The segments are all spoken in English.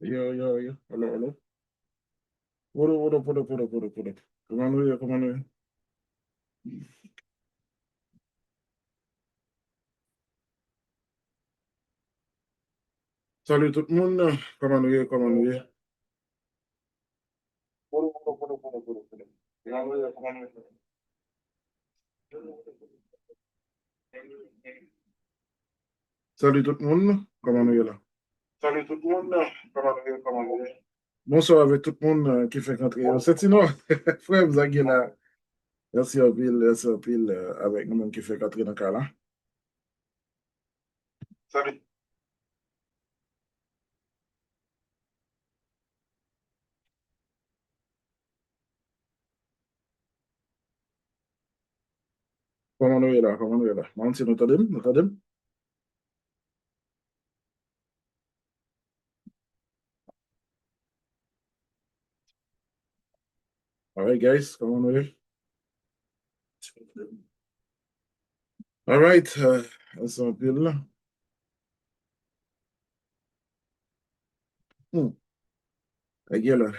Yo, yo, yo. Hola, hola. What up. Comment nous est? Salut tout le monde. Comment nous est? What up. Comment nous est? Salut tout le monde. Comment nous est là? Salut tout le monde. Comment nous est? Bonsoir avec tout le monde qui fait rentrer. C'est sinon, frère Zagui là. Merci en pile avec nous-mêmes qui fait rentrer dans le cas là. Salut. Comment nous est là? Comment nous est là? Mon si nous t'entendons? Nous t'entendons? All right, guys. Comment nous est? All right. Merci en pile. Hmm. Again, là.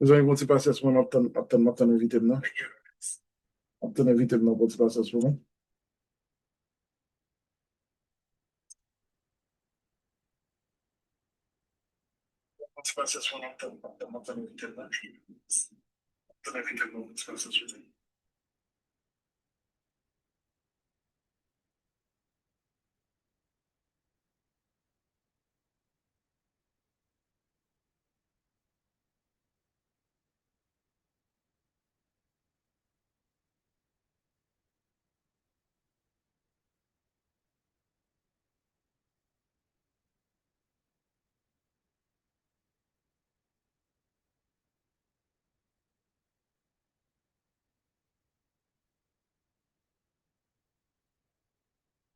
Nous avons un petit passé à ce moment, m'attend invité maintenant. M'attend invité maintenant pour petit passé à ce moment. Petit passé à ce moment, m'attend invité maintenant. M'attend invité maintenant pour petit passé à ce moment.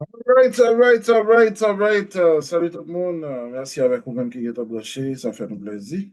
All right. Salut tout le monde. Merci avec vous-même qui êtes branché. Ça fait nous plaisir.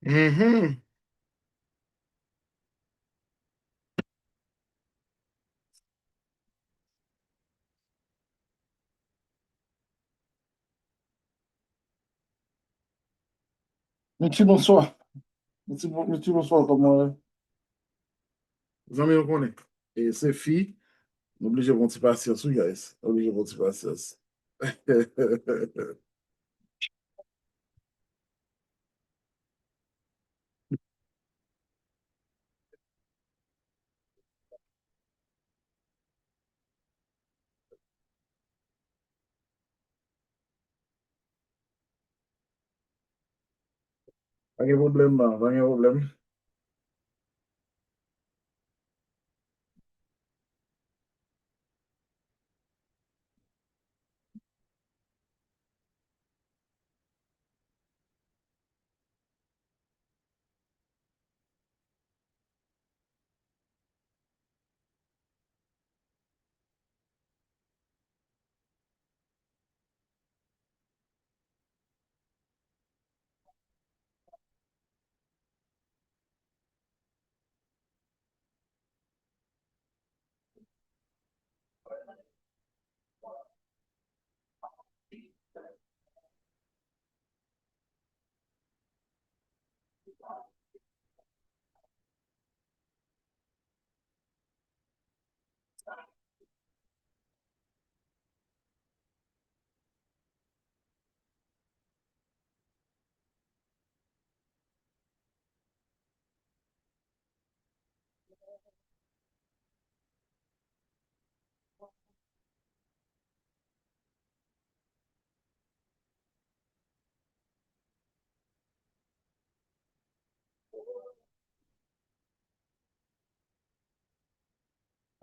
Mhm. Merci, bonsoir. Merci, bonsoir. Comment vous amis, on connaît. Et ces filles, n'obligez pas de petit patience, guys. Obligez pas de petit patience. Pas de problème, pas de problème.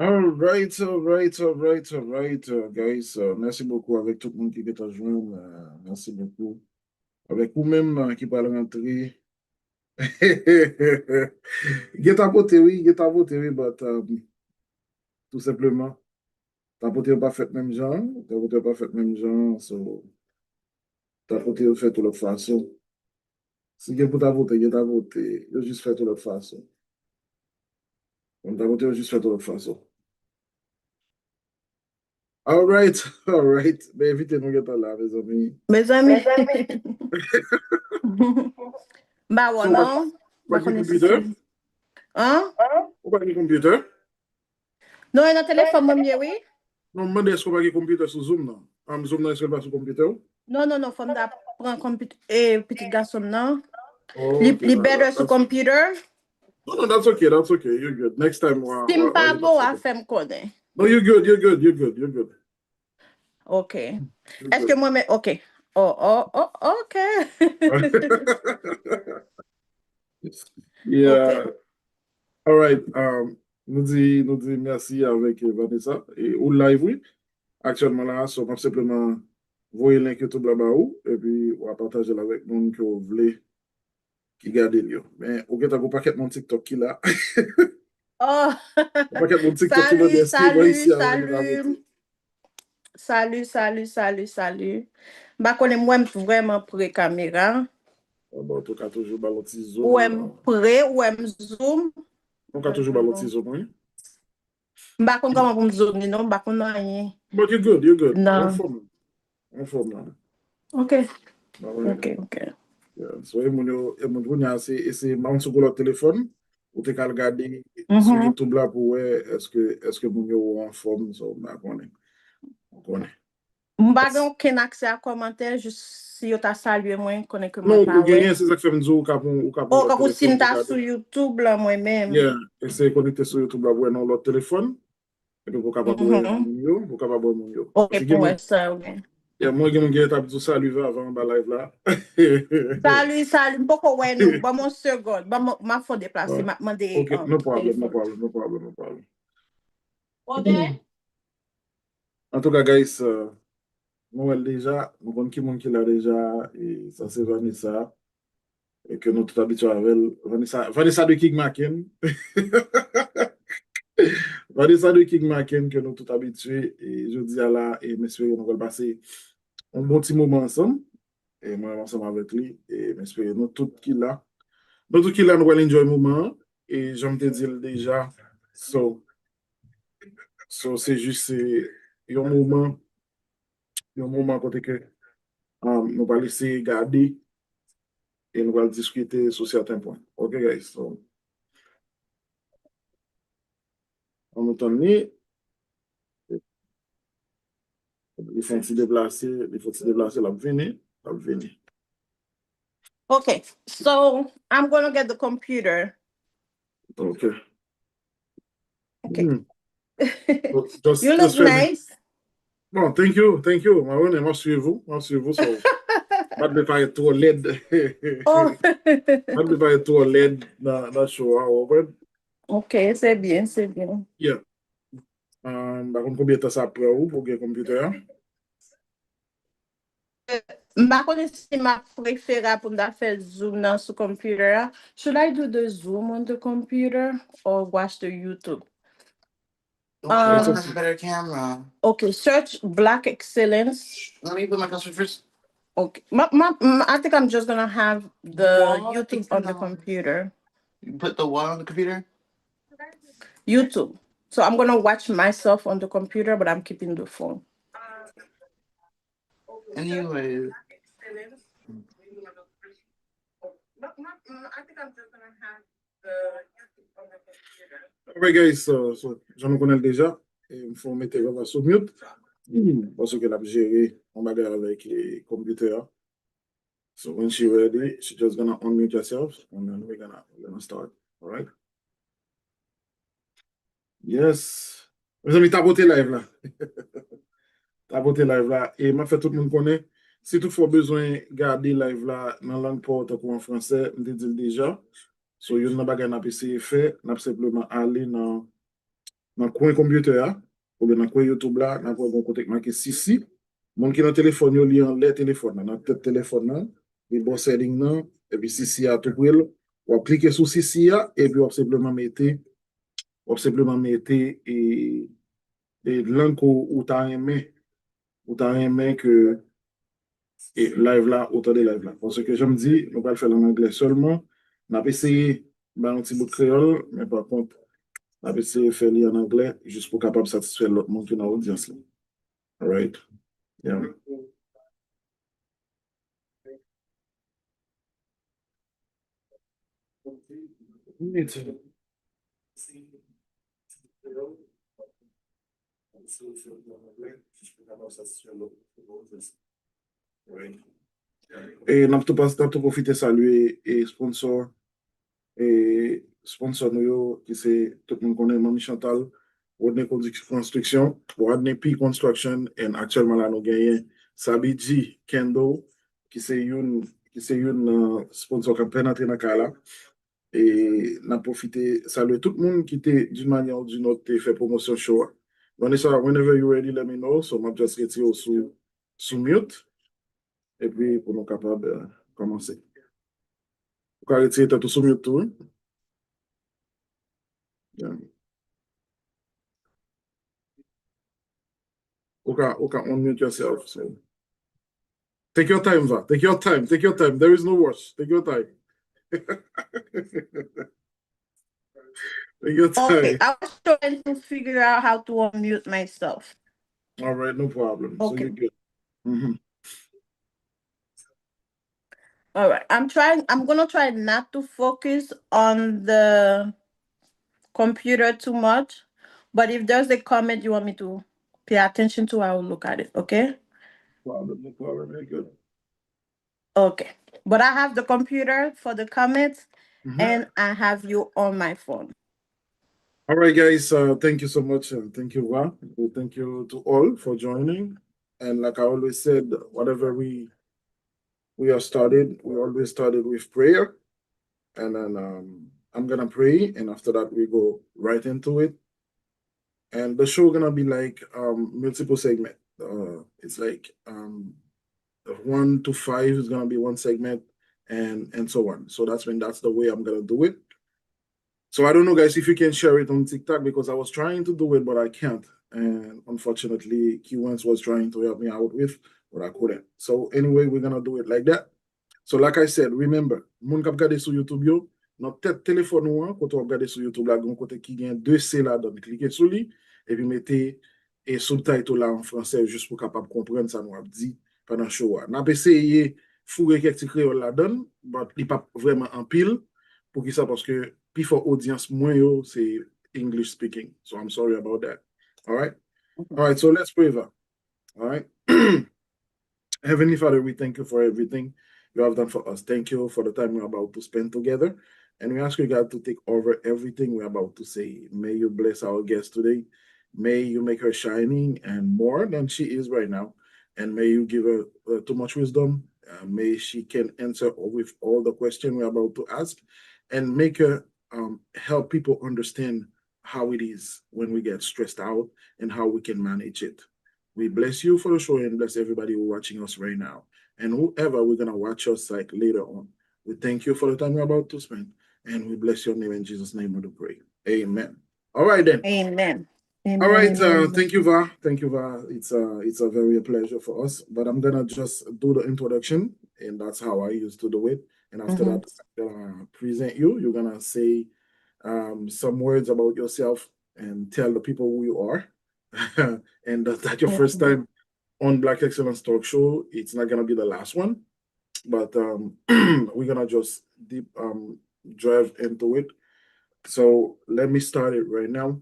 All right, all right, all right, all right, guys. Merci beaucoup avec tout le monde qui est à joindre. Merci beaucoup. Avec vous-même qui parle rentrer. Get à voter, oui, get à voter, oui, but tout simplement, t'as voté pas fait même genre, t'as voté pas fait même genre, so, t'as voté fait de l'autre façon. Si vous t'as voté, vous juste fait de l'autre façon. On t'as voté, vous juste fait de l'autre façon. All right, all right. Ben, invitez-nous get là, mes amis. Mes amis. Bah ouais, So, non. pas Bah de connais computer? si. Hein? Ou pas de computer? Non, il y a un téléphone, moi, oui. Non, je me demande est-ce qu'on pas de computer sur Zoom, non? Zoom, non, est-ce qu'on pas sur computer? Non, non, non, femme d'apprendre computer et petit garçon, non. Oh, Li okay, better sur computer. no, that's okay, that's okay. You're good. Next time, Sim pas beau à faire me connaître. No, you're good, you're good, you're good, you're good. OK. You're Est-ce que good. moi, mais OK. Oh, oh, oh, OK. Yeah. OK. All right. Nous dit merci avec Vanessa. Et ou live, oui. Actuellement là, so, on va simplement voyer link YouTube là-bas ou, et puis on va partager là avec nous que vous voulez qui garde le. Mais ok, t'as un paquet mon TikTok qui là. Oh. Un paquet mon TikTok qui veut Salut, dire suivre salut, ici avant de la voter. salut. Salut, salut, salut, salut. Bah connais moi vraiment près caméra. Ah bon, en tout cas, toujours balotis Ou zoom. près, ou zoom. On a toujours balotis zoom, oui. Bah kon comment pour me zoom, non, bah kon rien. But you're good, you're good. Non. On forme là. OK. Bah, ouais. OK, OK. Yeah. So, moun a c'est mount sur le téléphone, ou te kal regarder sur Mhm. YouTube là pour ouais, est-ce que moun yo en forme, so, bah, on connaît. M'pa gen aucun accès à commentaire, juste si yo t'a salué moi, connais que moi Non, pas ou genyen, ouais. c'est ça que fait m'dou, ou kapon Oh, l'autre quand si téléphone pour t'as sur regarder. YouTube là moi-même. Yeah, essaye connecter sur YouTube là, ouais, non, l'autre téléphone, et puis pour capable voir Mhm. moun yo, pour capable voir moun yo. OK, Parce que pour moi, ça, OK. yeah, moi, gen moun gen tap dou saluer avant ba live là. Salut, salut. M'poko ouais non, ba mon seconde, ba ma faut déplacer, Ouais. m'a demandé Ok, no problem, no téléphone. problem, no problem, no problem. OK? En tout cas, guys, nous, déjà, nous connaissons qui monde qui l'a déjà, et ça c'est Vanessa, et que nous tout habitués avec elle. Vanessa de King Maken. Vanessa de King Maken, que nous tout habitués, et je dis à la, et m'espère nous allons passer un bon petit moment ensemble, et moi ensemble avec lui, et m'espère nous tout qui là. Nous tout qui là, nous allons enjoy le moment, et j'aime te dire déjà, so, c'est juste, c'est un moment côté que nous allons laisser garder et nous allons discuter sur certains points. OK, guys? So, en même temps, il faut se déplacer, la venir, la venir. Okay. So, I'm going to get the computer. OK. Okay. So, just You look film. nice. Bon, thank you, thank you. Moi, suivez-vous, so, pas de pas être trop laid. Oh. Pas de pas être trop laid dans show, hein, OK, c'est bien, c'est bien. yeah. Par contre, combien de temps ça prend pour le computer? Ma connaissance ma préférée pour faire Zoom dans ce computer. Should I do the Zoom on the computer or watch the YouTube? Has a better camera. Okay, search Black Excellence. Let me put my customer first. Okay, I think I'm just gonna have the YouTube on the computer. You put the what on the computer? YouTube. So I'm gonna watch myself on the computer, but I'm keeping the phone. Anyway. I think I'm just gonna have the YouTube on the computer. Alright, guys, j'en connais déjà. Il faut mettre la sur mute. Parce qu'elle a géré on bagarre avec les computers. So when she's ready, she's just gonna unmute herself and then we're gonna start. All right? Yes. Mes amis, tapoter live là. Tapoter live là. Et m'a fait tout le monde connaît. Si toutefois besoin de garder live là dans la langue porte ou en français, je te dis déjà. So, yon nan bagay n'a essayé faire, n'a simplement aller dans dans le coin computer, là, ou bien dans le coin YouTube, là, dans le côté marqué Sisi. Mon qui dans le téléphone, il lit en les téléphones, dans le téléphone, là, il bon setting, là, et puis Sisi a tout pour elle. Ou cliquer sur Sisi, et puis on simplement mettre et langue où tu as aimé que et live là, autant de live là. Parce que je me dis, on va le faire en anglais seulement. On a essayé un petit bout de créole, mais par contre, on a essayé de faire en anglais juste pour capable satisfaire l'autre monde qui est dans l'audience là. All right? Yeah. Et on a tout profité saluer et sponsor nous yo, qui c'est tout le monde connaît Mami Chantal, Rodney Construction, Rodney P Construction, et actuellement là nous gagnons Sabiji Kendo, qui c'est une sponsor qui a pénétré dans le cas là. Et on a profité, saluer tout le monde qui était d'une manière ou d'une autre fait promotion show. Vanessa, whenever you're ready, let me know. So, je vais just retirer sous mute. Et puis, pour nous capables de commencer. Vous pouvez retirer tout sous mute tout. Hein? Yeah. You can unmute yourself. So. Take your time, Va. Take your time. Take your time. There is no rush. Take your time. Take your time. Okay, I was trying to figure out how to unmute myself. All right, no problem. Okay. So you're good. Mm-hmm. All right. I'm gonna try not to focus on the computer too much. But if there's a comment you want me to pay attention to, I will look at it. Okay? No problem. Very good. Okay. But I have the computer for the comments, Mm-hmm. and I have you on my phone. All right, guys. Thank you so much. Thank you, Va. Thank you to all for joining. And like I always said, whatever we have started, we always started with prayer. And then I'm gonna pray, and after that we go right into it. And the show gonna be like multiple segment. It's like 1 to 5 is gonna be one segment, and so on. So that's the way I'm gonna do it. So I don't know, guys, if you can share it on TikTok, because I was trying to do it, but I can't. And unfortunately, Q1 was trying to help me out with, but I couldn't. So anyway, we're gonna do it like that. So like I said, remember, moun kap gade sur YouTube yo, nan tête téléphone ou an, kote wap gade sur YouTube la, gon kote ki gen 2C la don, cliquez sur li, et puis mettez et subtitle là en français, juste pour capable comprendre ça nous a dit pendant show. N'a pas essayé fourrer quelques créole la donne, but il pas vraiment en pile, pour qui ça, parce que puis for audience moins yo, c'est English speaking. So I'm sorry about that. All right? All right, so let's pray. All right? Heavenly Father, we thank you for everything you have done for us. Thank you for the time we're about to spend together. And we ask you, God, to take over everything we're about to say. May you bless our guest today. May you make her shining and more than she is right now. And may you give her too much wisdom. May she can answer with all the questions we're about to ask. And make her help people understand how it is when we get stressed out and how we can manage it. We bless you for the show and bless everybody who's watching us right now. And whoever we're going to watch us like later on. We thank you for the time we're about to spend. And we bless your name in Jesus' name we pray. Amen. All right then. Amen. Amen. All right. Amen. Thank you, Va. Thank you, Va. It's a very pleasure for us. But I'm gonna just do the introduction, and that's how I used to do it. And after that, I'm gonna present you. You're gonna say some words about yourself and tell the people who you are. And that's your first time on Black Excellence Talk Show. It's not gonna be the last one, but we're gonna just deep drive into it. So let me start it right now.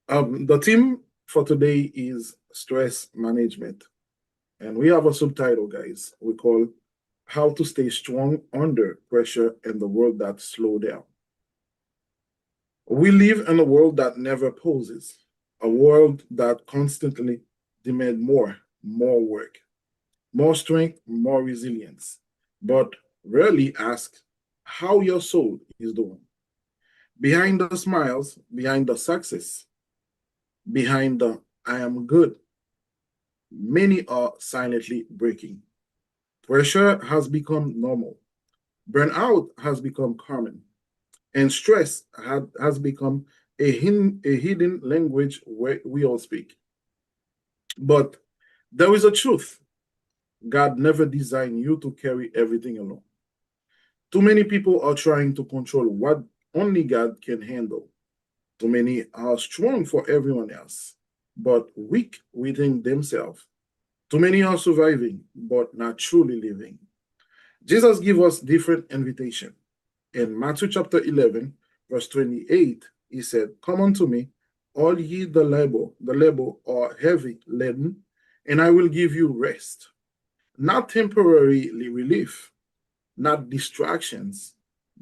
The theme for today is stress management, and we have a subtitle, guys. We call "How to Stay Strong Under Pressure in the World That Slow Down." We live in a world that never pauses, a world that constantly demands more work, more strength, more resilience, but rarely asks how your soul is doing. Behind the smiles, behind the success, behind the I am good, many are silently breaking. Pressure has become normal. Burnout has become common. And stress has become a hidden language where we all speak. But there is a truth. God never designed you to carry everything alone. Too many people are trying to control what only God can handle. Too many are strong for everyone else, but weak within themselves. Too many are surviving, but not truly living. Jesus gives us different invitation. In Matthew chapter 11, verse 28, he said, Come unto me, all ye the labor are heavy laden, and I will give you rest. Not temporary relief, not distractions,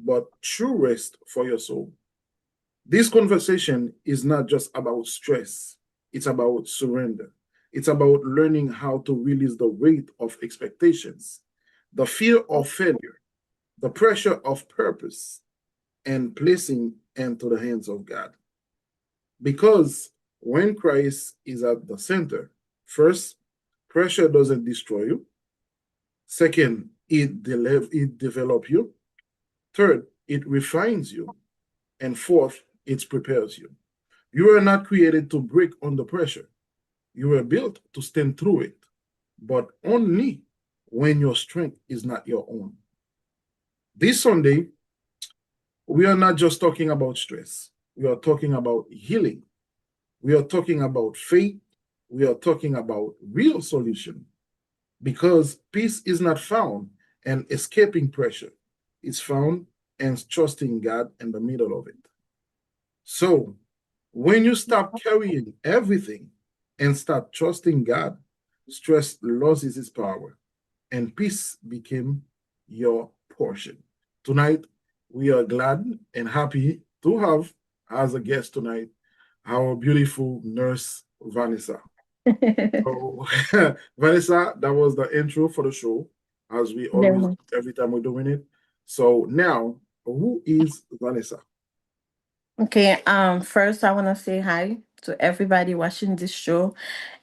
but true rest for your soul. This conversation is not just about stress, it's about surrender. It's about learning how to release the weight of expectations, the fear of failure, the pressure of purpose, and placing into the hands of God. Because when Christ is at the center, first, pressure doesn't destroy you. Second, it develops you. Third, it refines you. And fourth, it prepares you. You are not created to break under pressure. You were built to stand through it, but only when your strength is not your own. This Sunday, we are not just talking about stress. We are talking about healing. We are talking about faith. We are talking about real solution because peace is not found in escaping pressure. It's found in trusting God in the middle of it. So when you stop carrying everything and start trusting God, stress loses its power and peace became your portion. Tonight, we are glad and happy to have as a guest tonight our beautiful nurse, Vanessa. So, Vanessa, that was the intro for the show, as we always do every time we're doing it. So now, who is Vanessa? Okay, first I want to say hi to everybody watching this show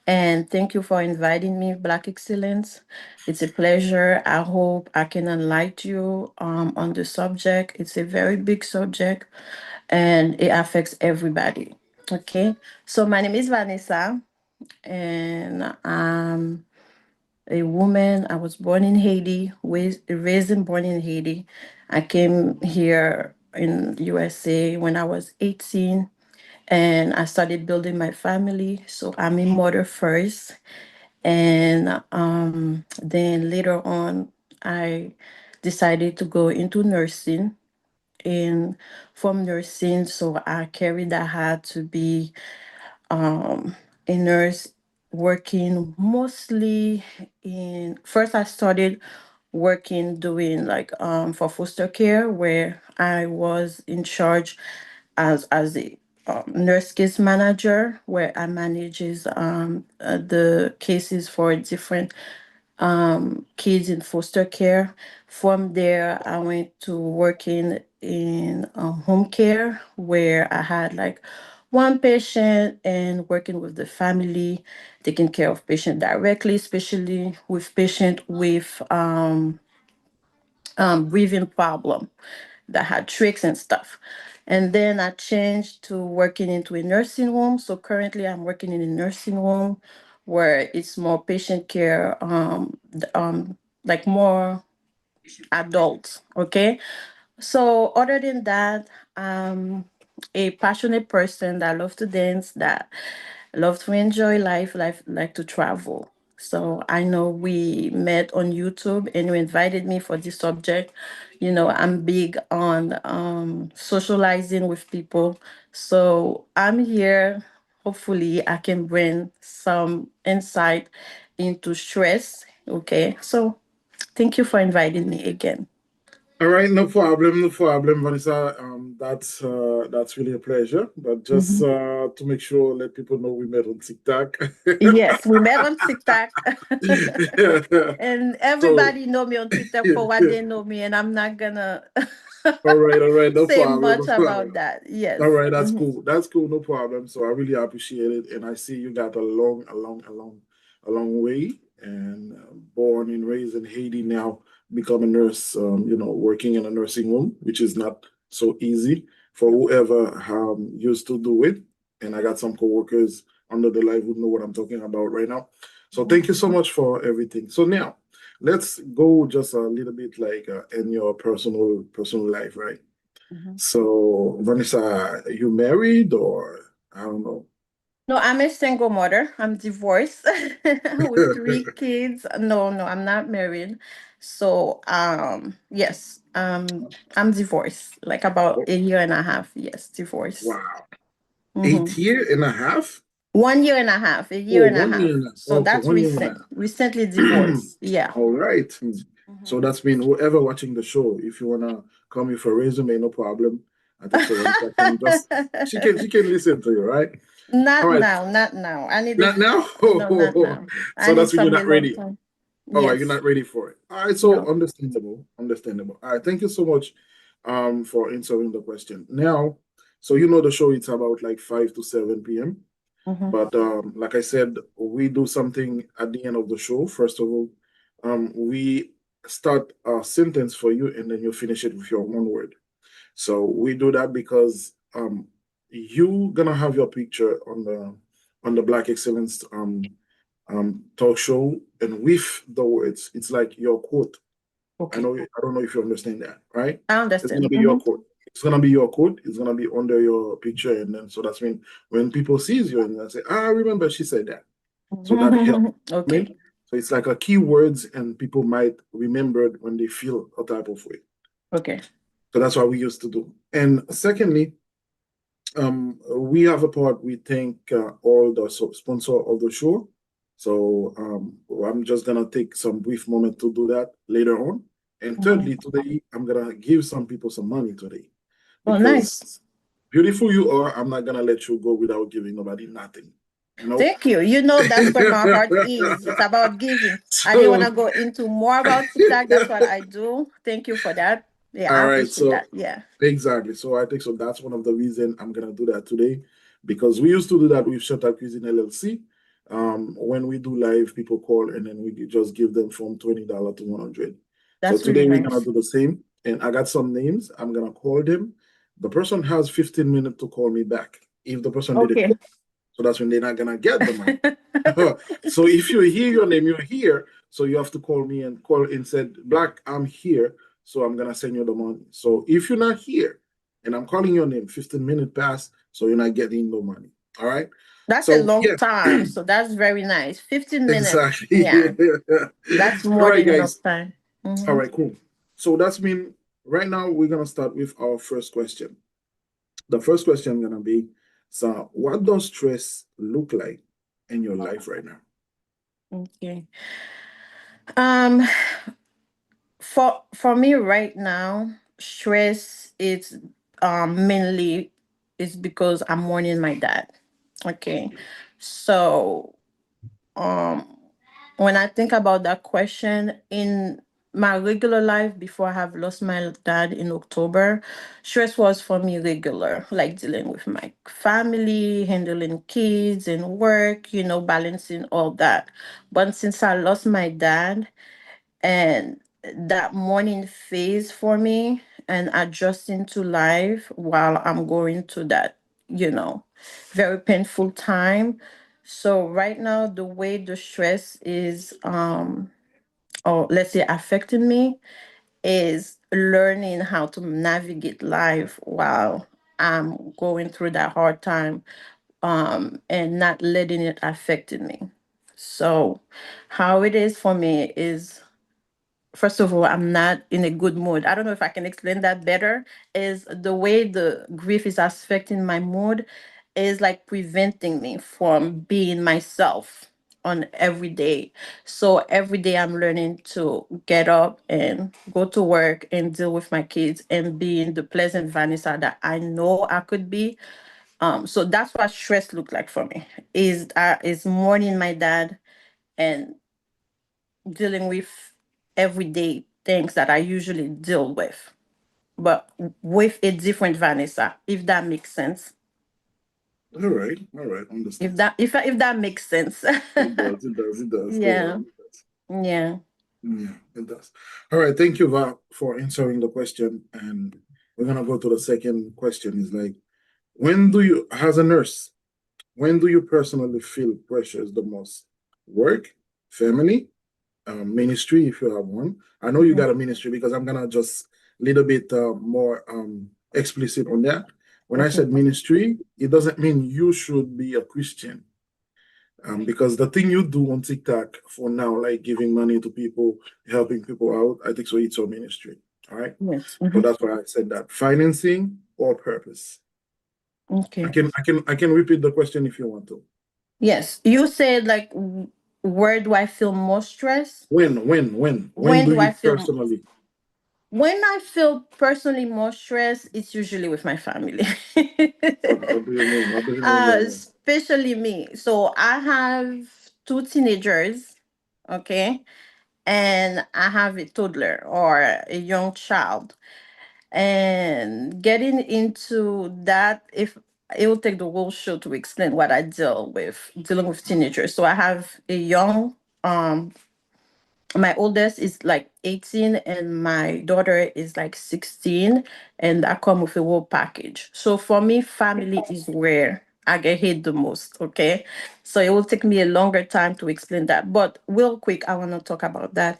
and thank you for inviting me, Black Excellence. It's a pleasure. I hope I can enlighten you on the subject. It's a very big subject and it affects everybody. Okay, so my name is Vanessa and I'm a woman. I was born in Haiti, raised and born in Haiti. I came here in USA when I was 18 and I started building my family. So I'm a mother first. And then later on, I decided to go into nursing. And from nursing, so I carried that hat to be a nurse working mostly in first I started working doing like for foster care where I was in charge as a nurse case manager where I manages the cases for different kids in foster care. From there, I went to working in home care where I had like one patient and working with the family, taking care of patient directly, especially with patient with breathing problem that had tricks and stuff. And then I changed to working into a nursing home. So currently I'm working in a nursing home where it's more patient care, like more adults. Okay. So other than that, a passionate person that loves to dance, that love to enjoy life, like to travel. So I know we met on YouTube and you invited me for this subject. You know, I'm big on socializing with people. So I'm here. Hopefully, I can bring some insight into stress. Okay. So thank you for inviting me again. All right, no problem, Vanessa. That's really a pleasure. But just Mhm. to make sure, let people know we met on TikTok. Yes, we met on TikTok. And So everybody know me on TikTok for what they know me, and I'm not gonna All right, no say problem. much about that. Yes. All right, that's Mhm. cool. That's cool, no problem. So I really appreciate it, and I see you got a long way. And born and raised in Haiti, now become a nurse. Working in a nursing home, which is not so easy for whoever used to do it. And I got some coworkers under the light who know what I'm talking about right now. So thank you so much for everything. So now let's go just a little bit like in your personal life, right? Mhm. So, Vanessa, you married or I don't know? No, I'm a single mother. I'm divorced with three kids. No, no, I'm not married. So, yes, I'm divorced. Like about a year and a half. Yes, divorced. Wow. Mm-hmm. 8 year and a half? 1 year and a half, a year Oh, and a one year half. and a half. So Okay, that's 1 year and a recent. Recently divorced. Yeah. All right. So Mhm. that's mean whoever watching the show, if you wanna come with a resume, no problem. I think so Vanessa can just she can listen to you, right? All Not right. now, not now. I need Not it. now? No, not now. I So need that's when you're some not alone ready. time. All right, you're Yes. not ready for it. All right, so No. understandable, understandable. All right, thank you so much for answering the question. Now, so you know the show it's about like 5 to 7 p.m. Mm-hmm. But like I said, we do something at the end of the show. First of all, we start a sentence for you and then you finish it with your one word. So we do that because you gonna have your picture on the Black Excellence talk show, and with the words, it's like your quote. Okay. I don't know if you understand that, right? I It's gonna understand. be your quote. It's gonna be your quote. It's gonna be under your picture, and then so that's when people sees you and they say, "Ah, I remember she said that." So that helps. Mm-hmm. I Okay. mean, so it's like a keywords, and people might remember it when they feel a type of way. Okay. So that's what we used to do. And secondly, we have a part we thank all the sponsor of the show. So I'm just gonna take some brief moment to do that later on. And Mhm. thirdly, today I'm gonna give some people some money today Oh, because nice. beautiful you are. I'm not gonna let you go without giving nobody nothing. You know. Thank you. You know that's where my heart is. It's about giving. I didn't want So to go into more about TikTok. That's what I do. Thank you for that. Yeah, all I right, appreciate so that. Yeah. exactly. So I think so that's one of the reason I'm gonna do that today because we used to do that with Shutter Cuisine LLC. When we do live, people call and then we just give them from $20 to 100. So That's really today we're gonna nice. do the same. And I got some names. I'm gonna call them. The person has 15 minutes to call me back. If the person didn't Okay. call, so that's when they're not gonna get the money. So if you hear your name, you're here. So you have to call me and call and said, Black, I'm here. So I'm gonna send you the money. So if you're not here and I'm calling your name, 15 minutes pass, so you're not getting no money. All right. That's a So long yeah, time. So that's very nice. 15 minutes. exactly. Yeah. That's All more right, than enough guys. time. All Mm-hmm. right, cool. So that's mean right now we're gonna start with our first question. The first question gonna be, so what does stress look like in your life right now? Okay. Um, for me right now, stress is mainly is because I'm mourning my dad. Okay. So um when I think about that question in my regular life before I have lost my dad in October, stress was for me regular, like dealing with my family, handling kids and work, balancing all that. But since I lost my dad, and that morning phase for me and adjusting to life while I'm going to that, you know, very painful time. So right now the way the stress is or let's say affecting me is learning how to navigate life while I'm going through that hard time and not letting it affecting me. So how it is for me is, first of all, I'm not in a good mood. I don't know if I can explain that better. Is the way the grief is affecting my mood is like preventing me from being myself on every day. So every day I'm learning to get up and go to work and deal with my kids and being the pleasant Vanessa that I know I could be. So that's what stress looked like for me. Is mourning my dad and dealing with everyday things that I usually deal with. but with a different Vanessa, if that makes sense. All right, understand. If that makes sense. It does. Don't Yeah. worry, it does. Yeah. Yeah, it does. All right, thank you, Va, for answering the question. And we're gonna go to the second question. Is like, as a nurse, when do you personally feel pressures the most? Work, family, ministry, if you have one. I know you got a ministry because I'm gonna just a little bit more explicit on that. When I Okay. said ministry, it doesn't mean you should be a Christian. Because the thing you do on TikTok for now, like giving money to people, helping people out, I think so it's your ministry. All right. Yes. So that's why I said that. Financing or purpose. Okay. I can repeat the question if you want to. Yes. You said like where do I feel more stress? When When do do I you feel personally? when I feel personally more stressed, it's usually with my family. What do you mean? What do you mean by that? Especially me. So I have two teenagers, okay, and I have a toddler or a young child. And getting into that, if it will take the whole show to explain what I dealing with teenagers. So I have a young my oldest is like 18 and my daughter is like 16, and I come with a whole package. So for me, family is where I get hit the most. Okay. So it will take me a longer time to explain that. But real quick, I want to talk about that.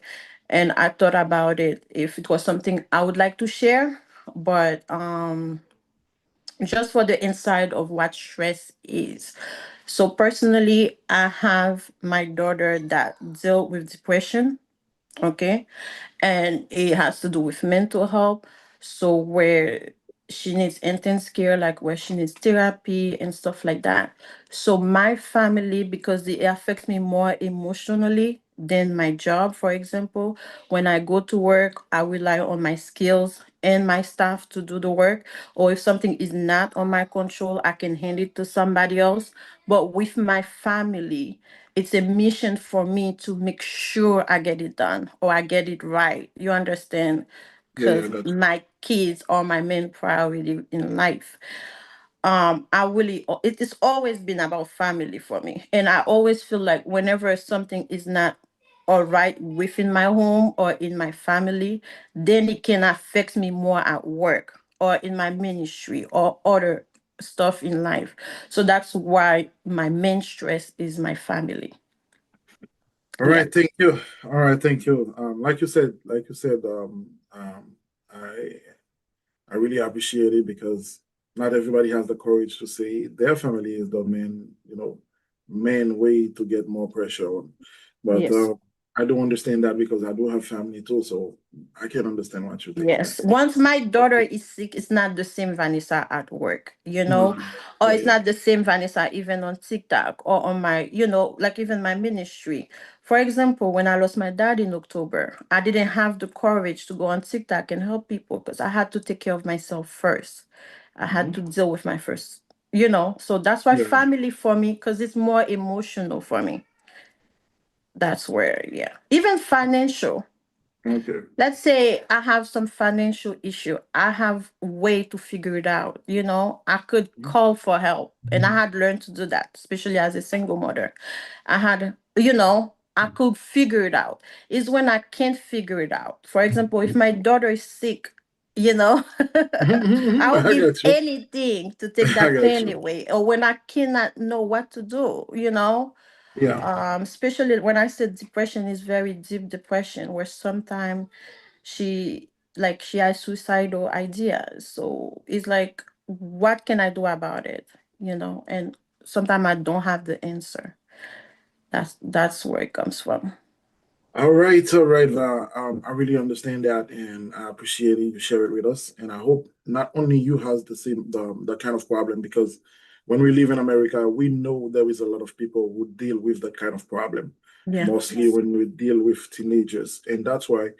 And I thought about it if it was something I would like to share. But just for the inside of what stress is. So personally, I have my daughter that dealt with depression. Okay. And it has to do with mental health. So where she needs intense care, like where she needs therapy and stuff like that. So my family, because it affects me more emotionally than my job, for example, when I go to work, I rely on my skills and my staff to do the work. Or if something is not on my control, I can hand it to somebody else. But with my family, it's a mission for me to make sure I get it done or I get it right. You understand? Yeah, Because that's my kids are my main priority in life. I really, it has always been about family for me. And I always feel like whenever something is not all right within my home or in my family, then it can affect me more at work or in my ministry or other stuff in life. So that's why my main stress is my family. all Yeah. right. Thank you. All right, thank you. Like you said, I I really appreciate it because not everybody has the courage to say their family is the main way to get more pressure on. But Yes. I do understand that because I do have family too, so I can understand what you're thinking. Yes. Once my daughter is sick, it's not the same Vanessa at work, Mhm. or Yeah, it's yeah. not the same Vanessa even on TikTok or on my, like even my ministry. For example, when I lost my dad in October, I didn't have the courage to go on TikTok and help people because I had to take care of myself first. I had Mhm. to deal with my first, so that's why Yeah. family for me, because it's more emotional for me. That's where, yeah. Even financial. Okay. Let's say I have some financial issue. I have way to figure it out. I could call for help, and I had learned to do that, especially as a single mother. I could figure it out. It's when I can't figure it out. For example, if my daughter is sick, you know, I will I give got you. anything to take I that got pain you. away. Or when I cannot know what to do. Yeah. Especially when I said depression is very deep depression, where sometimes she she has suicidal ideas. So it's like, what can I do about it? And sometimes I don't have the answer. That's where it comes from. All right. I really understand that, and I appreciate it. You share it with us, and I hope not only you has the kind of problem because when we live in America, we know there is a lot of people who deal with that kind of problem, Yeah. mostly when we deal with teenagers, and that's why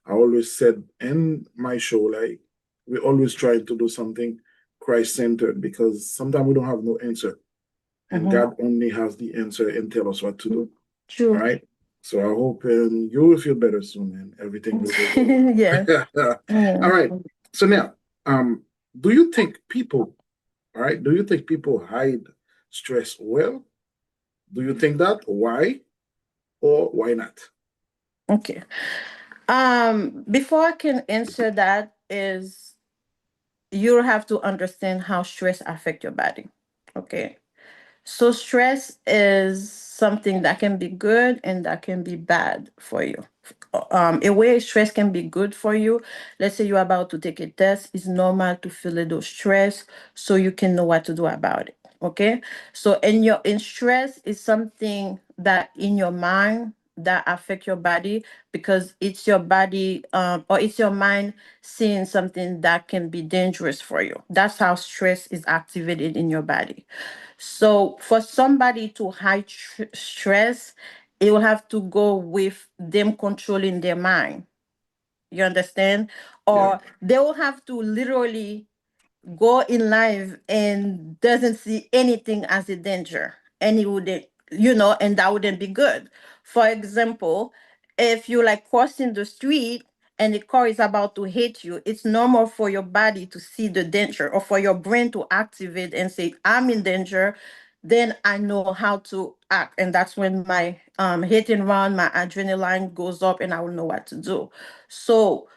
I always said in my show, like we always try to do something Christ centered because sometimes we don't have no answer, and Hmm. God only has the answer and tell us what to do. All True. right. So I hope you will feel better soon and everything will go Yeah. well. All Yeah. right. So now, do you think people, all right, do you think people hide stress well? Do you think that? Why or why not? Okay. Before I can answer that, is you have to understand how stress affect your body. Okay. So stress is something that can be good and that can be bad for you. A way stress can be good for you. Let's say you're about to take a test. It's normal to feel a little stress, so you can know what to do about it. Okay. So in stress is something that in your mind that affect your body, because it's your body or it's your mind seeing something that can be dangerous for you. That's how stress is activated in your body. So for somebody to hide stress, it will have to go with them controlling their mind. You understand? Yeah. Or they will have to literally go in life and doesn't see anything as a danger, and it wouldn't, and that wouldn't be good. For example, if you like crossing the street and the car is about to hit you, it's normal for your body to see the danger, or for your brain to activate and say, I'm in danger. Then I know how to act, and that's when my hit and run, my adrenaline goes up, and I will know what to do. So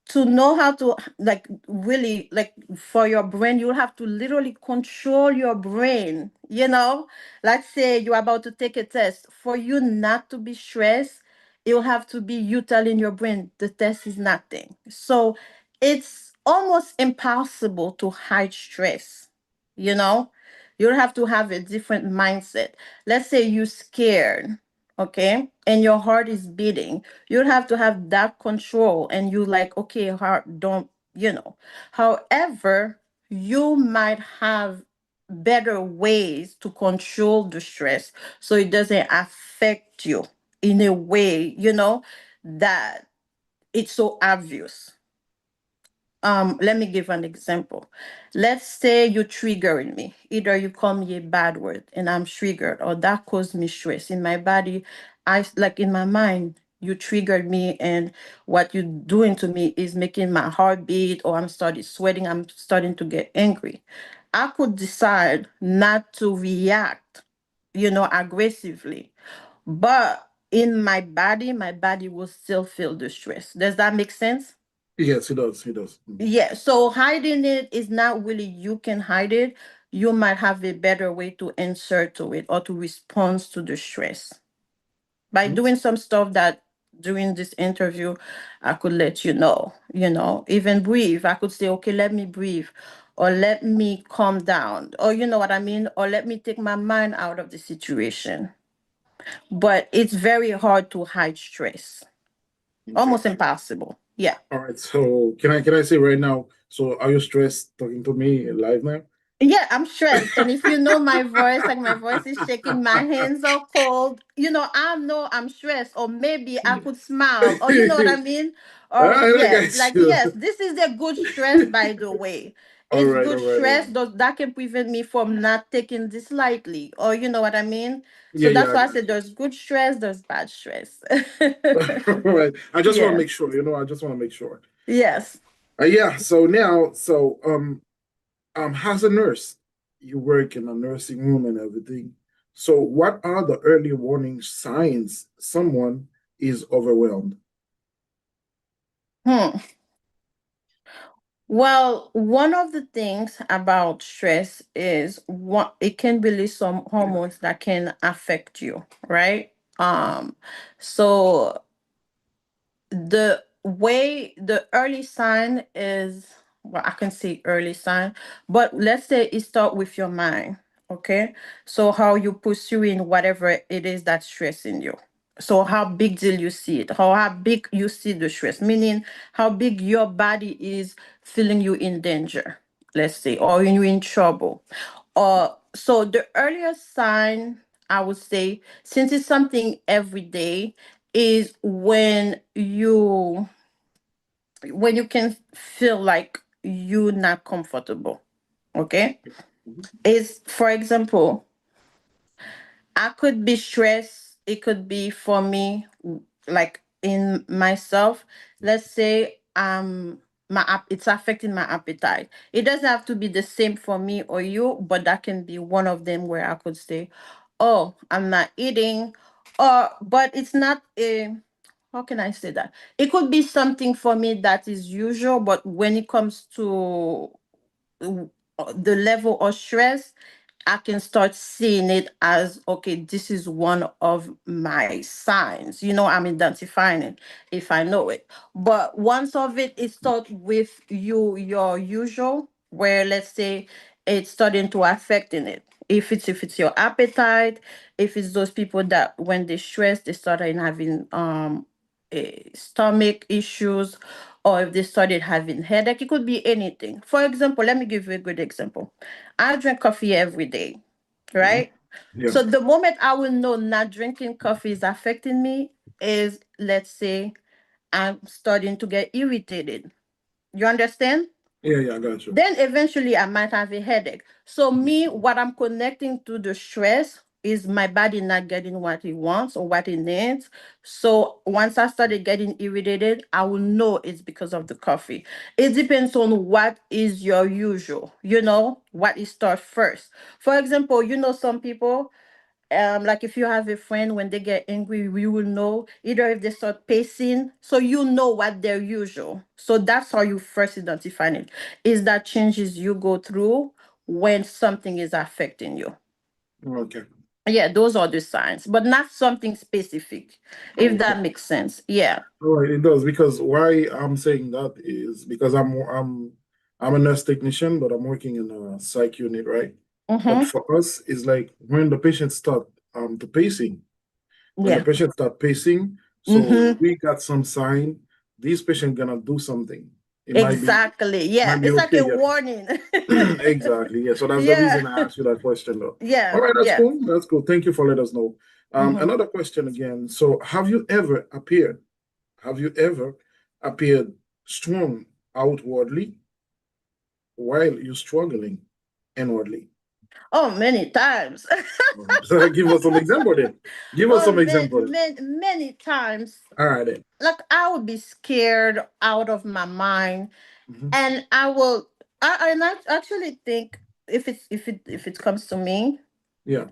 to know how to, like, really, like, for your brain, you have to literally control your brain. Let's say you're about to take a test. For you not to be stressed, it'll have to be you telling your brain the test is nothing. So it's almost impossible to hide stress. you know you'll have to have a different mindset. Let's say you're scared, okay, and your heart is beating. You'll have to have that control, and you like, okay, heart, don't, however, you might have better ways to control the stress, so it doesn't affect you in a way, that it's so obvious. Let me give an example. Let's say you triggering me. Either you call me a bad word and I'm triggered, or that caused me stress in my body. I like in my mind, you triggered me, and what you're doing to me is making my heart beat, or I'm starting sweating, I'm starting to get angry. I could decide not to react, aggressively. But in my body will still feel the stress. Does that make sense? Yes, it does. It does. Yeah, so hiding it is not really you can hide it. You might have a better way to answer to it or to respond to the stress. By Mhm. doing some stuff that during this interview, I could let even breathe. I could say, okay, let me breathe, or let me calm down, or you know what I mean, or let me take my mind out of the situation. But it's very hard to hide stress, Okay. almost impossible. Yeah. All right. So can I say right now? So are you stressed talking to me live now? Yeah, I'm stressed. And if you know my voice, like my voice is shaking, my hands are cold, I know I'm stressed. Or maybe I could smile. Or you know what I mean? All Or right, I yes, got like you. yes, this is a good stress, by the way. All It's right, all good right, all stress right. that can prevent me from not taking this lightly. Or you know what I mean? Yeah, So yeah, that's I why I got said there's good stress, there's bad stress. you. All right. I just want to Yeah. make sure, I just want to make sure. Yes. Yeah, so now, as a nurse, you work in a nursing room and everything. So what are the early warning signs someone is overwhelmed? Hmm. Well, one of the things about stress is what it can release some hormones that can affect you, right? So the early sign is, well, I can say early sign, but let's say it start with your mind. Okay, so how you pursuing whatever it is that's stressing you. So how big deal you see it, how big you see the stress, meaning how big your body is feeling you in danger, let's say, or you in trouble. So the earliest sign, I would say, since it's something every day, is when you can feel like you're not comfortable. Okay, Mhm. is, for example, I could be stressed. It could be for me, like in myself. Let's say it's affecting my appetite. It doesn't have to be the same for me or you, but that can be one of them where I could say, oh, I'm not eating, or but it's not a, how can I say that? It could be something for me that is usual, but when it comes to the level of stress, I can start seeing it as, okay, this is one of my signs. I'm identifying it if I know it. But once of it starts with your usual, where let's say it's starting to affecting it. If it's your appetite, if it's those people that when they stress, they start having stomach issues, or if they started having headache, it could be anything. For example, let me give you a good example. I drink coffee every day, right? Yeah. So the moment I will know not drinking coffee is affecting me is, let's say, I'm starting to get irritated. You understand? Yeah, I got you. Then eventually I might have a headache. So me, what I'm connecting to the stress is my body not getting what it wants or what it needs. So once I started getting irritated, I will know it's because of the coffee. It depends on what is your usual, what is start first. For example, some people, like if you have a friend, when they get angry, you will know either if they start pacing, so you know what their usual. So that's how you first identify it. Is that changes you go through when something is affecting you. Okay. Yeah, those are the signs, but not something specific, if Okay. that makes sense. Yeah. All right, it does, because why I'm saying that is because I'm a nurse technician, but I'm working in a psych unit, right? But Mm-hmm. for us, it's like when the patient start the pacing, when the Yeah. patient start pacing, so Mm-hmm. we got some sign this patient gonna do something. It Exactly. Yeah. might be It's like okay, a yeah. warning. Exactly, yeah. So that's the Yeah. reason I asked you that question, though. All Yeah. right, that's Yeah. cool. That's cool. Thank you for letting us know. Mm-hmm. Another question again. So, have you ever appeared strong outwardly while you're struggling inwardly? Oh, many times. So give us some example then. Give us Oh, some example then. many times. All right then. Like I would be scared out of my mind, Mhm. and I will. I actually think if it comes to me, Yeah.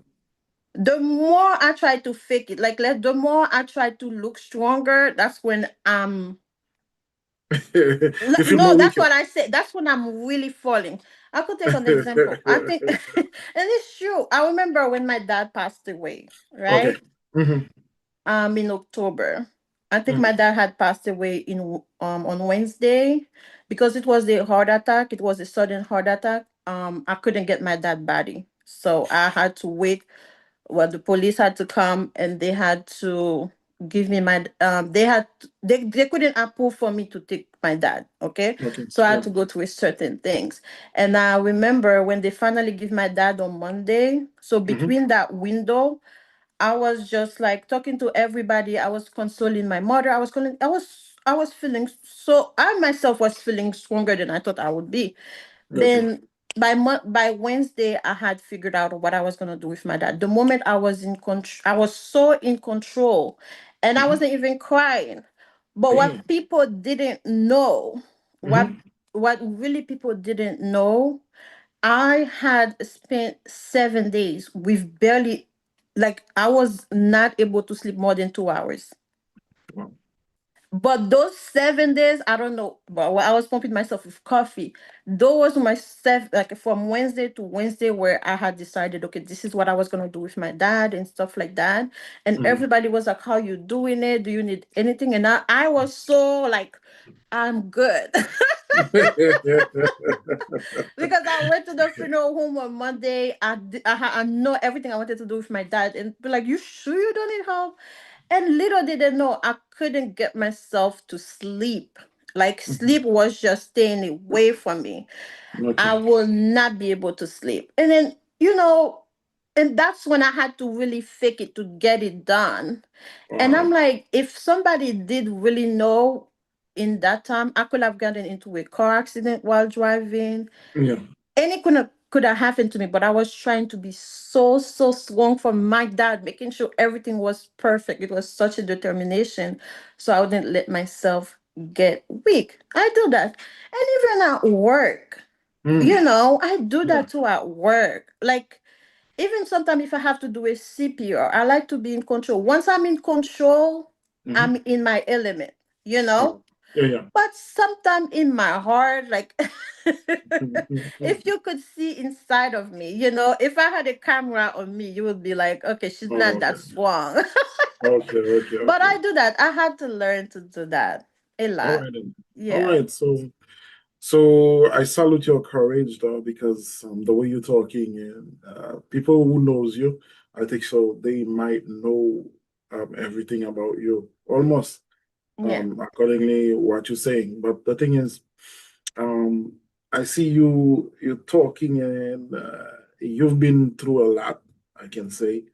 the more I try to fake it, the more I try to look stronger. That's when You feel no, more that's weaker. what I say. That's when I'm really falling. I could take an example. I think, and it's true. I remember when my dad passed away, Okay. right? Hmm. In October. I think Hmm. my dad had passed away on Wednesday because it was a heart attack. It was a sudden heart attack. I couldn't get my dad body, so I had to wait. Well, the police had to come and they had to give me my they couldn't approve for me to take my dad. Okay, Okay. so I had Yeah. to go through certain things. And I remember when they finally give my dad on Monday. So Hmm. between that window, I was just like talking to everybody. I was consoling my mother. I was feeling, so I myself was feeling stronger than I thought I would be. Okay. Then by Wednesday, I had figured out what I was gonna do with my dad. The moment I was in control, I was so in control, and I Hmm. wasn't even crying. But what Damn. people didn't know, what Hmm. what really people didn't know, I had spent 7 days with barely, like, I was not able to sleep more than 2 hours. Wow. But those 7 days, I don't know, but I was pumping myself with coffee. Those were my like from Wednesday to Wednesday, where I had decided, okay, this is what I was gonna do with my dad and stuff like that. And Mhm. everybody was like, "How you doing it? Do you need anything?" And I was so like, "I'm good." Because I went to the funeral home on Monday. I know everything I wanted to do with my dad, and be like, "You sure you don't need help?" And little did they know, I couldn't get myself to sleep. Like sleep was just staying away from me. Okay. I will not be able to sleep. And then, and that's when I had to really fake it to get it done. And I'm Wow. like, if somebody did really know in that time, I could have gotten into a car accident while driving. Yeah. Any could have happened to me, but I was trying to be so strong for my dad, making sure everything was perfect. It was such a determination, so I wouldn't let myself get weak. I do that. And even at work, you know, I do Yeah. that too at work. Like, even sometimes if I have to do a CPR, I like to be in control. Once I'm in control, I'm in my element, you know? Yeah, yeah. But sometimes in my heart, like, if Mhm. you could see inside of me, you know, if I had a camera on me, you would be like, okay, she's Oh, not okay. that strong. Okay, okay, But okay. I do that. I had to learn to do that a All lot. right then. All Yeah. right. So I salute your courage though, because the way you're talking and people who knows you, I think so they might know everything about you almost Yeah. accordingly what you're saying. But the thing is, um, I see you talking and you've been through a lot, I can say.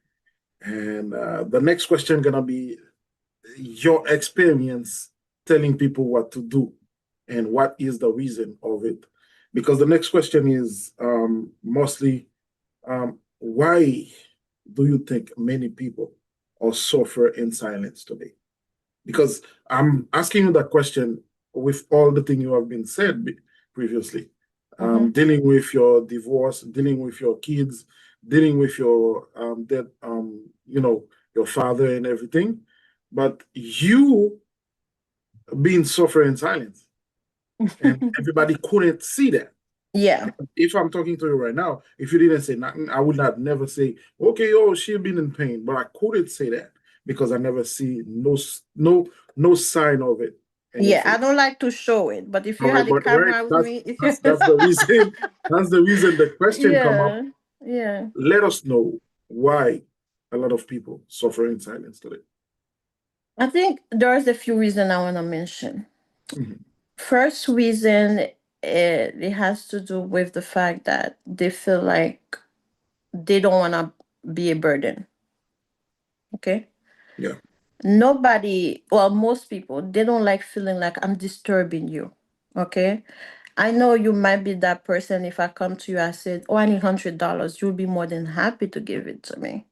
And the next question gonna be your experience telling people what to do and what is the reason of it. Because the next question is mostly why do you think many people are suffer in silence today? Because I'm asking you that question with all the things you have been said previously, Mm-hmm. dealing with your divorce, dealing with your kids, dealing with your dead, your father and everything, but you being suffering in silence, and everybody couldn't see that. Yeah. If I'm talking to you right now, if you didn't say nothing, I would not never say, okay, oh, she's been in pain. But I couldn't say that because I never see no sign of it in your Yeah. I face. don't like to show it, but if All you right, had a but right, camera with me, if you that's the reason that's the reason the question come up. yeah. Yeah. Let us know why a lot of people suffer in silence today. I think there's a few reasons I want to mention. Mhm. First reason, it has to do with the fact that they feel like they don't want to be a burden. Okay. Yeah. Nobody, well, most people, they don't like feeling like I'm disturbing you. Okay. I know you might be that person. If I come to you, I said, oh, I need $100, you'll be more than happy to give it to me.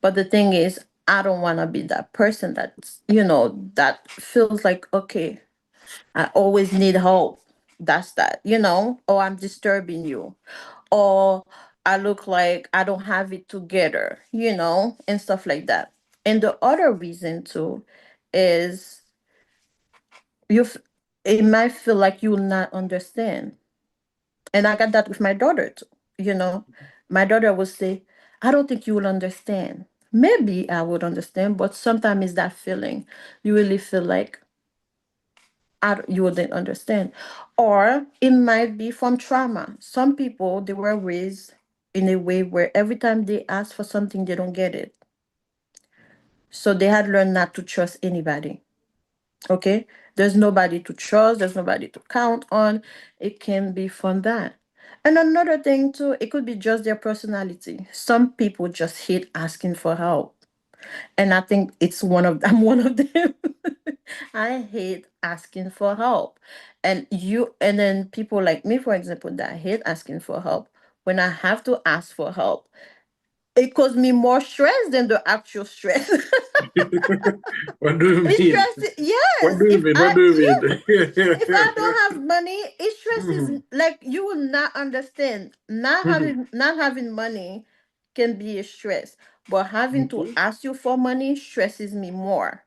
But the thing is, I don't want to be that person that's, that feels like, okay, I always need help. That's that, or I'm disturbing you, or I look like I don't have it together, and stuff like that. And the other reason too is you, it might feel like you will not understand. And I got that with my daughter too, you know. My daughter will say, I don't think you will understand. Maybe I would understand, but sometimes it's that feeling. You really feel like you wouldn't understand. Or it might be from trauma. Some people, they were raised in a way where every time they ask for something, they don't get it. So they had learned not to trust anybody. Okay? There's nobody to trust, there's nobody to count on. It can be from that. And another thing too, it could be just their personality. Some people just hate asking for help. And I think I'm one of them. I hate asking for help. And then people like me, for example, that hate asking for help, when I have to ask for help, it causes me more stress than the actual stress. What do you It mean? stresses, What yes. do you If mean? What I do you yeah, if I mean? don't have money, it stresses, Mhm. like, you will not understand. Not Mhm. having money can be a stress, but having to Mhm. ask you for money stresses me more.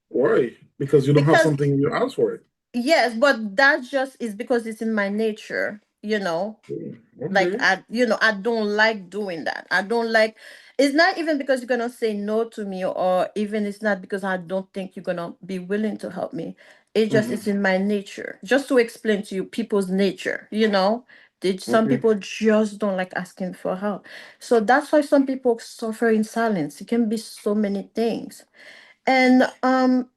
Why? Because you don't have Because something you ask for it. yes, but that just is because it's in my nature, like, Okay. I don't like doing that. I don't like. It's not even because you're gonna say no to me, or even it's not because I don't think you're gonna be willing to help me. It just Mhm. is in my nature. Just to explain to you people's nature, some Okay. people just don't like asking for help. So that's why some people suffer in silence. It can be so many things. And um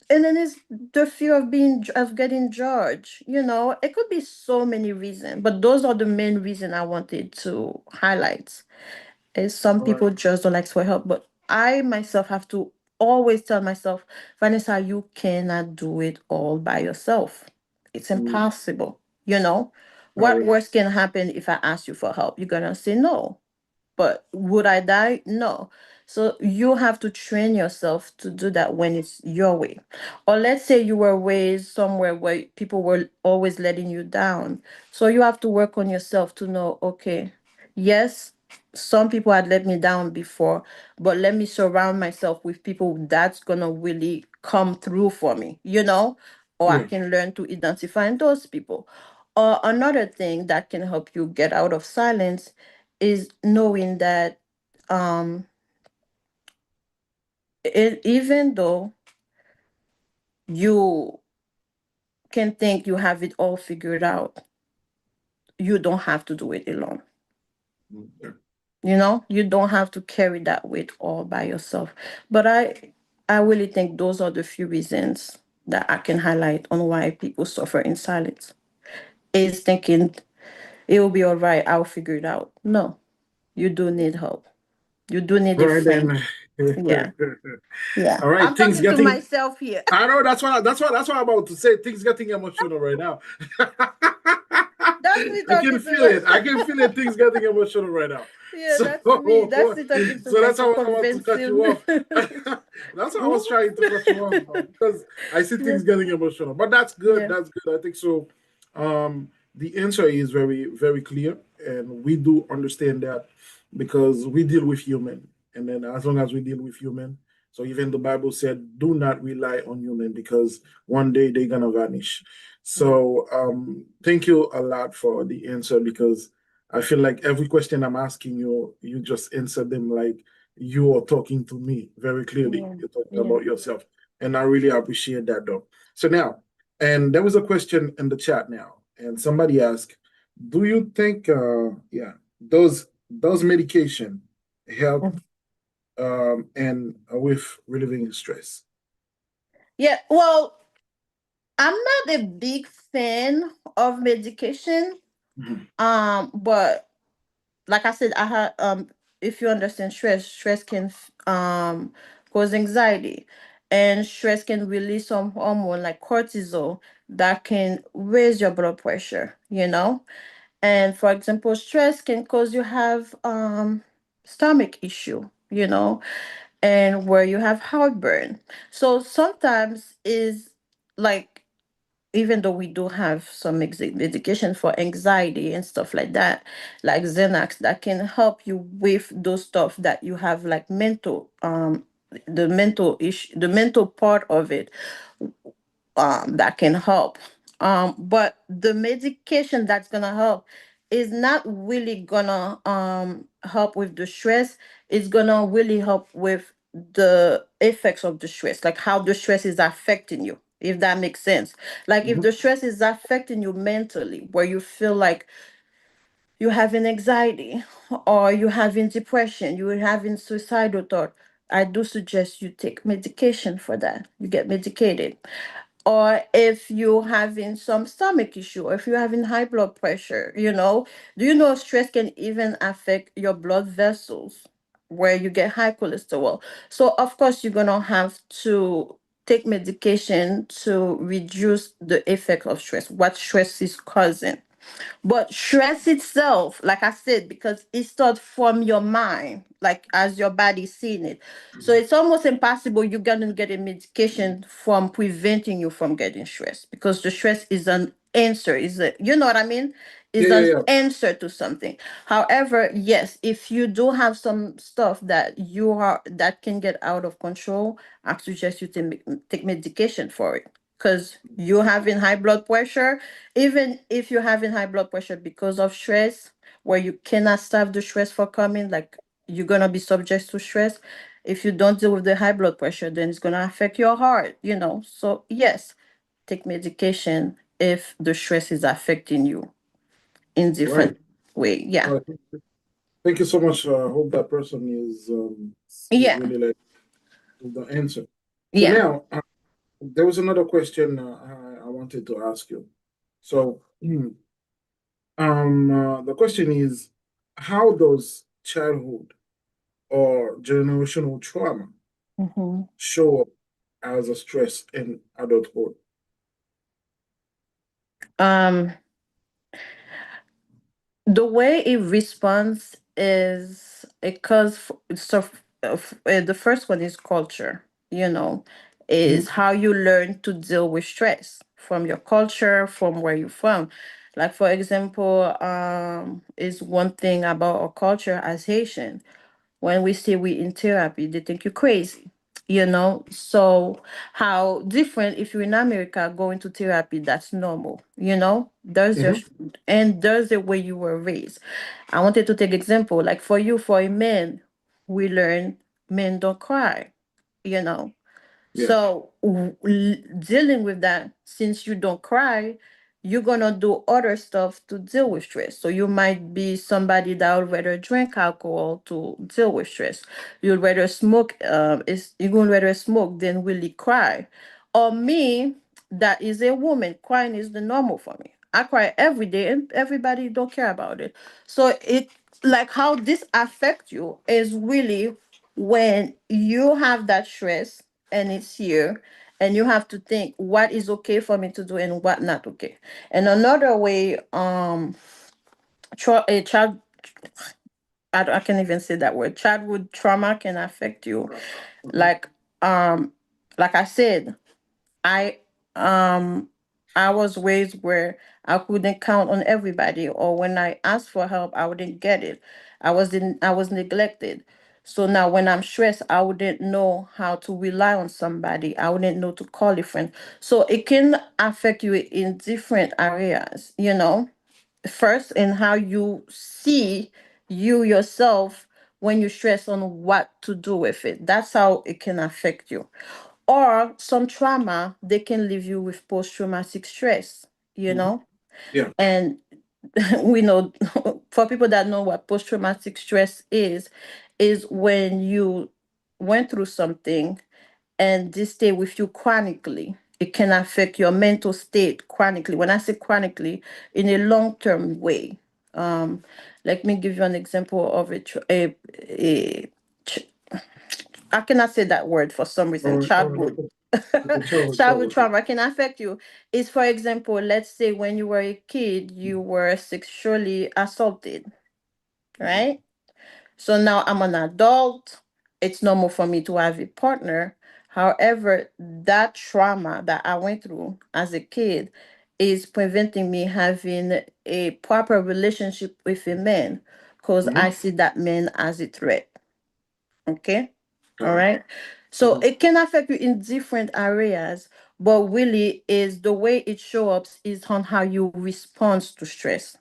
and then it's the fear of getting judged. It could be so many reasons, but those are the main reason I wanted to highlight. Is some All right. people just don't like for help, but I myself have to always tell myself, Vanessa, you cannot do it all by yourself. It's Mm, impossible. all What right. worse can happen if I ask you for help? You're gonna say no. But would I die? No. So you have to train yourself to do that when it's your way. Or let's say you were raised somewhere where people were always letting you down. So you have to work on yourself to know, okay, yes, some people had let me down before, but let me surround myself with people that's gonna really come through for me, or I Yeah. can learn to identify those people. Or another thing that can help you get out of silence is knowing that um even though you can think you have it all figured out, you don't have to do it alone. Okay. You don't have to carry that weight all by yourself. But I really think those are the few reasons that I can highlight on why people suffer in silence. Is thinking it will be all right, I'll figure it out. No, you do need help. You do need All a right friend. then. Yeah. Yeah. All right, I'm things talking to getting. myself here. I know that's what I'm about to say. Things getting emotional right now. That's me I can talking to feel it. I myself. can feel it. Things getting emotional right now. Yeah, So, that's me. That's me talking to so that's myself, how I want to cut you convincing. off. That's how I was trying to cut you off because I see Yeah. things getting emotional. But that's good. Yeah. That's good. I think so. The answer is very, very clear, and we do understand that because we deal with human, and then as long as we deal with human, so even the Bible said, "Do not rely on human because one day they're gonna vanish." So thank you a lot for the answer because I feel like every question I'm asking you, you just answer them like you are talking to me very clearly. Yeah. You're talking Yeah. about yourself. And I really appreciate that though. So now, and there was a question in the chat now, and somebody asked, do you think yeah, those medication help and with relieving stress? Yeah. Well, I'm not a big fan of medication. Mhm. But like I said, I had if you understand stress can cause anxiety, and stress can release some hormone like cortisol that can raise your blood pressure. And for example, stress can cause you have stomach issue, and where you have heartburn. So sometimes is like, even though we do have some medication for anxiety and stuff like that, like Xanax, that can help you with those stuff that you have, like mental, the mental issue, the mental part of it, that can help. But the medication that's gonna help is not really gonna help with the stress. It's gonna really help with the effects of the stress, like how the stress is affecting you, if that makes sense. Like if Mhm. the stress is affecting you mentally, where you feel like you're having anxiety or you're having depression, you're having suicidal thought, I do suggest you take medication for that. You get medicated. Or if you're having some stomach issue, or if you're having high blood pressure, do you know stress can even affect your blood vessels where you get high cholesterol? So of course you're gonna have to take medication to reduce the effect of stress, what stress is causing. But stress itself, like I said, because it starts from your mind, like as your body seeing it. So it's almost impossible you're gonna get a medication from preventing you from getting stressed, because the stress is an answer, is a, you know what I mean? Yeah, Is yeah, an yeah. answer to something. However, yes, if you do have some stuff that can get out of control, I suggest you take medication for it. Because you're having high blood pressure, even if you're having high blood pressure because of stress, where you cannot stop the stress for coming, like you're gonna be subject to stress. If you don't deal with the high blood pressure, then it's gonna affect your heart. So yes, take medication if the stress is affecting you in All right. different way. All Yeah. right. Thank you so much. I hope that person is Yeah. really like the answer. So Yeah. now there was another question I wanted to ask you. So the question is, how does childhood or generational trauma Hmm. show up as a stress in adulthood? Um, the way it responds is it cause the first one is culture, is how you learn to deal with stress from your culture, from where you're from. Like, for example, is one thing about our culture as Haitian. When we say we in therapy, they think you're crazy. So how different if you're in America going to therapy, that's normal. There's Mhm. just and there's the way you were raised. I wanted to take example, like for you, for a man, we learn men don't cry, you know. Yeah. So dealing with that, since you don't cry, you're gonna do other stuff to deal with stress. So you might be somebody that would rather drink alcohol to deal with stress. You'd rather smoke. Is you're gonna rather smoke than really cry. Or me, that is a woman, crying is the normal for me. I cry every day, and everybody don't care about it. So it like how this affect you is really when you have that stress and it's here, and you have to think what is okay for me to do and what not okay. And another way, a child, I can't even say that word, childhood trauma can affect you. Like, um like I said, I um I was raised where I couldn't count on everybody, or when I asked for help, I wouldn't get it. I was neglected. So now when I'm stressed, I wouldn't know how to rely on somebody. I wouldn't know to call a friend. So it can affect you in different areas. First, in how you see you yourself when you stress on what to do with it. That's how it can affect you. Or some trauma, they can leave you with post-traumatic stress, you Mhm. know? Yeah. And we know for people that know what post-traumatic stress is when you went through something and this stay with you chronically. It can affect your mental state chronically. When I say chronically, in a long-term way. Um, Let me give you an example of a I cannot say that word for some reason. All right. All right. Childhood. Okay. Trouble. Childhood Trouble. trauma can affect you. Is, for example, let's say when you were a kid, you were sexually assaulted, right? So now I'm an adult. It's normal for me to have a partner. However, that trauma that I went through as a kid is preventing me having a proper relationship with a man because I Mhm. see that man as a threat. Okay. All All right. right. So it can affect you in different areas, but really is the way it shows up is on how you respond to stress.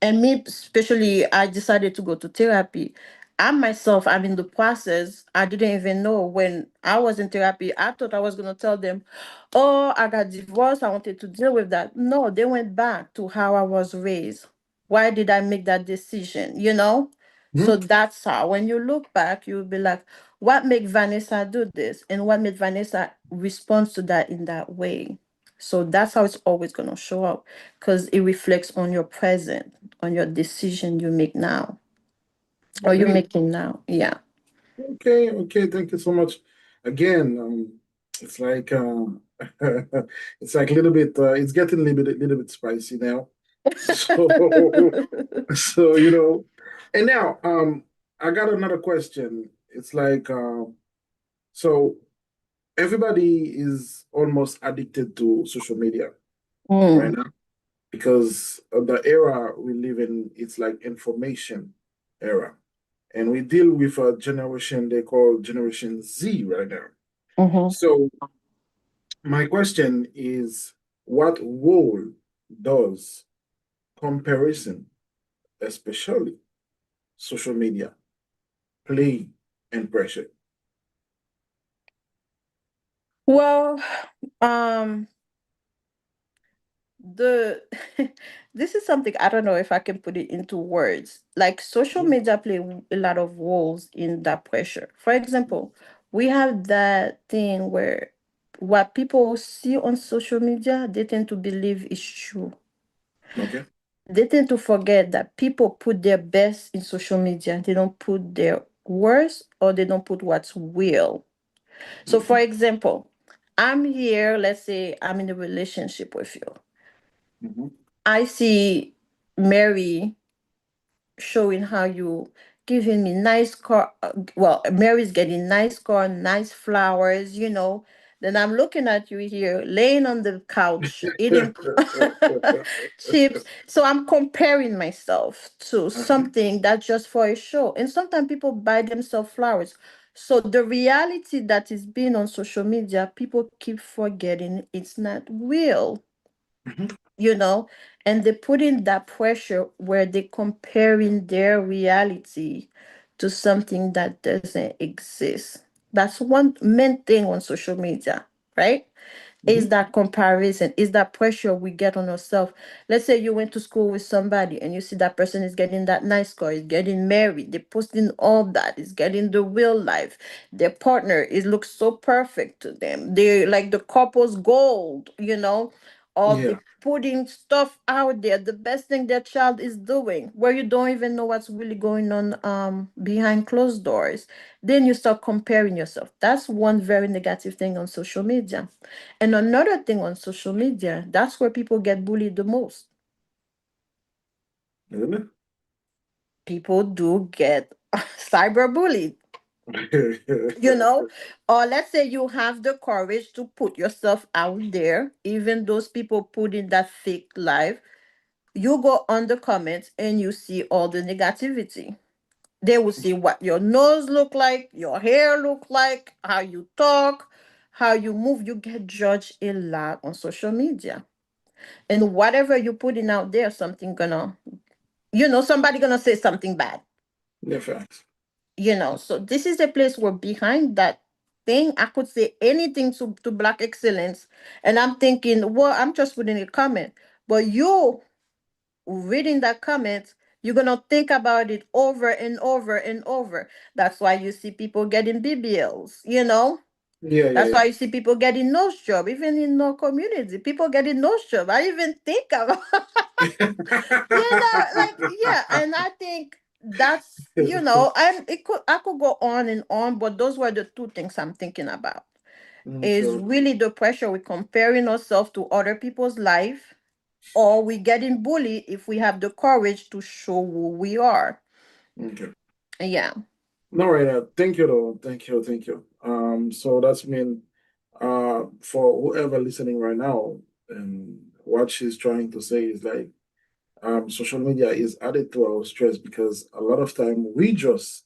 And me especially, I decided to go to therapy. I myself, I'm in the process. I didn't even know when I was in therapy. I thought I was gonna tell them, oh, I got divorced, I wanted to deal with that. No, they went back to how I was raised. Why did I make that decision? So Mhm. that's how when you look back, you'll be like, what made Vanessa do this, and what made Vanessa respond to that in that way. So that's how it's always gonna show up because it reflects on your present, on your decision you make now, or you're Okay. making now. Yeah. Okay. Okay. Thank you so much. Again, it's like it's like a little bit. It's getting a little bit spicy now. So so and now I got another question. It's like so everybody is almost addicted to social media right Mm, now because of the era we live in. It's like information era, and we deal with a generation they call Generation Z right now. mhm. So my question is, what role does comparison, especially social media, play and pressure? Well, um, the this is something I don't know if I can put it into words. Like social Mhm. media play a lot of roles in that pressure. For example, we have that thing where what people see on social media, they tend to believe is true. Okay. They tend to forget that people put their best in social media. They don't put their worst, or they don't put what's real. So, for Okay. example, I'm here, let's say I'm in a relationship with you. Mhm. I see Mary showing how you giving me nice car. Well, Mary's getting nice car, nice flowers, you know. Then I'm looking at you here, laying on the couch, eating chips. So I'm comparing myself to something that's just for a show. And sometimes people buy themselves flowers. So the reality that is being on social media, people keep forgetting it's not real, Mhm. you know, and they put in that pressure where they comparing their reality to something that doesn't exist. That's one main thing on social media, right? Is Mhm. that comparison, is that pressure we get on ourselves. Let's say you went to school with somebody and you see that person is getting that nice car, is getting married, they're posting all that, is getting the real life. Their partner, it looks so perfect to them. They like the couple's gold, you know, or they Yeah. putting stuff out there, the best thing their child is doing, where you don't even know what's really going on behind closed doors. Then you start comparing yourself. That's one very negative thing on social media. And another thing on social media, that's where people get bullied the most. Isn't People do get cyberbullied, you it? know? Or let's say you have the courage to put yourself out there, even those people put in that fake life. You go on the comments and you see all the negativity. They will see what your nose look like, your hair look like, how you talk, how you move. You get judged a lot on social media. And whatever you putting out there, something gonna, you know, somebody gonna say something bad, Yeah, facts. you know. So this is a place where behind that thing, I could say anything to Black excellence. And I'm thinking, well, I'm just putting a comment. But you reading that comment, you're gonna think about it over and over and over. That's why you see people getting BBLs, you know. Yeah, That's yeah, why you see people getting nose job, even in our community. People getting nose job. I even think about you know, like yeah, and I think that's you yeah. know, and it could I could go on and on, but those were the two things I'm thinking about. Is Okay. really the pressure we're comparing ourselves to other people's life, or we getting bullied if we have the courage to show who we are. Okay. Yeah. No, right. Thank you, though. Thank you. Thank you. So that's mean, for whoever listening right now, and what she's trying to say is like, social media is added to our stress because a lot of time we just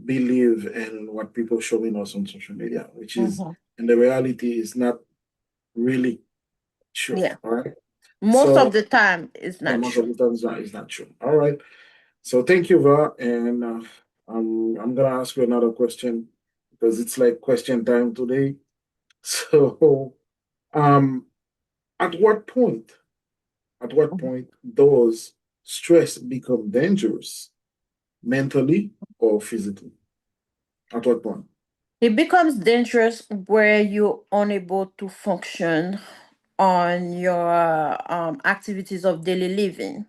believe in what people showing us on social media, which is, Mhm. in the reality, is not really true. Yeah. All right. Most of So, the time it's yeah, not most of true. the times that is not true. All right. So thank you, Va, and I'm gonna ask you another question because it's like question time today. So, um, at what point, at what point does stress become dangerous, mentally or physically? At what point? It becomes dangerous where you're unable to function on your activities of daily living.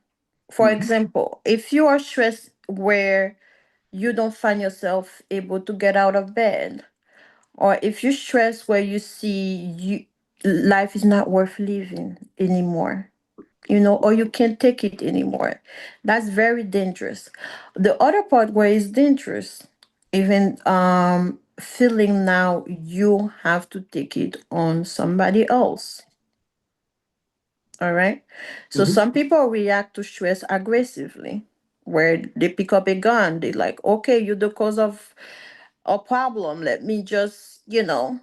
For Mhm. example, if you are stressed where you don't find yourself able to get out of bed, or if you're stressed where you see you life is not worth living anymore, you know, or you can't take it anymore. That's very dangerous. The other part where it's dangerous, even feeling now you have to take it on somebody else. All right. So Mhm. some people react to stress aggressively, where they pick up a gun. They like, okay, you're the cause of a problem. Let me just, you know,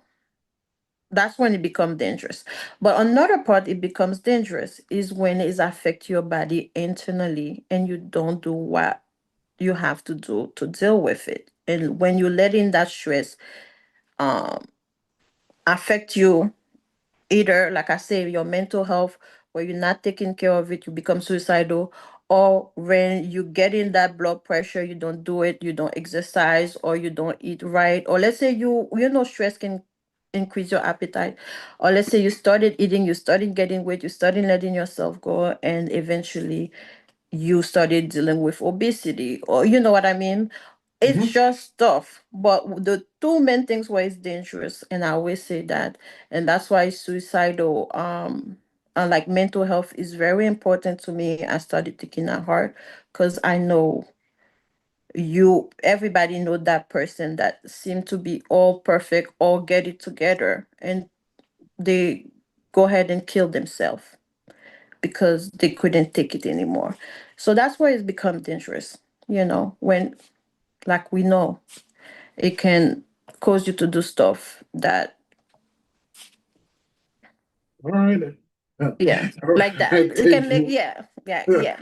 that's when it becomes dangerous. But another part it becomes dangerous is when it affect your body internally and you don't do what you have to do to deal with it. And when you let in that stress um affect you, either like I say, your mental health, where you're not taking care of it, you become suicidal, or when you get in that blood pressure, you don't do it, you don't exercise, or you don't eat right, or let's say you know stress can increase your appetite, or let's say you started eating, you started getting weight, you started letting yourself go, and eventually you started dealing with obesity, or you know what I mean. It's Mhm. just stuff, but the two main things where it's dangerous, and I always say that, and that's why suicidal and like mental health is very important to me. I started taking that heart because I know everybody know that person that seem to be all perfect, all get it together, and they go ahead and kill themselves because they couldn't take it anymore. So that's where it's become dangerous, when, like, we know it can cause you to do stuff that, All right. yeah, All like that. right. It can Thank make, you. yeah, yeah, yeah.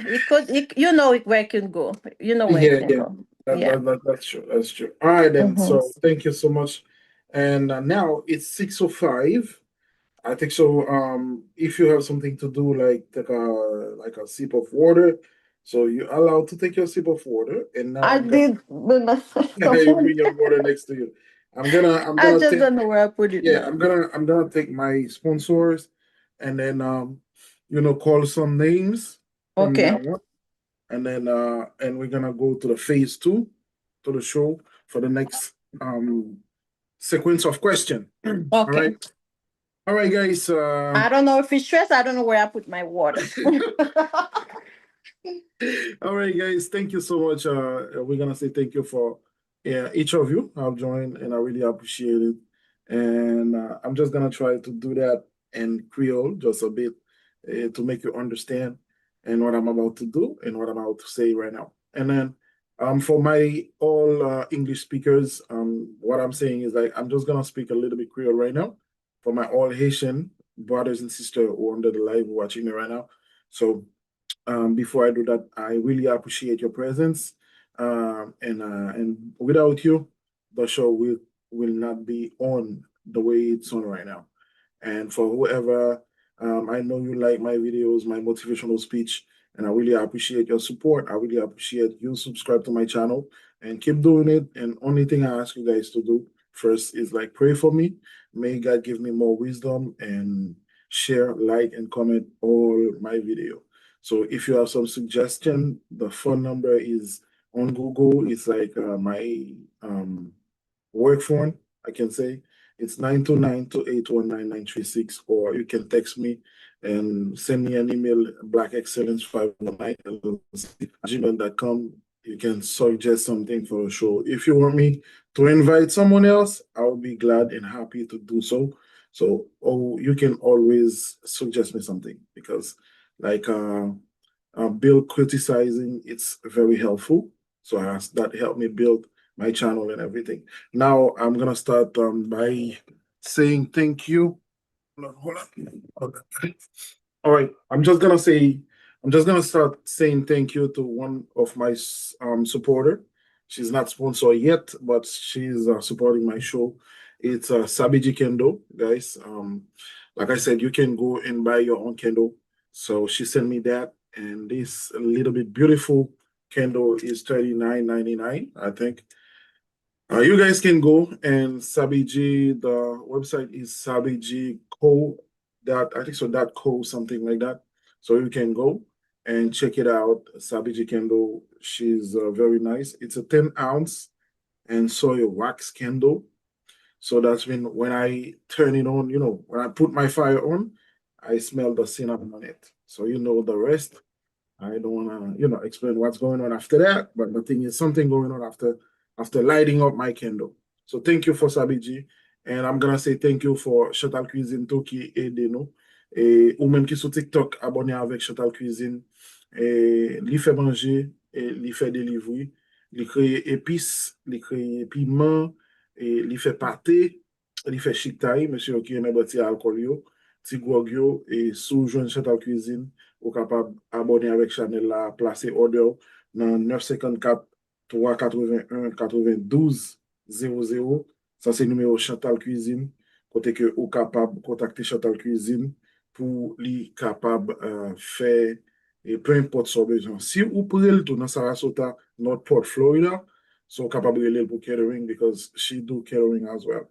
Where it can go. You know where it Yeah, can yeah. go. Yeah. That's true. That's true. All right, then. Mm-hmm. So thank you so much. And now it's 6:05. I think so. If you have something to do, like take a sip of water, so you're allowed to take your sip of water. And now I I'm gonna did, but you bring your water next to you. I'm I gonna just take don't know where I put it yeah, now. I'm gonna take my sponsors, and then call some names from now Okay. on, and then and we're gonna go to the phase two to the show for the next sequence of question. All right. Okay. All right, guys. I don't know if it's stress. I don't know where I put my water. All right, guys. Thank you so much. We're gonna say thank you for each of you have joined, and I really appreciate it. And I'm just gonna try to do that in Creole just a bit to make you understand and what I'm about to do and what I'm about to say right now. And then for my all English speakers, what I'm saying is like I'm just gonna speak a little bit Creole right now for my all Haitian brothers and sisters who are under the live watching me right now. So before I do that, I really appreciate your presence. And without you, the show will not be on the way it's on right now. And for whoever, I know you like my videos, my motivational speech, and I really appreciate your support. I really appreciate you subscribe to my channel and keep doing it. And only thing I ask you guys to do first is like pray for me. May God give me more wisdom and share, like, and comment all my video. So if you have some suggestion, the phone number is on Google. It's like my work phone, I can say. It's 929-281-9936, or you can text me and send me an email, blackexcellence519@gmail.com. You can suggest something for the show. If you want me to invite someone else, I will be glad and happy to do so. So, you can always suggest me something because, like, Bill criticizing, it's very helpful. So that helped me build my channel and everything. Now I'm gonna start by saying thank you. Hold on. Okay. All right. I'm just gonna start saying thank you to one of my supporter. She's not sponsored yet, but she's supporting my show. It's Sabiji Kendo, guys. Like I said, you can go and buy your own candle. So she sent me that, and this little bit beautiful candle is $39.99, I think. You guys can go and Sabiji, the website is Sabiji Co. I think so dot co, something like that. So you can go and check it out. Sabiji candle. She's very nice. It's a 10 ounce and soy wax candle. So that's when I turn it on, when I put my fire on, I smell the cinnamon on it. So you know the rest. I don't want to, explain what's going on after that, but the thing is something going on after lighting up my candle. So thank you for Sabiji. And I'm gonna say thank you for Chantal Cuisine tout qui aide nous. Et ou même qui sur TikTok abonné avec Chantal Cuisine. Et li fait manger, et li fait delivery, li crée épices, li crée piment, et li fait pâté, li fait chic taille, monsieur qui aime bâti alcool yo, ti grog yo, et sous joindre Chantal Cuisine ou capable abonner avec Chanel là, placer order dans 954 381 92 00. Ça, c'est numéro Chantal Cuisine. Côté que ou capable contacter Chantal Cuisine pour lui capable faire et peu importe son besoin. Si vous prenez le tour dans Sarasota, Northport, Florida, sont capables de aller pour catering because she do catering as well.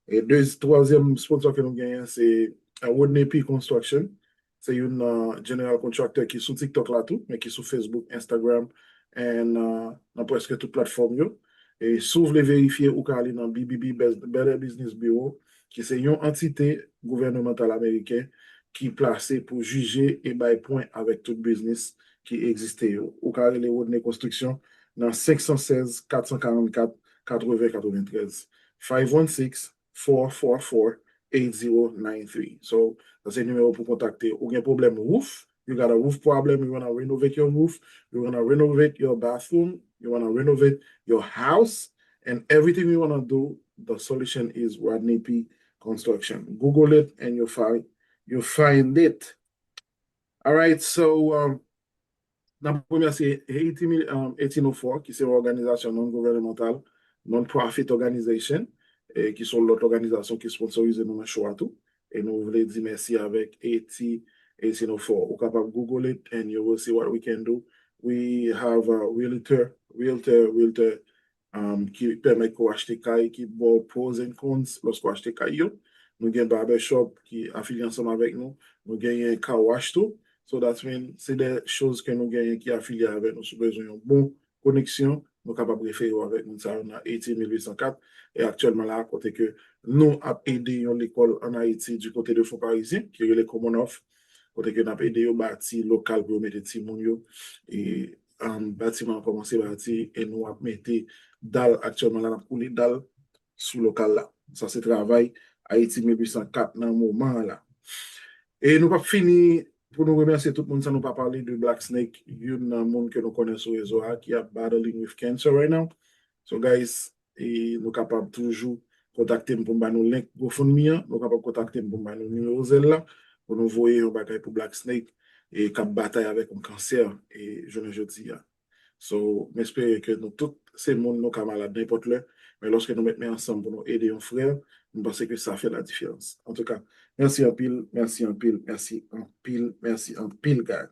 Et troisième sponsor que nous gagnons, c'est Woodney P Construction. C'est une general contractor qui est sur TikTok là tout, mais qui est sur Facebook, Instagram, et dans presque toute plateforme. Yo. Et si vous voulez vérifier où aller dans BBB Better Business Bureau, qui c'est une entité gouvernementale américaine qui est placée pour juger et bailler point avec tout business qui existe. Ou aller les Woodney Construction dans 516-444-8093. 516-444-8093. So, that's the numéro pour contacter. Ou un problème roof, you got a roof problem, you want to renovate your roof, you want to renovate your bathroom, you want to renovate your house, and everything you want to do, the solution is Rodney P. Construction. Google it and you'll find it. All right, so la première c'est 1804 qui c'est une organisation non gouvernementale, non-profit organization, et qui sont l'autre organisation qui sponsorise nos choix tout. Et nous voulons dire merci avec 1804. Vous capable Google it and you will see what we can do. We have a realtor qui permet qu'on achète caille, qui bon pros and cons lorsqu'on achète caille. Nous avons un barbershop qui est affilié ensemble avec nous. Nous avons un car wash tout. So that means c'est des choses que nous gagnons qui affiliées avec nous. Si besoin d'une bonne connexion, nous sommes capables de faire avec nous. Ça, on a 18804. Et actuellement, là, à côté que nous avons aidé l'école en Haïti du côté de Fonds Parisien, qui est le Commonwealth, côté que nous avons aidé au bâti local pour mettre des petits et un bâtiment a commencé à bâtir et nous avons mis dalle actuellement là, pour les dalles sous local là. Ça, c'est travail Haïti 1804 dans le moment là. Et nous pas fini. Pour nous remercier tout le monde, ça nous pas parler de Black Snake, un monde que nous connaissons sur les réseaux qui est battling with cancer right now. So guys, et nous capables toujours contacter pour nous link GoFundMe, nous capables contacter pour nous numéro là pour nous voyer un bagage pour Black Snake et cap bataille avec un cancer et je ne dis pas. So, j'espère que nous tous ces monde nous sommes malades n'importe là, mais lorsque nous mettons ensemble pour nous aider un frère, nous pensons que ça fait la différence. En tout cas, merci en pile, merci en pile, merci en pile, merci en pile, guys.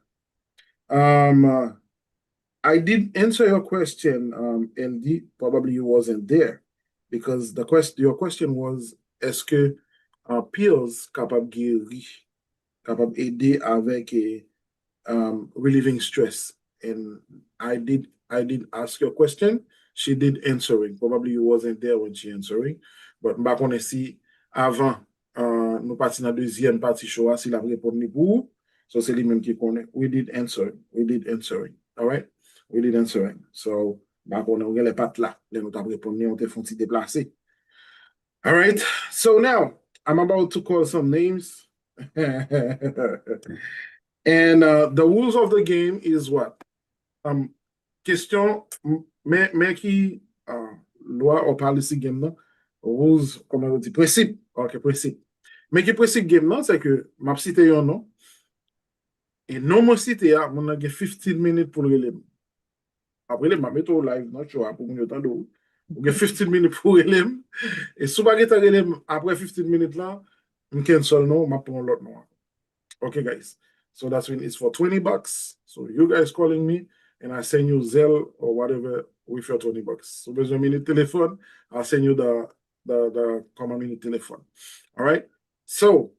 I did answer your question, LD. Probably you wasn't there because your question was, est-ce que pills capable guérir, capable aider avec relieving stress? And I did ask your question. She did answering. Probably you wasn't there when she answering. But back on ici, avant, nous partis dans la deuxième partie show, si la répondu pour so c'est lui-même qui connaît. We did answering. All right? We did answering. So, back on on les pattes là, les nous t'avons répondu, on te font déplacer. All right? So now, I'm about to call some names. And the rules of the game is what? Question, mais qui loi ou policy game là, rules, comment on dit, principe. Ok, principe. Mais qui principe game là, c'est que m'a cité un nom. Et non, moi cité, on a 15 minutes pour le relève. Après, je vais mettre au live, non, tu vois, pour nous temps d'eau. On a 15 minutes pour le relève. Et si vous avez relève après 15 minutes là, on cancel non, on prend l'autre nom. Okay, guys. So that's when it's for $20. So you guys calling me and I send you Zelle or whatever with your $20. So besoin minute téléphone, I'll send you the common minute telephone. All right. So,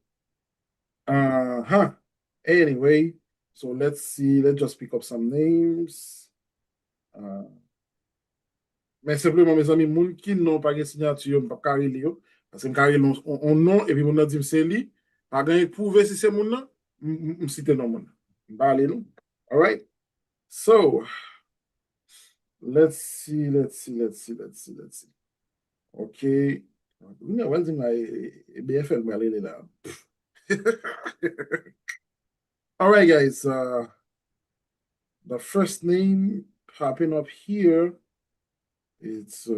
anyway, so let's see. Let's just pick up some names. Mais simplement, mes amis, moun qui n'ont pas de signature, pas carré lio, parce que carré on nom et puis mon dit c'est lui, pas gagner prouver si c'est mon nom, citer non mon. Parlez nous. All right. So, let's see. Okay. Well, BFL là. All right, guys. The first name popping up here, it's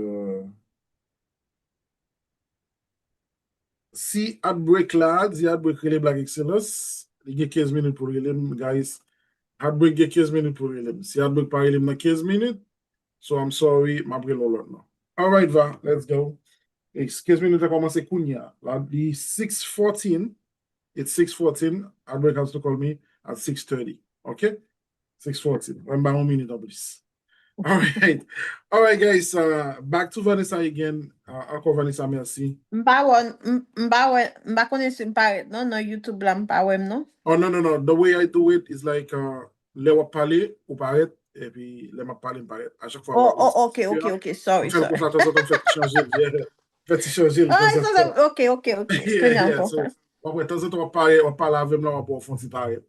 si Heartbreak Lads, the Heartbreak Relay Black Excellence. Il y a 15 minutes pour relay, guys. Heartbreak get 15 minutes pour relay. Si Heartbreak pas relay dans 15 minutes, so I'm sorry, ma brûle l'autre non. All right, va, let's go. 15 minutes a commencé kounya. Like the 6:14, it's 6:14. Heartbreak has to call me at 6:30. Okay? 6:14. I'm by 1 minute of this. All right, guys. Back to Vanessa again. Encore Vanessa, merci. Mba connaissez pas non YouTube là m'pa non. Oh no. The way I do it is like les wa parler ou paraître et puis les ma parler paraître à chaque fois. Oh, okay. Sorry. Fait changer. Okay. Yeah. So, après temps on parle avec moi pour fond si paraître.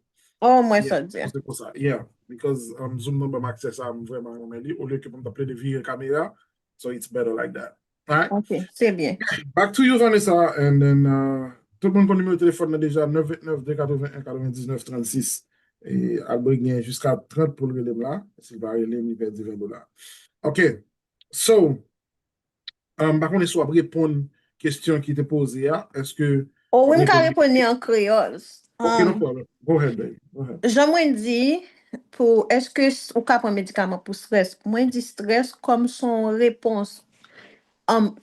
Oh, moi, Yeah, ça dit. c'est pour ça. Yeah, because Zoom number access I'm vraiment remeli. Au lieu que pour appeler de virer caméra, so it's better like that. All right. OK, c'est bien. Back to you, Vanessa, and then tout le monde connaît numéro de téléphone là déjà 929 281 99 36 et Albert gagne jusqu'à 30 pour le relais là. S'il va relais, il perd 20 $. OK. So, par contre, soit répondre question qui était posée, est-ce que Oh, oui, je répondre... répondre en créole. OK, no problem. Go ahead, baby. Go ahead. J'aimerais dire, pour, est-ce que ou ka prend médicament pour stress? Moi, je dis stress comme son réponse.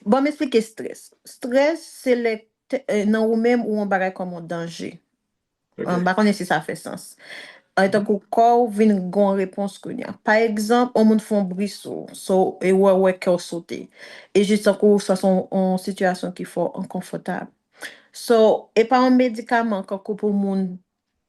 Bon, m'expliquer stress. Stress, c'est dans ou même ou on bagay comme un danger. OK. Bah, si ça fait sens. Tant que corps vient gon réponse qu'on y a. Par exemple, on monde font brisou, so et ouais que sauter. Et juste en coup ça sont en situation qui faut inconfortable. So, et pas un médicament quand pour monde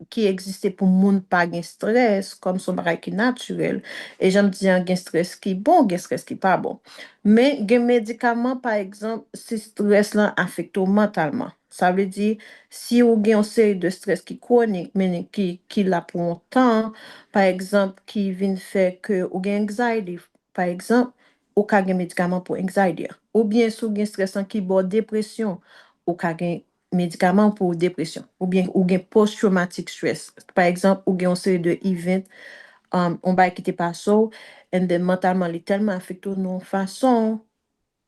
qui existait pour monde pas gen stress comme son bagay qui naturel et j'aime dire gen stress qui bon gen stress qui pas bon mais gen médicament par exemple si stress là affecte mentalement ça veut dire si ou gen une série de stress qui chronique mais qui là pour longtemps par exemple qui vient faire que ou gen anxiety par exemple ou ka gen médicament pour anxiety ou bien sou gen stress qui bon dépression ou ka gen médicaments pour dépression ou bien ou gen post-traumatic stress. Par exemple, ou gen une série de events on va qui te passe and then mentalement il tellement affecté non façon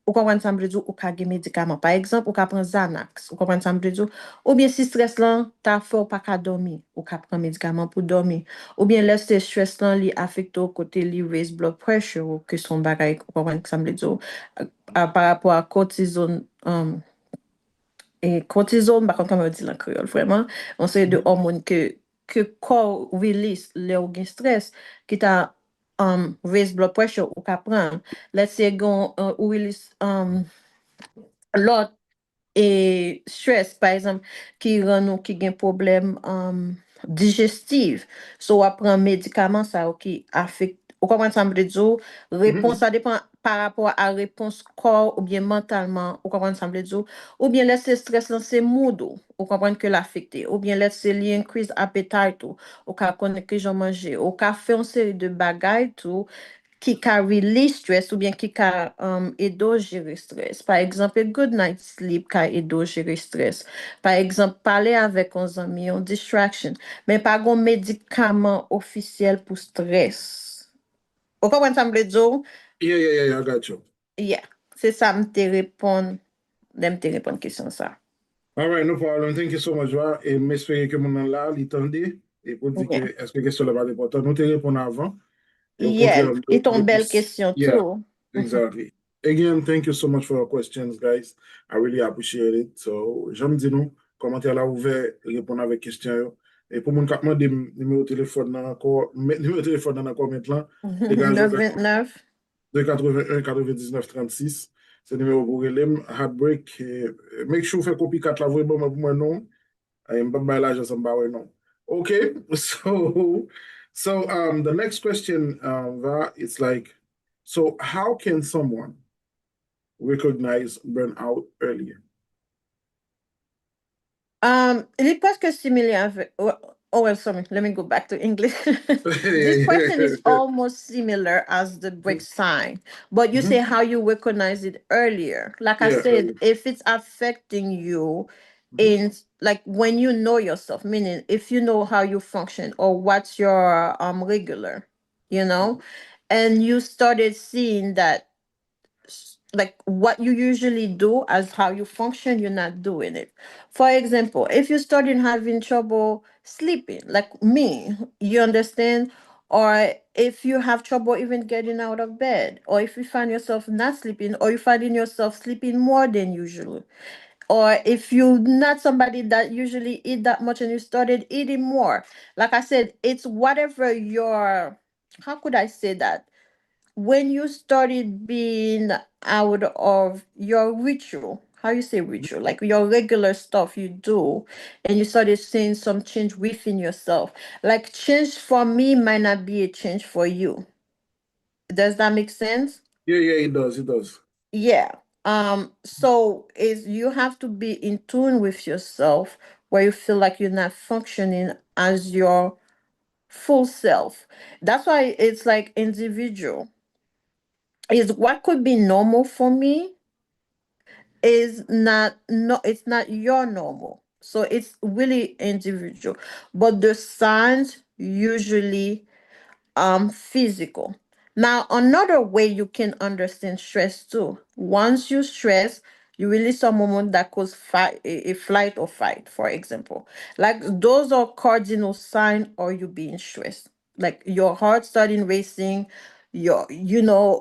ou comprendre ça me veut dire ou ka gen médicament. Par exemple, ou ka prendre Xanax, ou comprendre ça me veut dire ou bien si stress là ta fait ou pas ka dormir, ou ka prendre médicament pour dormir. Ou bien laisser stress là li affecté au côté li raise blood pressure ou que son bagay ou comprendre ça me veut dire par rapport à cortisone et cortisol, par contre, comme on dit en créole, vraiment, on sait de hormones que corps release le ou gen stress, qui t'a raise blood pressure ou ka prendre. Let's say gon ou release lot et stress, par exemple, qui rend nous qui gen problème digestif. So, on prend médicament ça ou qui affecte ou comment ça me dire réponse ça dépend par rapport à réponse corps ou bien mentalement ou comment ça me dire ou bien laisser stress là c'est mood ou comprendre que l'affecter ou bien laisser li increase appetite ou ka connaître que j'en manger ou ka faire une série de bagages tout qui ka release stress ou bien qui ka aider gérer stress. Par exemple, a good night sleep ka aider gérer stress. Par exemple, parler avec un ami, une distraction, mais pas un médicament officiel pour stress. Vous comprenez ça me veut dire? Yeah, I got you. Yeah, c'est ça me te répondre, me te répondre question ça. All right, no problem. Thank you so much, va. Et m'espérer que mon là, l'entendez. Et pour dire que, Yeah. est-ce que question là va important? Nous te répondre avant. Et au Yeah, contraire, et ton belle réponse. question Yeah, tout. exactly. Again, thank you so much for your questions, guys. I really appreciate it. So, j'aime dire nous, commentaire là ouvert, répondre avec questions. Et pour mon capement de numéro de téléphone là encore, numéro de téléphone là encore maintenant, dégagez 929. 281 99 36. C'est le numéro pour relem. Heartbreak. Make sure vous faites copie 4 là, vraiment pour moi non. I'm by l'argent, some by no. Okay, so the next question, it's like, so how can someone recognize burnout earlier? It is presque similar avec, well, sorry, let me go back to English. This question is almost similar as the break sign, but you say how you recognize it earlier. Like I Yeah, said, if it's affecting you in like when you know yourself, meaning if you know how you function or what's your regular, and you started seeing that like what you usually do as how you function, you're not doing it. For example, if you started having trouble sleeping, like me, you understand? Or if you have trouble even getting out of bed, or if you find yourself not sleeping, or you finding yourself sleeping more than usual, or if you're not somebody that usually eat that much and you started eating more, like I said, it's whatever your, how could I say that? When you started being out of your ritual, how you say ritual, like your regular stuff you do, and you started seeing some change within yourself. Like change for me might not be a change for you. Does that make sense? yeah, it does. Yeah. So is you have to be in tune with yourself where you feel like you're not functioning as your full self. That's why it's like individual. Is what could be normal for me is not, no, it's not your normal. So it's really individual. But the signs usually physical. Now another way you can understand stress too. Once you stress, you release a hormone that cause fight, a flight or fight, for example. Like those are cardinal sign or you being stressed. Like your heart starting racing, your,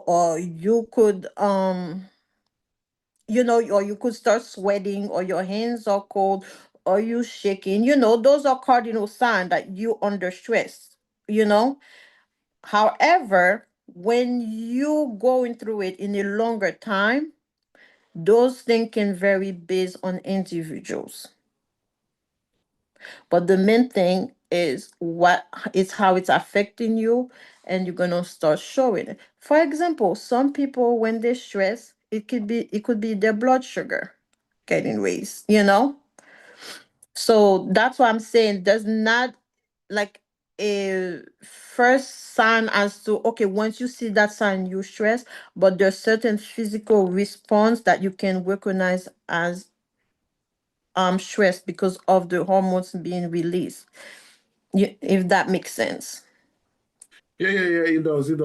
or you could or you could start sweating, or your hands are cold, or you shaking. Those are cardinal signs that you under stress. you know However, when you going through it in a longer time, those things can vary based on individuals. But the main thing is what is how it's affecting you, and you're gonna start showing it. For example, some people when they stress, it could be their blood sugar getting raised. So that's what I'm saying. Does not like a first sign as to, okay, once you see that sign you stress, but there's certain physical response that you can recognize as stress because of the hormones being released. If that makes sense. Yeah. It does. It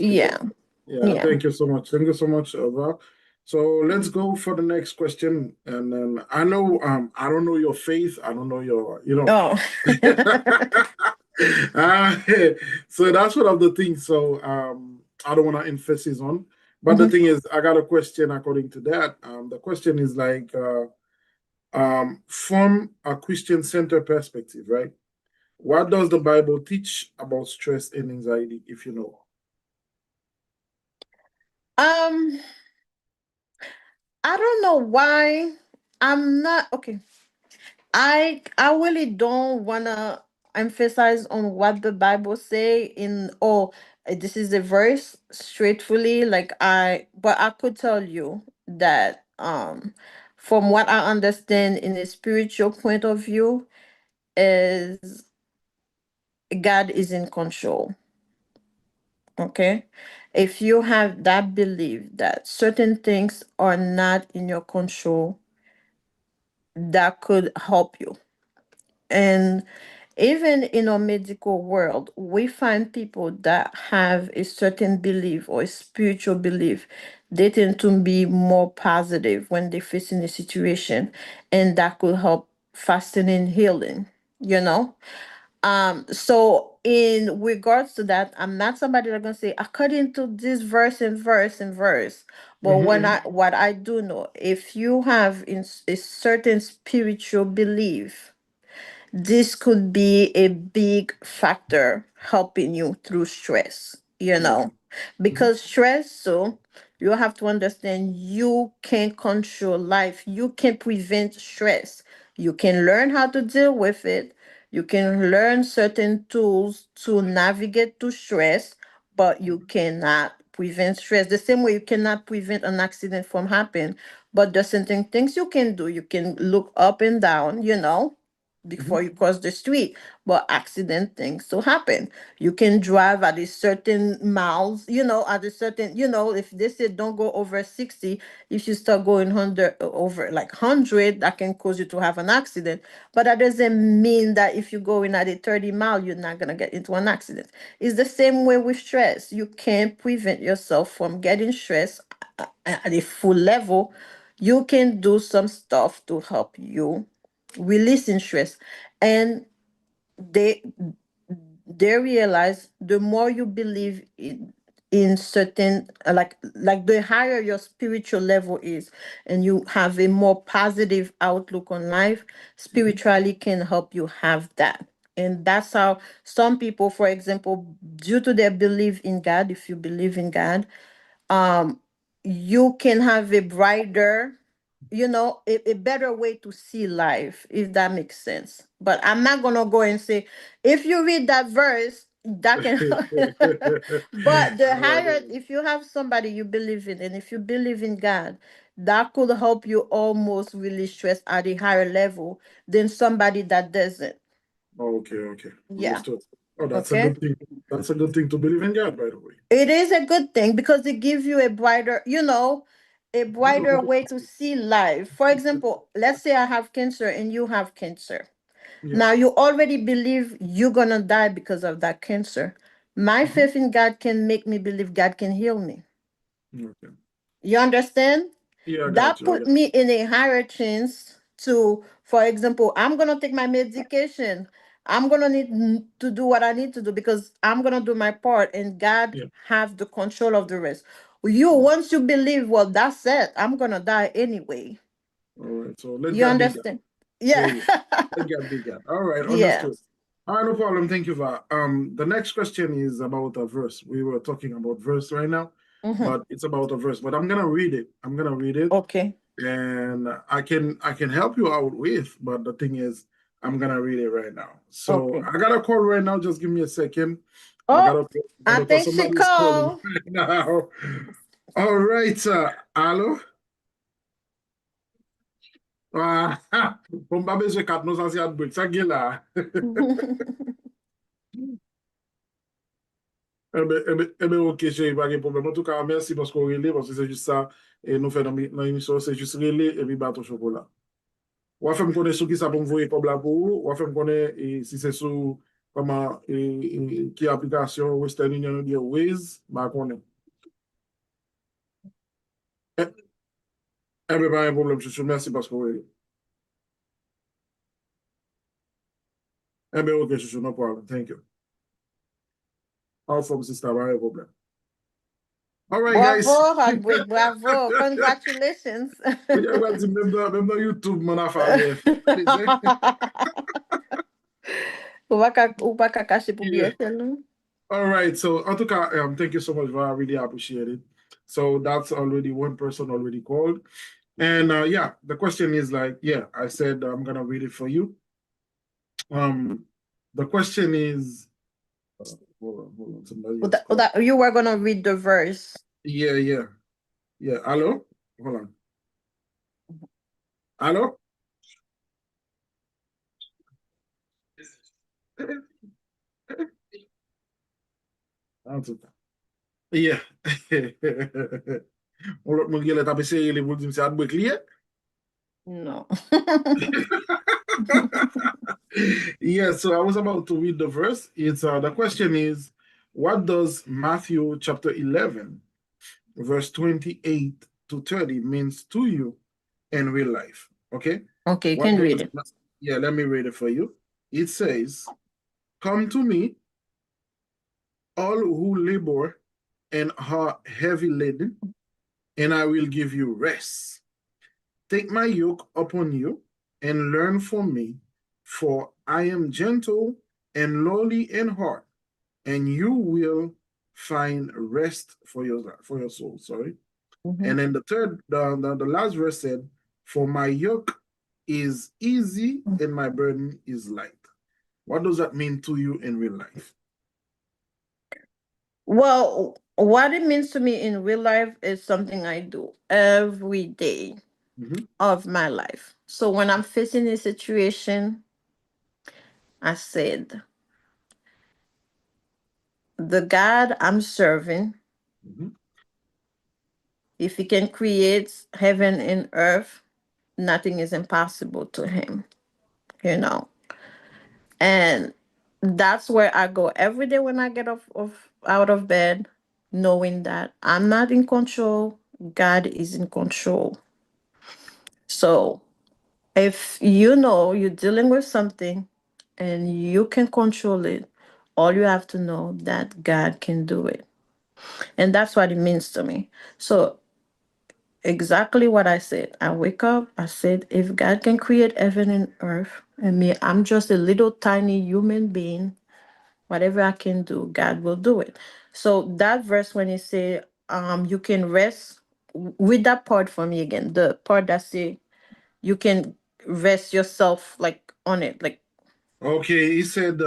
Yeah. does. Yeah. Yeah. Thank you so much. Thank you so much, Val. So let's go for the next question. And I know I don't know your faith. I don't know your Oh. uh, so that's one of the things. So I don't want to emphasis on. But the Mhm. thing is, I got a question according to that. The question is like from a Christian center perspective, right? What does the Bible teach about stress and anxiety, if you know? um I don't know why I'm not okay. I really don't wanna emphasize on what the Bible say in, this is a verse straightfully, like but I could tell you that from what I understand in a spiritual point of view is God is in control. Okay. If you have that belief that certain things are not in your control, that could help you. And even in our medical world, we find people that have a certain belief or a spiritual belief. They tend to be more positive when they face in a situation, and that could help fastening healing, you know? So in regards to that, I'm not somebody that's gonna say according to this verse and verse and verse. But when Mm-hmm. what I do know, if you have a certain spiritual belief, this could be a big factor helping you through stress, Okay. Mhm. because stress, so you have to understand you can't control life, you can prevent stress, you can learn how to deal with it, you can learn certain tools to navigate through stress, but you cannot prevent stress the same way you cannot prevent an accident from happening. But there's certain things you can do. You can look up and down, before Mhm. you cross the street, but accident things to happen. You can drive at a certain miles, at a certain, if they say don't go over 60, if you start going 100 over like 100, that can cause you to have an accident. But that doesn't mean that if you're going at a 30 mile, you're not going to get into an accident. It's the same way with stress. You can't prevent yourself from getting stressed at a full level. You can do some stuff to help you releasing stress. And they they realize the more you believe in certain, like the higher your spiritual level is, and you have a more positive outlook on life, Mhm. spiritually can help you have that. And that's how some people, for example, due to their belief in God, if you believe in God, um you can have a brighter, a better way to see life, if that makes sense. But I'm not gonna go and say if you read that verse that can but the higher, if you have somebody you believe in, and if you believe in God, that could help you almost really stress at a higher level than somebody that doesn't. Okay. Yeah. Understood. Oh, that's a Okay. good thing. That's a good thing to believe in God, by the way. It is a good thing because it gives you a brighter, a brighter way to see life. For example, let's say I have cancer and you have cancer. Yeah. Now you already believe you're gonna die because of that cancer. My faith in God can make me believe God can heal me. Okay. You understand? Yeah, I got That you. put me in a higher chance to, for example, I'm gonna take my medication. I'm gonna need to do what I need to do because I'm gonna do my part, and God Yeah. have the control of the rest. Once you believe, well, that's it. I'm gonna die anyway. All right. So let You God be God. understand? Yeah, Yeah. yeah. Let God be God. All right, understood. Yes. All right, no problem. Thank you for the next question is about a verse. We were talking about verse right now, Mhm. but it's about a verse. But I'm gonna read it. I'm gonna read it, Okay. and I can help you out with. But the thing is, I'm gonna read it right now. So Okay. I got a call right now. Just give me a second. I Oh, gotta I call. think she Somebody's calling called. right now. All right, hello. Ah, Bon ba bezwe kat nou san si at break, sa gen la. Ok, chéri, pas de problème. En tout cas, merci parce qu'on relève, parce que c'est juste ça. Et nous faisons dans l'émission, c'est juste relais et puis bateau chocolat. Ou fait me connaître sous qui ça pour me voir comme là pour vous, ou fait me connaître si c'est sous comment qui application Western Union ou bien Waze, bah connaît. Eh bien, pas un problème, chouchou. Merci parce qu'on relève. Eh bien, ok, chouchou, no problem. Thank you. All from sister, pas un problème. All right, guys. Bravo, Heartbreak. Bravo. Congratulations. Même dans YouTube, mon affaire. Ou pas qu'à cacher pour Yeah. BFL, non? All right. So, en tout cas, thank you so much, I really appreciate it. So that's already one person already called. And yeah, the question is like, yeah, I said I'm gonna read it for you. The question is, hold on, somebody else called. You were gonna read the verse. Yeah. Hello? Hold on. Hello? En tout cas. Yeah. Mon gars, t'as essayé les dire c'est Outbreak lié? No. Yeah, so I was about to read the verse. It's the question is, what does Matthew chapter 11, verse 28 to 30 means to you in real life? Okay. Okay, you What can does, read it. yeah, let me read it for you. It says, "Come to me, all who labor and are heavy laden, and I will give you rest. Take my yoke upon you and learn from me, for I am gentle and lowly in heart, and you will find rest for your soul." Sorry. And then the last verse said, "For my yoke is easy and my burden is light." What does that mean to you in real life? Well, what it means to me in real life is something I do every day of my life. So when I'm facing a situation, I said, the God I'm serving, if he can create heaven and earth, nothing is impossible to him, you know. And that's where I go every day when I get out of bed, knowing that I'm not in control, God is in control. So if you know you're dealing with something and you can control it, all you have to know that God can do it. And that's what it means to me. So exactly what I said. I wake up, I said, if God can create heaven and earth, and me, I'm just a little tiny human being, whatever I can do, God will do it. So that verse when you say you can rest, with that part for me again, the part that say you can rest yourself like on it, like Okay, he said,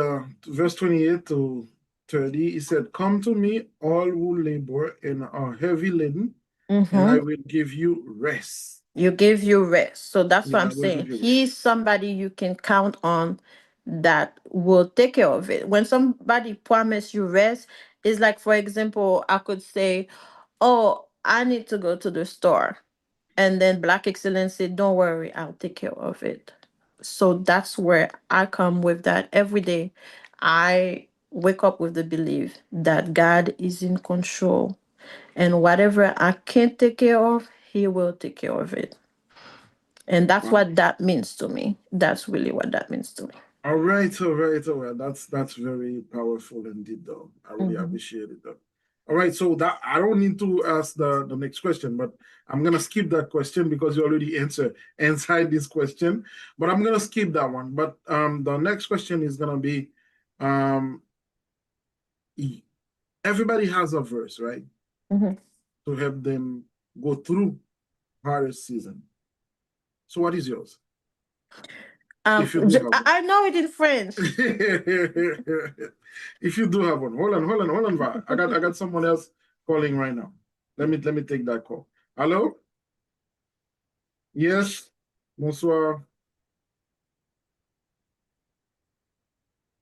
verse 28 to 30, he said, "Come to me, all who labor and are heavy laden, and I will give you rest." you give you rest. So that's what Yeah, I'm I will give saying. you rest. He's somebody you can count on that will take care of it. When somebody promise you rest, it's like, for example, I could say, oh, I need to go to the store. And then Black Excellence said, don't worry, I'll take care of it. So that's where I come with that every day. I wake up with the belief that God is in control. And whatever I can't take care of, He will take care of it. And that's Wow. what that means to me. That's really what that means to me. All right, all right, all right. That's very powerful indeed, though. I really Mhm. appreciate it, though. All right, so that I don't need to ask the next question, but I'm gonna skip that question because you already answered this question. But I'm gonna skip that one. But the next question is gonna be, um, everybody has a verse, right? Mhm. To help them go through hardest season. So what is yours? If you do have one. I know it in French. If you do have one, hold on, Va. I got someone else calling right now. Let me take that call. Hello? Yes. Bonsoir.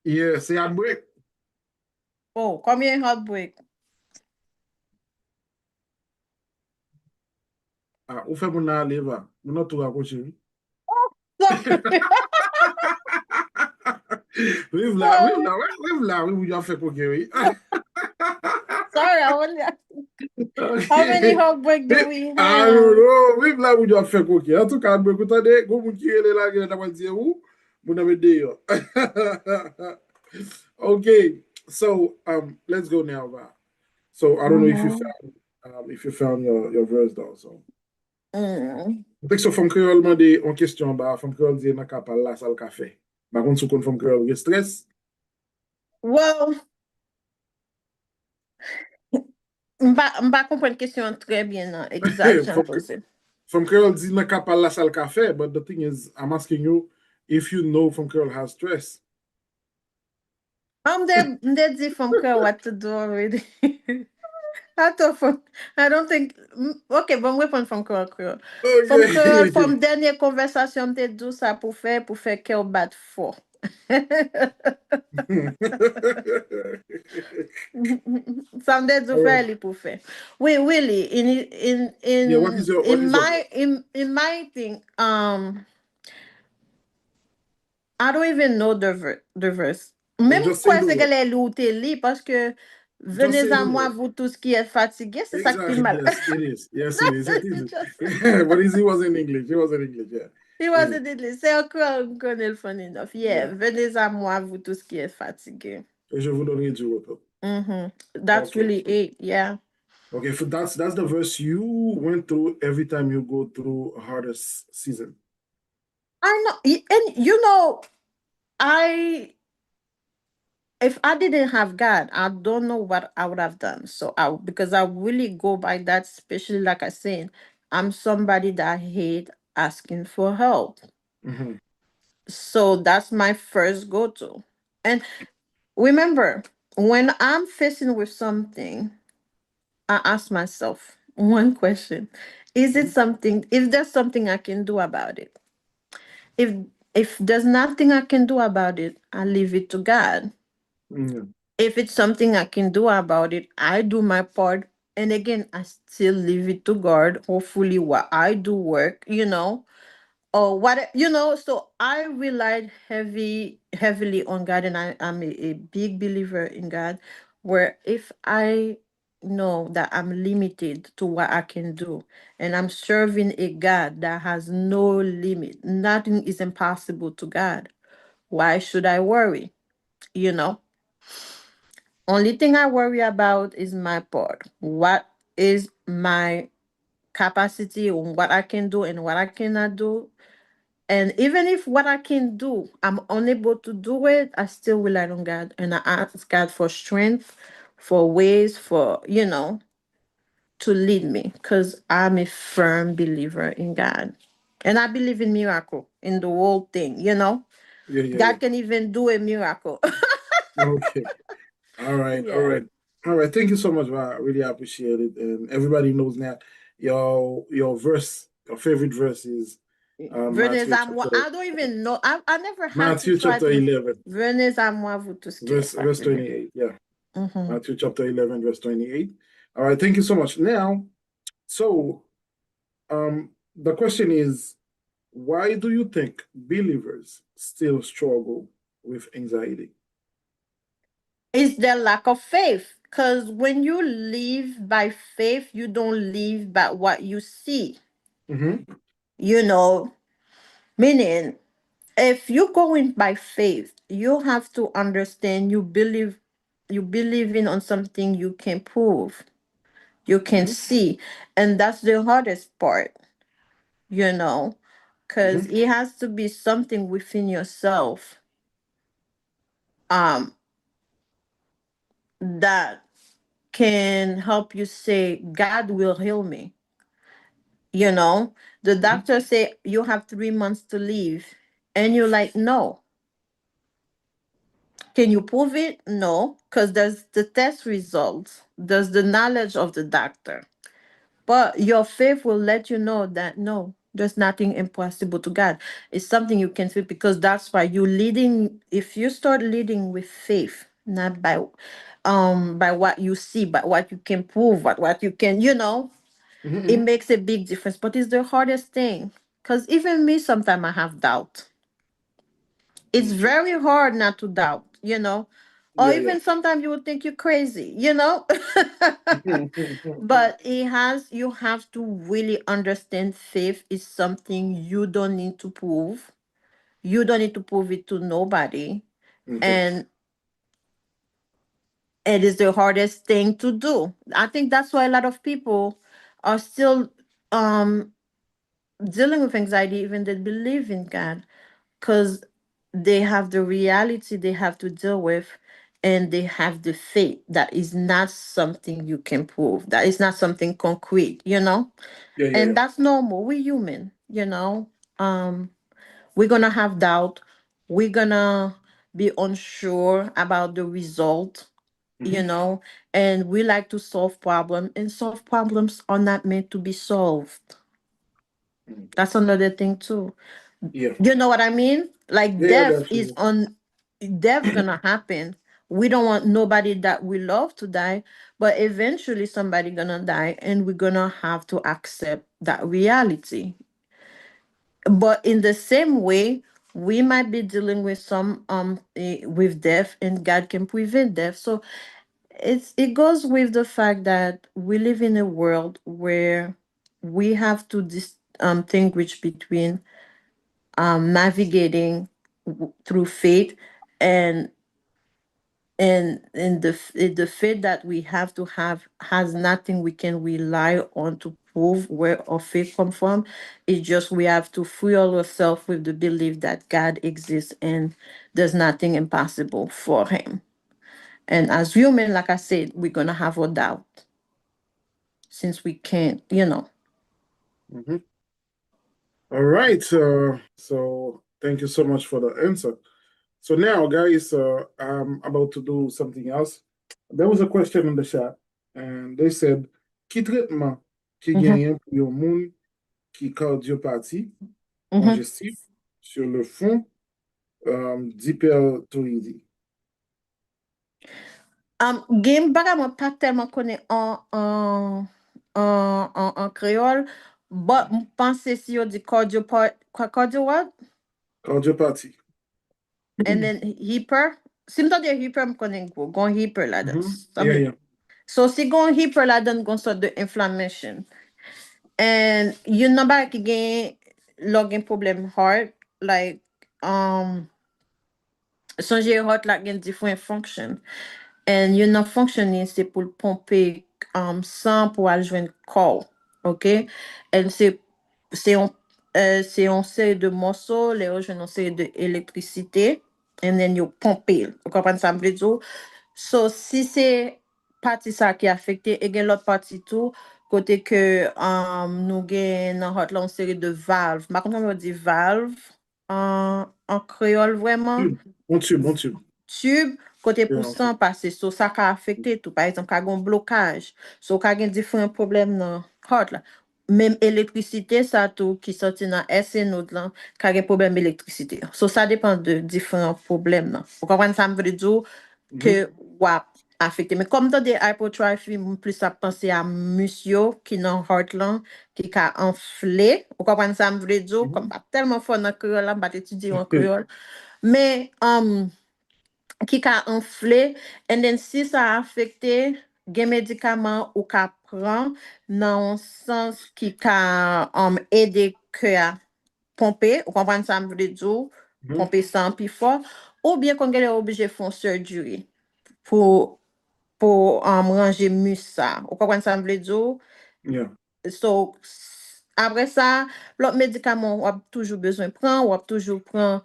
Yes, c'est Heartbreak. Oh, combien heartbreak? Ah, ou fait mon aller, va. Mon autre tour à cocher. Vive là, vive là, vive là, oui, vous avez fait coquer, oui. Sorry, I only how many Ok. heartbreak do we Ah, non, have? non, vive là, vous avez fait coquer. En tout cas, vous entendez, vous vous qui est là, qui est là, dire où, vous n'avez dit. Okay, so let's go now, Va. So I don't know Mhm. if you found your verse though. So Mm. dès que femme créole m'a dit en question, bah femme créole dit n'a qu'à parler là, ça le café. Par contre, sous qu'on femme créole il stress, Well, m'a comprendre question très bien nan, exact jan femme pose. femme créole dit n'a qu'à parler là, ça le café. But the thing is, I'm asking you if you know femme créole has stress. Mde di from Kwe what to do already. I thought from, I don't think, okay, bon repon from Kwe. From Kwe, Okay. from denye konversasyon mte dou sa pou fe ke ou bat fo. Sa mde dou All fe right. li pou fe. Oui, really, Yeah. What is your verse? in my thing, I don't even know the verse. Well, Même just say quoi the c'est word. qu'elle est ou te li parce que Just venez say à the moi word. vous tous qui êtes fatigués, c'est ça qui fait Exactly. mal. Yes, it is. Yes, it is. It You is. just Yeah, but he was in English. He was in English. Yeah. He It is. wasn't in it. C'est encore connaît funny enough. Yeah, Yeah. venez à moi vous tous qui êtes fatigués. Et je vous donnerai du repos. That's Okay. really it. Yeah. Okay. So that's the verse you went through every time you go through hardest season. I know, and you know, I if I didn't have God, I don't know what I would have done. So because I really go by that, especially like I said, I'm somebody that hate asking for help. Mhm. So that's my first go-to. And remember, when I'm facing with something, I ask myself one question. Is it Mhm. something, if there's something I can do about it? If if there's nothing I can do about it, I leave it to God. Mhm. If it's something I can do about it, I do my part. And again, I still leave it to God. Hopefully, what I do work, or what so I relied heavily on God, and I'm a big believer in God, where if I know that I'm limited to what I can do, and I'm serving a God that has no limit, nothing is impossible to God, why should I worry? you know Only thing I worry about is my part. What is my capacity on what I can do and what I cannot do? And even if what I can do, I'm unable to do it, I still rely on God, and I ask God for strength, for ways, to lead me, because I'm a firm believer in God. And I believe in miracle, in the whole thing. Yeah, yeah, God yeah. can even do a miracle. Okay. All right. All Yeah. right. All right. Thank you so much. I really appreciate it. And everybody knows now your verse, your favorite verse is Venez Matthew à moi. chapter, I don't even know. I never had to Matthew try chapter to. 11, Venez à moi, vous tous qui êtes verse fatigués. 28. Yeah. Mhm. Matthew chapter 11, verse 28. All right, thank you so much. Now, so the question is, why do you think believers still struggle with anxiety? It's the lack of faith. Because when you live by faith, you don't live by what you see. Mm-hmm. You know, meaning if you're going by faith, you have to understand you believing on something you can prove, you can Mm-hmm. see. And that's the hardest part, you know, because Mm-hmm. it has to be something within yourself um that can help you say, God will heal me. You know, the Mm-hmm. doctor say you have 3 months to live, and you're like, no. Can you prove it? No, because there's the test results, there's the knowledge of the doctor. But your faith will let you know that no, there's nothing impossible to God. It's something you can feel, because that's why you leading. If you start leading with faith, not by what you see, but what you can prove, what you can, it Mm-hmm. makes a big difference. But it's the hardest thing, because even me, sometimes I have doubt. It's Okay. very hard not to doubt, or Yeah, yeah. even sometimes you would think you're crazy, Mm-hmm. but you have to really understand faith is something you don't need to prove. You don't need to prove it to nobody. Okay. And it is the hardest thing to do. I think that's why a lot of people are still um dealing with anxiety, even they believe in God, because they have the reality they have to deal with, and they have the faith that is not something you can prove, that is not something concrete, Yeah, yeah, and yeah. that's normal. We're human, we're gonna have doubt, we're gonna be unsure about the result, you Mm-hmm. know and we like to solve problems, and solve problems are not meant to be solved. That's another thing too. Yeah. You know what I mean? Like Yeah, yeah, death is definitely. on death gonna happen. We don't want nobody that we love to die, but eventually somebody gonna die, and we're gonna have to accept that reality. But in the same way, we might be dealing with with death, and God can prevent death. So it goes with the fact that we live in a world where we have to distinguish between navigating through faith, and the faith that we have to have has nothing we can rely on to prove where our faith come from. It's just we have to fuel ourselves with the belief that God exists, and there's nothing impossible for him. And as human, like I said, we're gonna have a doubt, since we can't. Mm-hmm. All right. So thank you so much for the answer. So now, guys, I'm about to do something else. There was a question in the chat, and they said, qui traitement qui Mhm, gagne pour un monde qui cardiopathie mhm. congestive sur le fond d'hyperthyroïdie? Game baga mwen pa telman konen en créole, but m'pense si yo di cardio what? Cardiopathie. And then hyper. Si m'tande hyper m'konen gon hyper la den. Mhm. Yeah, yeah. So si gon hyper la den, gon sort de inflammation. And yon nan ba ki gen log gen problem heart, like sonje heart la gen different function. And yon nan functioning se pou pompe sang pou al jwen kor. Ok? And c'est on série de morceaux, les autres jwen on série de électricité, and then you pompe. Vous comprenez ça me dire? So, si c'est parti ça qui affecté, et gen l'autre partie tout, côté que nous gen nan hot la une série de valves. Par contre, on dit valve en créole vraiment. Bon tube. Tube, côté Yeah, pour sang passer. So, ça ka affecté tout. Par exemple, ka gon blocage. So, ka gen différents problèmes dans heart là. même électricité, ça tout qui sorti dans SNO là, qui a des problèmes d'électricité. So, ça dépend de différents problèmes. Là. Vous comprenez ça, me veut dire que wap affecté. Mais comme dans des hypertrophy, plus à penser à monsieur qui dans heartland, qui a enflé. Vous comprenez ça, me veut dire, comme pas tellement fort dans le créole, là, pas étudier en créole. Mais, qui a enflé, et then si ça a affecté, des médicaments ou qu'a prend dans un sens qui a aidé que à pomper, vous comprenez ça, me veut dire, pomper sang plus fort, ou bien qu'on est obligé de faire surgery pour ranger ça. Vous comprenez ça, me veut dire? Yeah. So, après ça, l'autre médicament, on a toujours besoin de prendre, on a toujours prendre,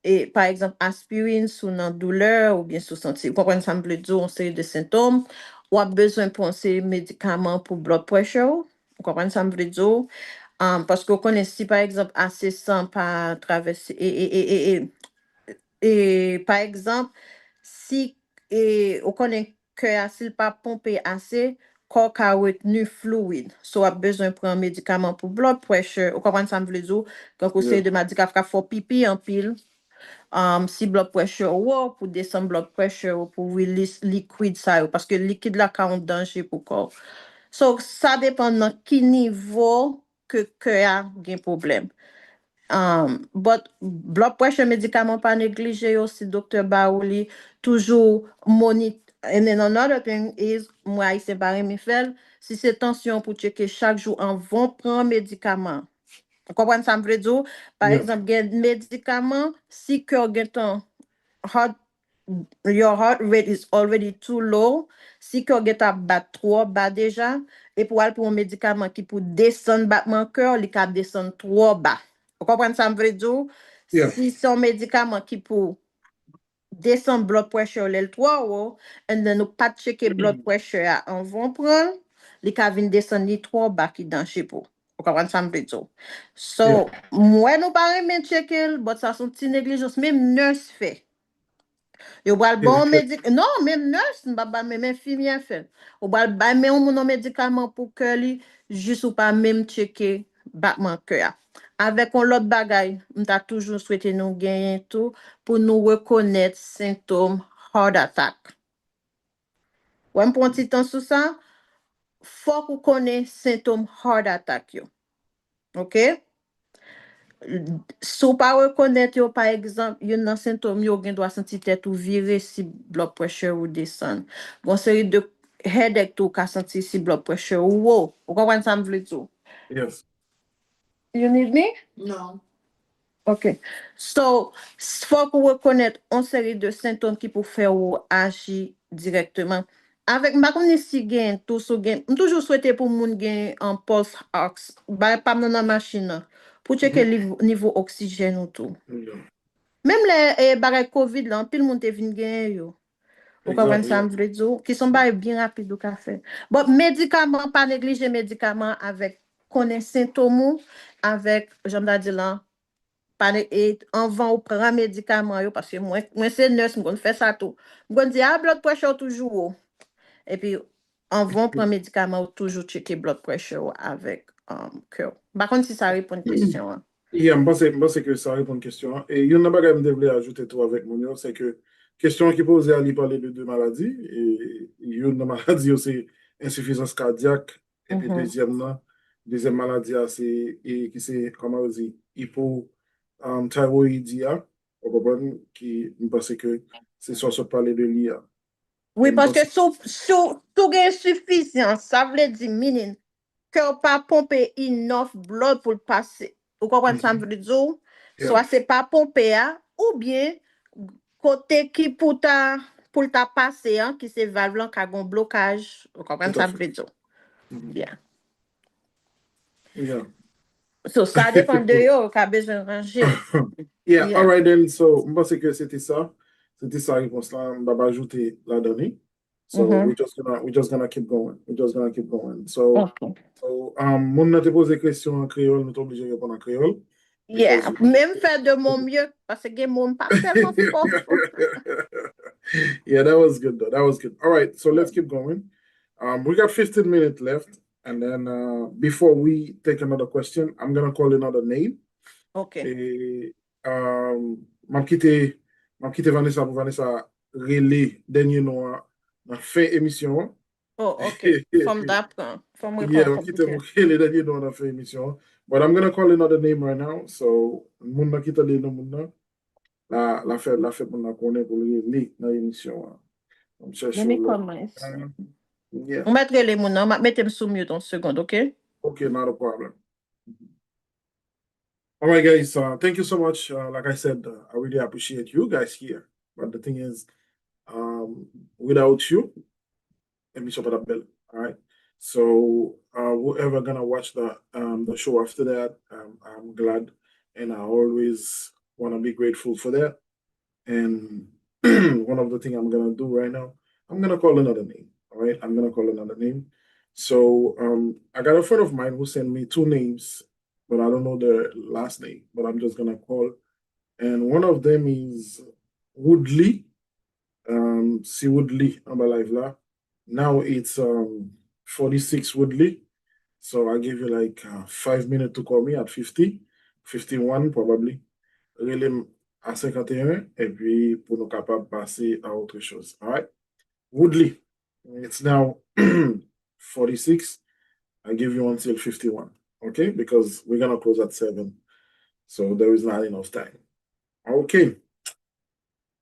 et, par exemple, aspirine sous une douleur ou bien sous santé. Vous comprenez ça, me veut dire, on série de symptômes. On a besoin de prendre ces médicaments pour blood pressure. Vous comprenez ça, me veut dire. Parce qu'on connaît si, par exemple, assez sang par traverser, et par exemple, si on connaît que s'il pas pompé assez, corps a retenu fluide. So, a besoin de prendre un médicament pour blood pressure. Vous comprenez ça, me veut dire? Quand on sait de médicaments qui font pipi en pile, si blood pressure ou pour descendre blood pressure ou pour release liquide ça, parce que liquide là, a un danger pour le corps. So, ça dépend de quel niveau que a un problème. But blood pressure médicament pas négligé aussi, docteur Baouli, toujours monitor. And then another thing is, moi, c'est pareil, Michel, si c'est tension pour checker chaque jour, on va prendre médicament. Vous comprenez ça, me veut dire? Par exemple, il y a des médicaments, si cœur heart, your heart rate is already too low, si cœur à bat trop bas déjà, et pour aller pour un médicament qui pour descendre battement cœur, il peut descendre trop bas. Vous comprenez ça, me veut dire? Si c'est un médicament qui pour descendre blood pressure le 3 haut, et nous pas checker blood pressure en vont prendre, il peut venir descendre trop bas qui dans chez vous. Vous comprenez ça, me veut dire? So, moi, nous pas remettre checker, mais ça sont petite négligence, même nurse fait. Yo bal bon médicament. Non, même nurse, même infirmière fait. Ou bal ba même un médicament pour que lui, juste ou pas même checker battement cœur. Avec un l'autre bagay, m'ta toujours souhaité nous gagner tout pour nous reconnaître symptômes heart attack. Ou un petit temps sur ça, faut qu'on connaisse symptômes heart attack yo. OK? Si vous pas reconnaître, par exemple, il y a un symptôme, vous doit sentir tête ou virer si blood pressure ou descend. Bon, série de headache tout qu'a sentir si blood pressure ou wow. Vous comprenez ça, me veut dire? Yes. You need me? No. OK. So, faut qu'on reconnaître une série de symptômes qui peuvent faire ou agir directement. Avec ma si gain tout so gain, toujours souhaité pour moun gain en pulse ox, ba pas dans la machine pour checker le niveau oxygène ou tout. Même les barres Covid là, pile monde vinn gain yo. Vous comprenez ça, me veut dire, qui sont bien rapides au café. Bon, médicaments, pas négliger médicaments avec connaître symptômes, avec, j'aime dire là, et on va prendre médicaments parce que moi c'est nurse, je fais ça tout. Je dis ah blood pressure toujours haut. Et puis on va prendre médicaments toujours checker blood pressure avec cœur. Par contre si ça répond à une question. Hein. Yeah, je pense que ça répond à une question. Et il y a une chose que je voulais ajouter tout avec mon c'est que question qui posait à lui parler de deux maladies. Et il y a une maladie, c'est insuffisance cardiaque. Et puis deuxième maladie, c'est, comment on dit, hypothyroïdia. Vous comprenez? Qui, je pense que c'est soit se parler de l'IA. Oui, parce que sous insuffisance, ça veut dire meaning que pas pomper enough blood pour le passer. Vous comprenez ça veut dire? Soit c'est pas pomper ou bien côté qui pour ta passer hein, qui c'est valve là qui a un blocage. Vous comprenez ça veut dire? Bien. Yeah. So ça dépend de yo qui a besoin de ranger. Yeah, all right then. So, je pense que c'était ça. C'était ça réponse là. On va ajouter la donnée. So we're just gonna keep going. We're just gonna keep going. So, mon n'a te posé question en créole, nous t'es obligé de répondre en créole. Yeah, même faire de mon mieux parce que mon pas tellement fort. Yeah, that was good though. That was good. All right, so let's keep going. We got 15 minutes left. And then before we take another question, I'm gonna call another name. Okay. Et m'a quitté Vanessa pour Vanessa relay dernier nom dans fin émission. Oh, okay. From that point, from we Yeah, call m'a quitté computer. pour relay dernier nom dans fin émission. But I'm gonna call another name right now. So, moun na quitté le nom moun nan. La fait moun na connaît pour relay dans l'émission. On cherche Let me le. call mine. Yeah. On mettre les mots, mettez sous mute en seconde, okay? Okay, not a problem. All right, guys. Thank you so much. Like I said, I really appreciate you guys here. But the thing is, without you, let me stop at that bell. All right. So whoever gonna watch the show after that, I'm glad, and I always wanna be grateful for that. And one of the things I'm gonna do right now, I'm gonna call another name. All right, I'm gonna call another name. So I got a friend of mine who sent me two names, but I don't know the last name. But I'm just gonna call, and one of them is Woodley. Si Woodley on my live là. Now it's 46 Woodley. So I give you like 5 minutes to call me at 50, 51 probably. Relais à 51 et puis pour nous capables de passer à autre chose. All right. Woodley, it's now 46. I give you until 51. Okay, because we're gonna close at 7. So there is not enough time. Okay.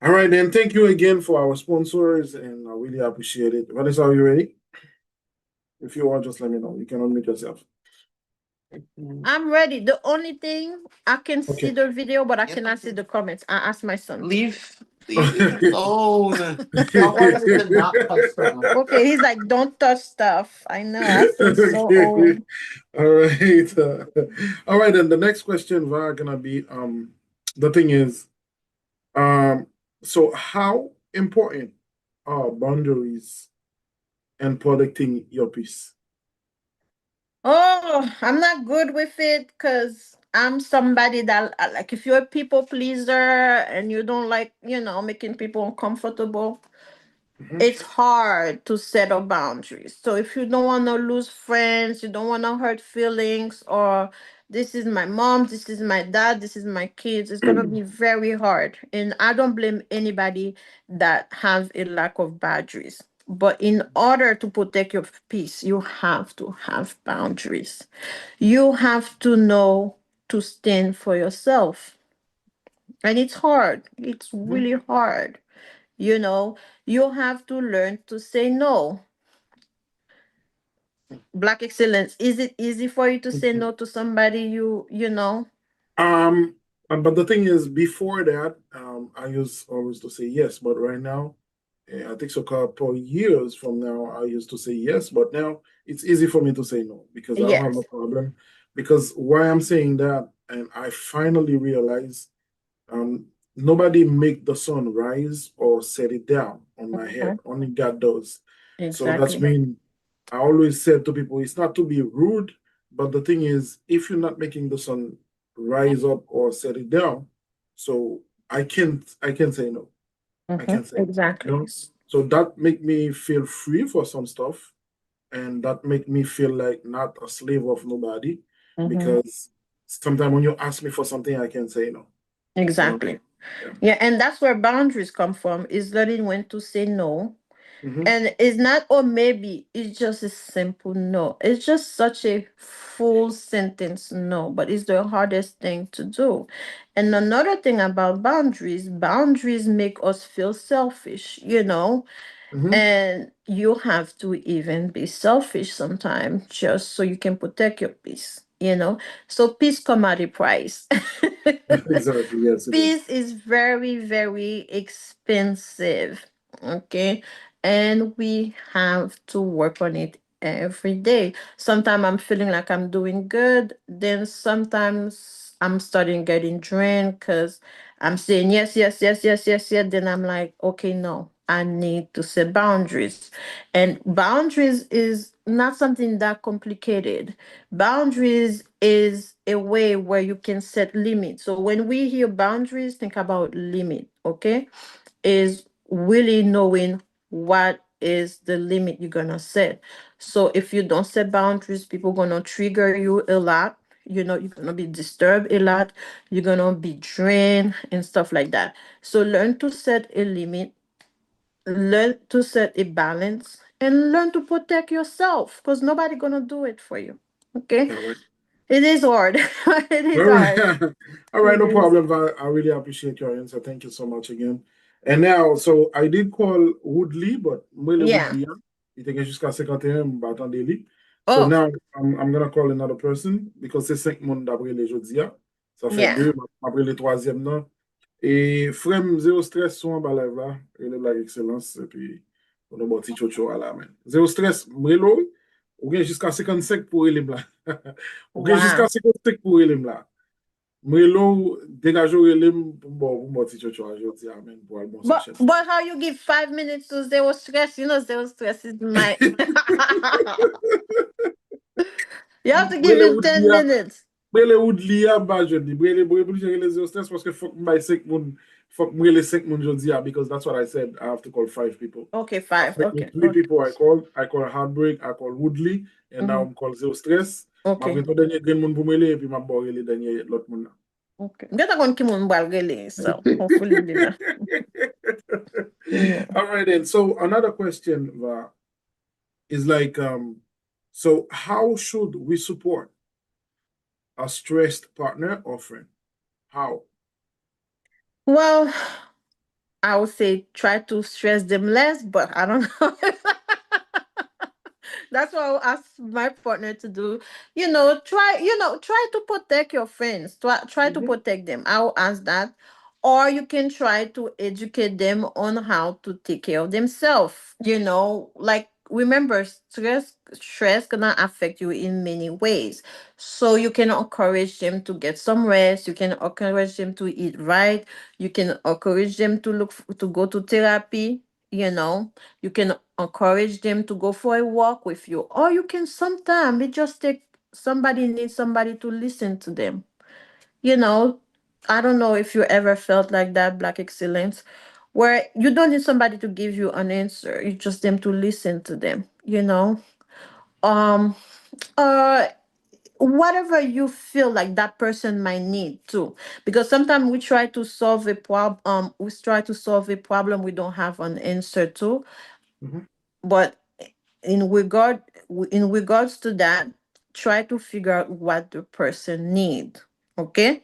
All right, then. Thank you again for our sponsors, and I really appreciate it. Vanessa, are you ready? If you want, just let me know. You can unmute yourself. I'm ready. The only thing I can see Okay. the video, but I Yep. cannot see the comments. I asked my son. Leave it alone. I wanted to not touch them. Okay, he's like, don't touch stuff. I know. I feel so Okay. old. All right. All right, then the next question are gonna be the thing is so how important are boundaries and protecting your peace? Oh, I'm not good with it because I'm somebody that like if you're a people pleaser and you don't like, making people uncomfortable, Mhm. it's hard to set up boundaries. So if you don't want to lose friends, you don't want to hurt feelings, or this is my mom, this is my dad, this is my kids, it's gonna be very hard. And I don't blame anybody that have a lack of boundaries. But in order to protect your peace, you have to have boundaries. You have to know to stand for yourself. And it's hard. It's really hard. You know, you have to learn to say no. Black excellence. Is it easy for you to say no to somebody you know? Um, but the thing is, before that, I used always to say yes, but right now, I think so couple years from now, I used to say yes, but now it's easy for me to say no because I don't have no Yes. problem. Because why I'm saying that, and I finally realized, nobody make the sun rise or set it down on my head. Only God does. So that's Exactly. mean I always said to people, it's not to be rude, but the thing is, if you're not making the sun rise up or set it down, so I can say no. I can say no. Exactly. So that make me feel free for some stuff, and that make me feel like not a slave of nobody. Because sometimes when you ask me for something, I can say no. Exactly. Yeah. Yeah, and that's where boundaries come from, is learning when to say no. And it's not, or maybe it's just a simple no. It's just such a full sentence no, but it's the hardest thing to do. And another thing about boundaries make us feel selfish. And you have to even be selfish sometimes just so you can protect your peace. So peace come at a price. Exactly. Yes, it is. Peace is very, very expensive. Okay. And we have to work on it every day. Sometimes I'm feeling like I'm doing good. Then sometimes I'm starting getting drained because I'm saying yes, yes, yes, yes, yes, yes. Then I'm like, okay, no, I need to set boundaries. And boundaries is not something that complicated. Boundaries is a way where you can set limits. So when we hear boundaries, think about limit, okay? Is really knowing what is the limit you're gonna set. So if you don't set boundaries, people gonna trigger you a lot. You know, you're gonna be disturbed a lot. You're gonna be drained and stuff like that. So learn to set a limit, learn to set a balance, and learn to protect yourself because nobody gonna do it for you. Okay? All right. It is hard. It is All right. hard. All right, It no is. problem. Val. I really appreciate your answer. Thank you so much again. And now, so I did call Woodley, but Mwele Yeah. Woodley, hein. Il était jusqu'à 51, but attendez-li. So Oh, now I'm gonna call another person because c'est 5 monde d'après les jeudi. Ça fait yeah. 2, après le troisième non. Et frère zéro stress sur un live là, et le blague excellence, et puis on a bon petit chocho à la main. Zéro stress, Mwelo, ou bien jusqu'à 55 pour elim là. Ou bien jusqu'à Wow. 55 pour elim là. Mwelo, dégage elim pour bon petit chocho à jeudi, amen, pour le bon But sachet. how you give 5 minutes to zero stress? You know, zero stress is my. You have to give Mwele him Woodley, 10 minutes. Mwele Woodley, bah jeudi. Mwele pour gérer les zéro stress parce que faut que my 5 moun, fuck Mwele 5 moun jeudi, because that's what I said. I have to call 5 people. Okay, 5. Okay. Three Okay. people I called. I call Heartbreak, I call Woodley, and now I'm call Zero Stress. Okay. Ma dernier gen moun pou mele, et puis ma borre le dernier l'autre moun nan. Okay. Get a gun ki moun bal gele, so hopefully be that. Yeah. All right then. So another question is like, so how should we support a stressed partner or friend? How? Well, I would say try to stress them less, but I don't know. That's what I'll ask my partner to do. Try to protect your friends. Try to protect them. I'll ask that. Or you can try to educate them on how to take care of themselves. Like remember, stress gonna affect you in many ways. So you can encourage them to get some rest. You can encourage them to eat right. You can encourage them to to go to therapy. You can encourage them to go for a walk with you, or you can sometimes it just take somebody needs somebody to listen to them. you know I don't know if you ever felt like that, Black Excellence, where you don't need somebody to give you an answer, you just them to listen to them. Um uh whatever you feel like that person might need too, because sometimes we try to solve a problem, we don't have an answer to. Mhm. But in regards to that, try to figure out what the person need. Okay?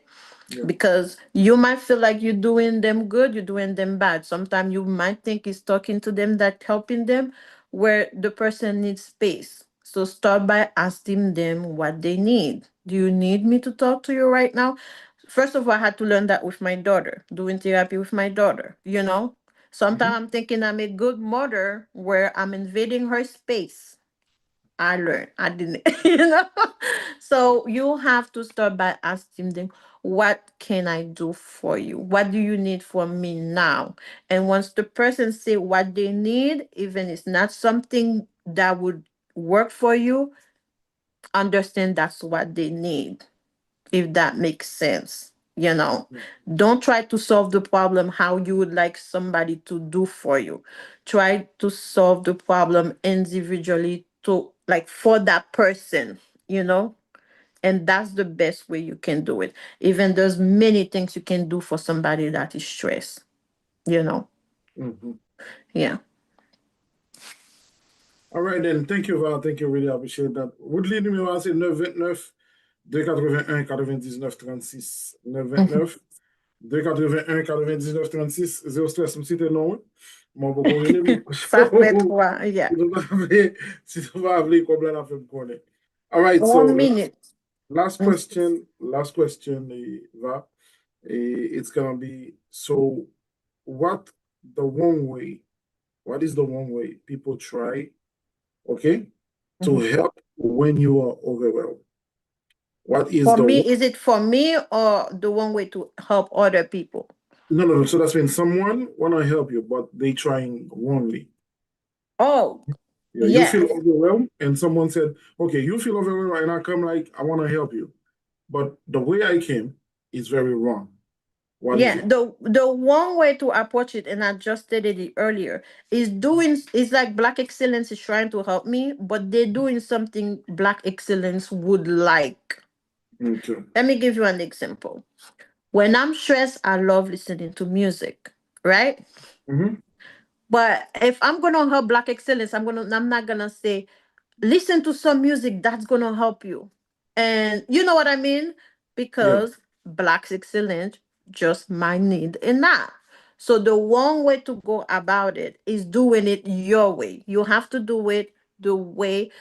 Yeah. Because you might feel like you're doing them good, you're doing them bad. Sometimes you might think it's talking to them that helping them, where the person needs space. So start by asking them what they need. Do you need me to talk to you right now? First of all, I had to learn that with my daughter, doing therapy with my daughter. Sometimes I'm thinking I'm a good mother where I'm invading her space. I learned. I didn't, So you have to start by asking them, what can I do for you? What do you need from me now? And once the person say what they need, even it's not something that would work for you, understand that's what they need, if that makes sense. Don't try to solve the problem how you would like somebody to do for you. Try to solve the problem individually, to like for that person, and that's the best way you can do it. Even there's many things you can do for somebody that is stressed. Mhm. Yeah. All right then. Thank you, Val. Thank you. Really appreciate that. Woodley numéro c'est 929 281 99 36 929 281 99 36 0 stress. C'était non. Mon beaucoup relève. Ça fait 3, yeah. Si tu vas appeler, combien la fait me connaître. All right, so 1 minute. last question, Va. It's gonna be, so what is the one way people try, okay, to help when you are overwhelmed? What is For the me, one? is it for me or the one way to help other people? No. So that's when someone wanna help you, but they trying wrongly. Oh, Yeah, you feel overwhelmed, and someone said, okay, you feel overwhelmed, and I come like, I want to help you. But the way I came is very wrong. Yeah, Quality. the one way to approach it, and I just stated it earlier, is like Black Excellence is trying to help me, but they're doing something Black Excellence would like. Okay. Let me give you an example. When I'm stressed, I love listening to music, right? Mm-hmm. But if I'm gonna help Black Excellence, I'm not gonna say listen to some music that's gonna help you. And you know what I mean? Yeah. Because Black Excellence just might need a nap. So the one way to go about it is doing it your way. You have to do it the way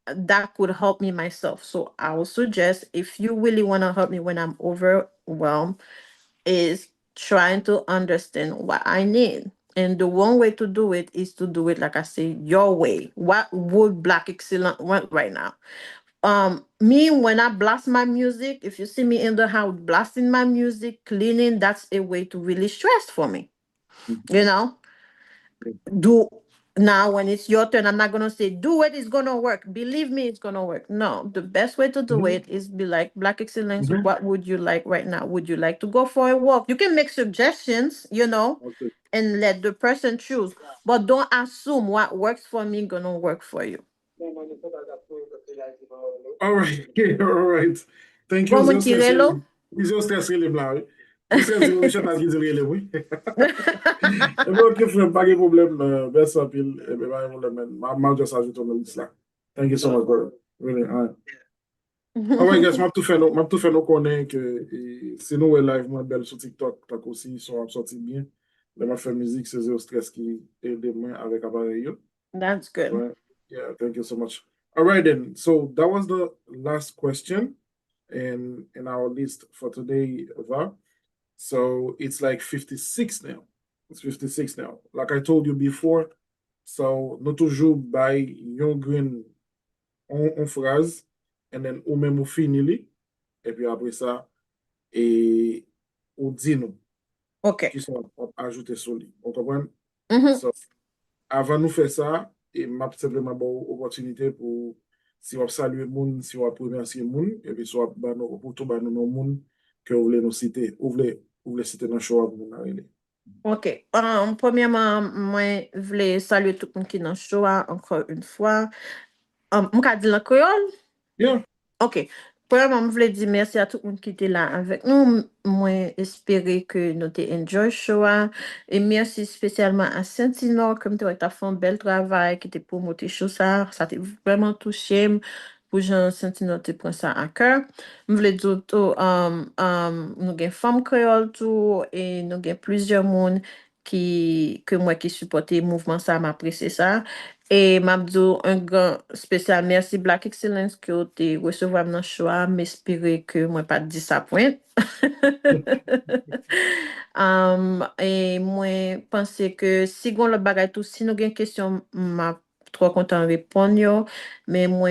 that could help me myself. So I would suggest, if you really want to help me when I'm overwhelmed, is trying to understand what I need. And the one way to do it is to do it, like I say, your way. What would Black Excellence want right now? Me, when I blast my music, if you see me in the house blasting my music, cleaning, that's a way to really stress for me. You know, do now when it's your turn, I'm not gonna say do it, it's gonna work, believe me, it's gonna work. No, the best way to do Mhm. it is be like, Black Excellence, Mhm. what would you like right now? Would you like to go for a walk? You can make suggestions, Okay. and let the person choose, but don't assume what works for me gonna work for you. All right. All right. Thank you. Vamos Zio stress tirelo. really. Zio stress really bla. Oui. Zio stress really. Michel pas qui really oui. Et bien, ok, frère, pas de problème. Merci à pile. Et bien, pas de problème. Ma just ajoute on the list là. Thank you so much, brother. Really. All right. All right, guys. M'a tout fait nous connaître que c'est nous live moins belle sur TikTok. T'as aussi sont sortis bien. Le m'a fait musique, c'est Zio stress qui aide moi avec appareil. Yo. That's good. Right. Yeah, thank you so much. All right then. So that was the last question in our list for today, Va. So it's like 56 now. It's 56 now. Like I told you before, so nous toujours by yon green on phrase and then ou même ou fini li, et puis après ça et ou dit nous Okay. qui sont ajoutés sur lui. On comprend? Mhm. So avant nous faire ça, et m'a simplement bon opportunité pour si on salue moun, si on remercier moun, et puis soit bah nous pour tout bah nous non moun que vous voulez nous citer, vous voulez citer dans show pour nous arrêter. Ok. Premièrement, moi, voulais saluer tout le monde qui est dans le show, encore une fois. M'ka di lan Creole? Yeah. Ok. Premièrement, je voulais dire merci à tout le monde qui était là avec nous. Moi, espérer que nous t'ai enjoy le show. Et merci spécialement à Saint-Inor, comme tu as fait un bel travail, qui t'a promoté show ça. Ça t'a vraiment touché. Pour Jean Saint-Inor, tu prends ça à cœur. Je voulais dire tout, nous avons femmes créoles tout, et nous avons plusieurs monde que moi qui supporte le mouvement, ça m'apprécie ça. Et m'abdou un grand spécial merci Black Excellence que tu recevoir dans le choix, m'espérer que moi pas disappoint. Et moi penser que si on le bagay tout, si nous avons une question, m'a trop content de répondre yo, mais moi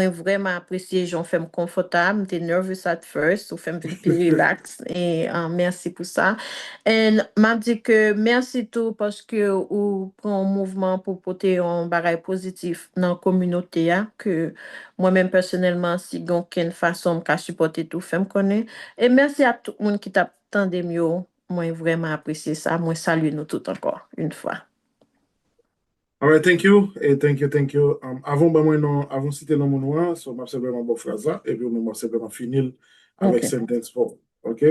vraiment apprécié, j'en fais me confortable, t'es nervous at first, ou fait me plus relax, et merci pour ça. Et m'a dit que merci tout parce que ou prend un mouvement pour porter un bagay positif dans la communauté, hein, que moi-même personnellement, si gon ken façon ka supporter tout, fait me connaître. Et merci à tout le monde qui t'a tendé mieux. Moi, vraiment apprécié ça. Moi, salue nous tout encore, une fois. All right, thank you. Thank you. Avant bah moi non, avant citer non mon nom, so m'a simplement bon phrase là, et puis moi simplement finir avec Ok. sentence 4. OK?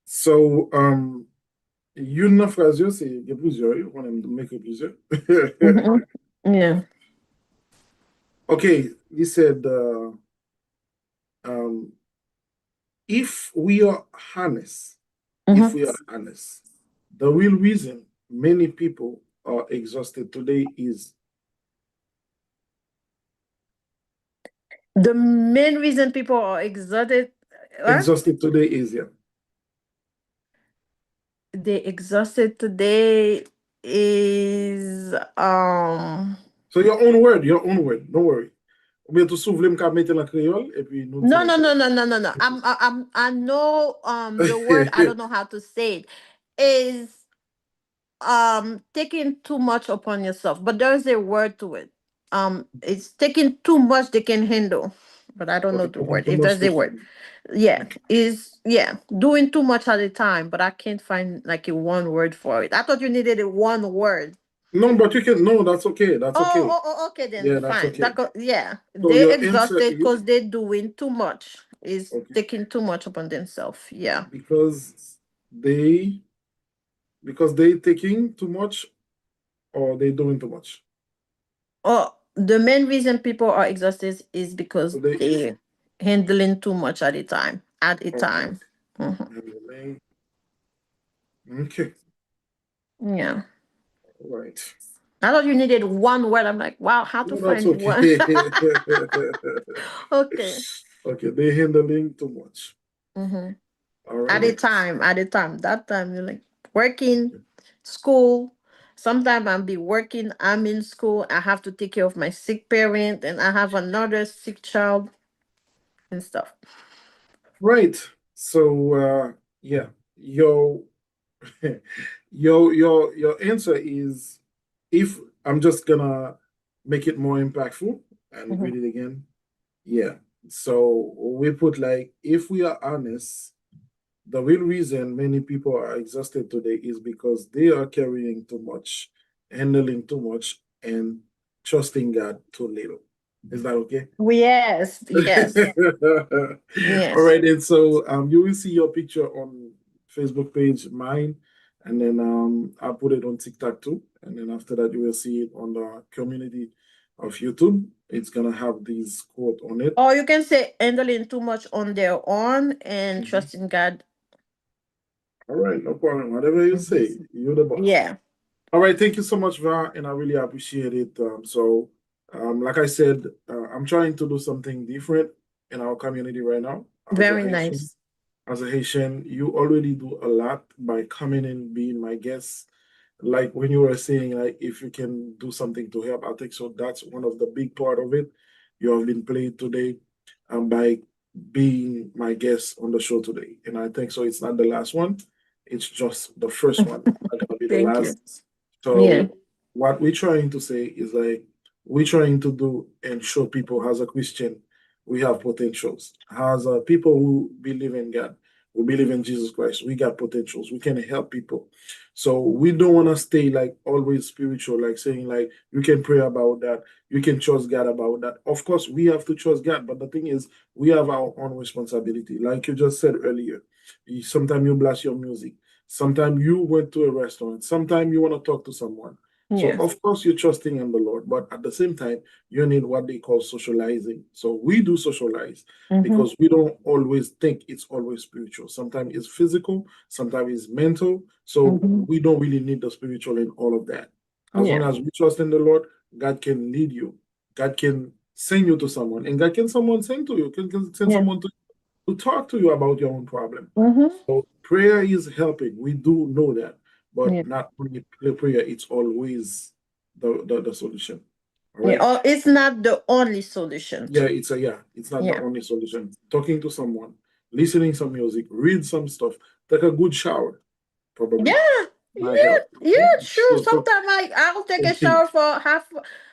So, une nan phrase yo, c'est il y a plusieurs, on aime mettre plusieurs. Mhm. Yeah. Okay, he said, if we are honest, Mhm. the real reason many people are exhausted today is The main reason people are exhausted, yeah. they exhausted today is So your own word, don't worry. Ou bien tout souffler m'ka mettre la créole et puis nous no, disons no, ça. no, no, no, no, no. I know the word, I don't know how to say it, is taking too much upon yourself, but there's a word to it. It's taking too much they can handle. but I don't know the Doing word. too If much there's the stuff. word. Yeah, doing too much at a time, but I can't find like a one word for it. I thought you needed a one word. No, but you can. No, that's okay. That's okay. Okay, then Yeah, that's fine. okay. Yeah, So they your answer exhausted is because they're doing too much. Is okay taking too much upon themselves. Yeah. because they because they taking too much or they doing too much. Oh, the main reason people are exhausted is because So they they're handling too much at a time. okay. Mhm. Handling. Okay. Yeah. All right. I thought you needed one word. I'm like, wow, how to No, that's find one? okay. Okay. Okay, they handling too much. Hmm. All right then. At a time. That time you're like working, school. Sometimes I'll be working, I'm in school, I have to take care of my sick parent, and I have another sick child and stuff. Right. So yeah, your your answer is if I'm just gonna make it more impactful and Mhm. read it again. Yeah. So we put like if we are honest, the real reason many people are exhausted today is because they are carrying too much, handling too much, and trusting God too little. Is that okay? Yes, yes, All yes. right, and so you will see your picture on Facebook page, mine, and then I'll put it on TikTok too. And then after that, you will see it on the community of YouTube. It's gonna have this quote on it. Or you can say handling too much on their own and Mhm. trusting God. All right, no problem. Whatever you Mhm. say, you're the boss. Yeah, All right, thank you so much, Va, and I really appreciate it. Like I said, I'm trying to do something different in our community right now as a very Haitian. nice. As a Haitian, you already do a lot by coming and being my guest. Like when you were saying, like if you can do something to help, I think so. That's one of the big part of it. You have been played today, by being my guest on the show today, and I think so. It's not the last one. It's just the first one. It's not gonna be the Thank you. last. Yeah. So what we're trying to say is like we're trying to do and show people as a Christian we have potentials. As people who believe in God, who believe in Jesus Christ, we got potentials. We can help people. So we don't want to stay like always spiritual, like saying like you can pray about that, you can trust God about that. Of course, we have to trust God, but the thing is, we have our own responsibility. Like you just said earlier, sometimes you blast your music. Sometimes you went to a restaurant. Sometimes you want to talk to someone. So Yeah. of course you're trusting in the Lord, but at the same time, you need what they call socializing. So we do socialize Mm-hmm. because we don't always think it's always spiritual. Sometimes it's physical, sometimes it's mental. So Mm-hmm. we don't really need the spiritual in all of that. As long Yeah. as we trust in the Lord, God can lead you. God can send you to someone, and God can someone send to you, can send Yeah. someone to talk to you about your own problem. Mm-hmm. So prayer is helping. We do know that, but Yeah. not only prayer, it's always the solution. All Yeah. right. Oh, it's not the only solution. It's not the Yeah. only solution. Talking to someone, listening some music, read some stuff, take a good shower, probably Yeah. might Yeah. help. Yeah. Okay? True. Sometimes I'll take a shower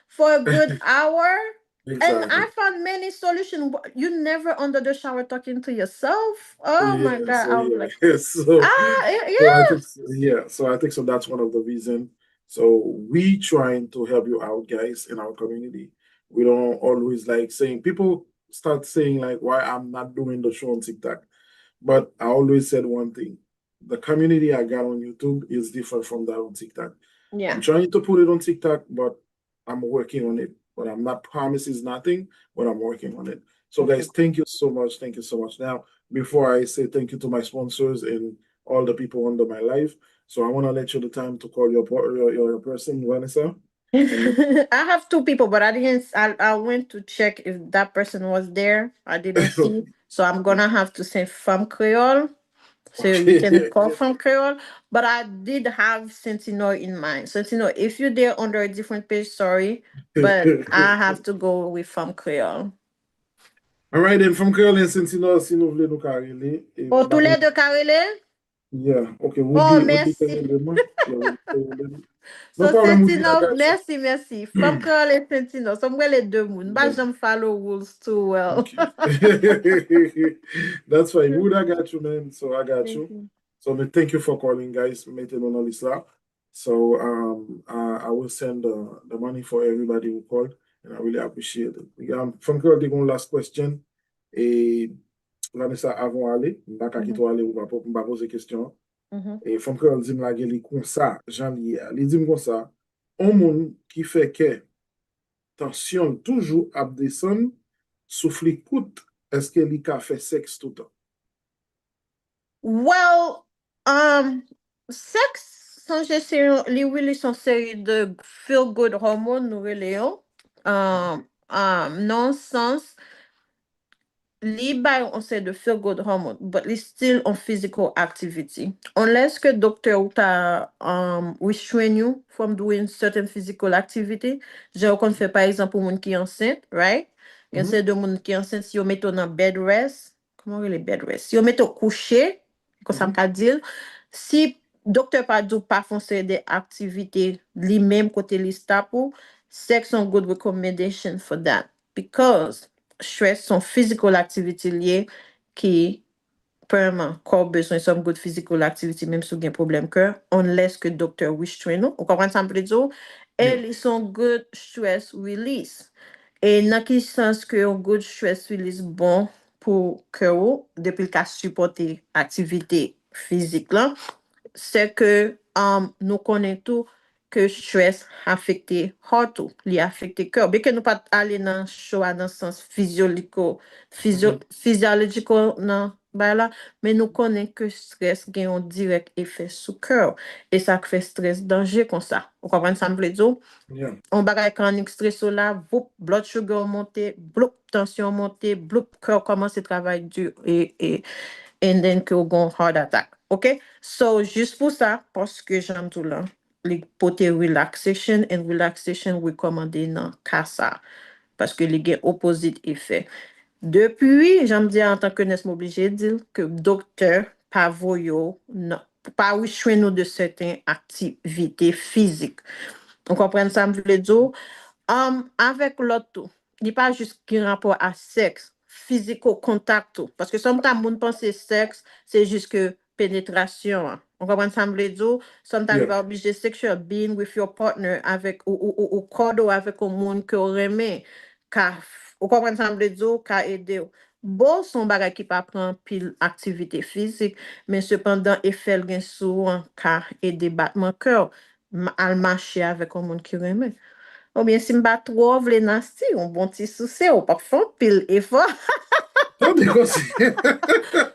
for a good hour. And Exactly. I found many solutions. You never under the shower talking to yourself. Oh my Yeah, God. so I was like, yeah, so so I yeah. think so I think so that's one of the reason. So we trying to help you out, guys, in our community. We don't always like saying people start saying like why I'm not doing the show on TikTok. But I always said one thing. The community I got on YouTube is different from that on TikTok. I'm Yeah. trying to put it on TikTok, but I'm working on it. But I'm not promises nothing, but I'm working on it. So Okay. guys, thank you so much. Thank you so much. Now, before I say thank you to my sponsors and all the people under my life, so I want to let you the time to call your person, Vanessa. And I have two people, but I didn't. I went to check if that person was there. I didn't see, so I'm gonna have to say from Creole, so you can okay. call from Creole. But I did have Sentinel in mind. Sentinel, if you're there under a different page, sorry, but I have to go with from Creole. All right, then from Caroline, since you know, si nou vle nou ka rele, Oh, tous les deux carrelés? Yeah, okay, Oh, we'll be merci. telling them. Yeah, we'll tell them. No So, problem, Woody, I Sentinel, got you. merci, merci. From Curl et Sentinel, so mwen les deux moun. Ba Yeah. jam follow rules too well. Okay. That's fine. Wood, I got you, man. So I got Thank you. you. So thank you for calling, guys. Mettez Mona Lisa. So I will send the money for everybody who called, and I really appreciate it. From Curl, the last question. Et Vanessa, avant aller, m'a ka kito aller ou m'a poser question. Et from Curl dit m'a geli comme ça, Jean li dit comme ça, un monde qui fait que tension toujours ap descend, souffle coûte, est-ce que li ka fait sexe tout le temps? Well, sex, sanje se li really son seri de feel good hormone nou rele yo. Non sens, li bay on se de feel good hormone, but li still on physical activity. Unless que doctor ou ta restrain you from doing certain physical activity, je kon fè par exemple moun ki enceinte, right? Gen se de moun ki enceinte, si yo meto nan bed rest, comment rele bed rest? Si yo meto couché, kon sa mka dil, si docteur pa dou pa fon se de activité li même kote li stapou, sex on good recommendation for that. Because stress son physical activity lié qui vraiment corps besoin some good physical activity même si gen problème cœur unless que docteur wish train nous. Vous comprenez ça me dire? Et ils sont good stress release. Et dans quel sens que un good stress release bon pour cœur depuis qu'à supporter activité physique là, c'est que nous connaissons tout que stress affecte heart ou li affecte cœur. Bien que nous pas aller dans show dans le sens physiological non bah là, mais nous connaissons que stress a un direct effet sur cœur et ça fait stress danger comme ça. Vous comprenez ça me veut dire? Yeah. On bagay chronique stress là, blood sugar monte, bloup tension monte, bloup cœur commence à travailler dur et and then que gon heart attack. OK? So, juste pour ça, parce que j'aime tout là, les potes relaxation and relaxation recommandé dans CASA. Parce que les gains opposite effet. Depuis, j'aime dire en tant que nurse obligé de dire que docteur pas voyo, non, pas restrain nous de certaines activités physiques. On comprend ça, me veut dire? Avec l'autre, il n'y a pas juste qui rapport à sexe, physico-contact. Parce que sometimes, on pense que sexe, c'est juste que pénétration. On comprend ça, me veut dire? Sometimes, you are obligé sexual being with your partner avec, ou cuddle avec un monde que vous aimez. Car, vous comprenez ça, me veut dire? Car aider. Bon, son bagay qui pas prendre pile activité physique, mais cependant, effet gain souvent car aider battement cœur, al marcher avec un monde qui aime. Ou bien si mba trop vle nasty, un bon petit souci, ou parfois pile effort. Tande kon si.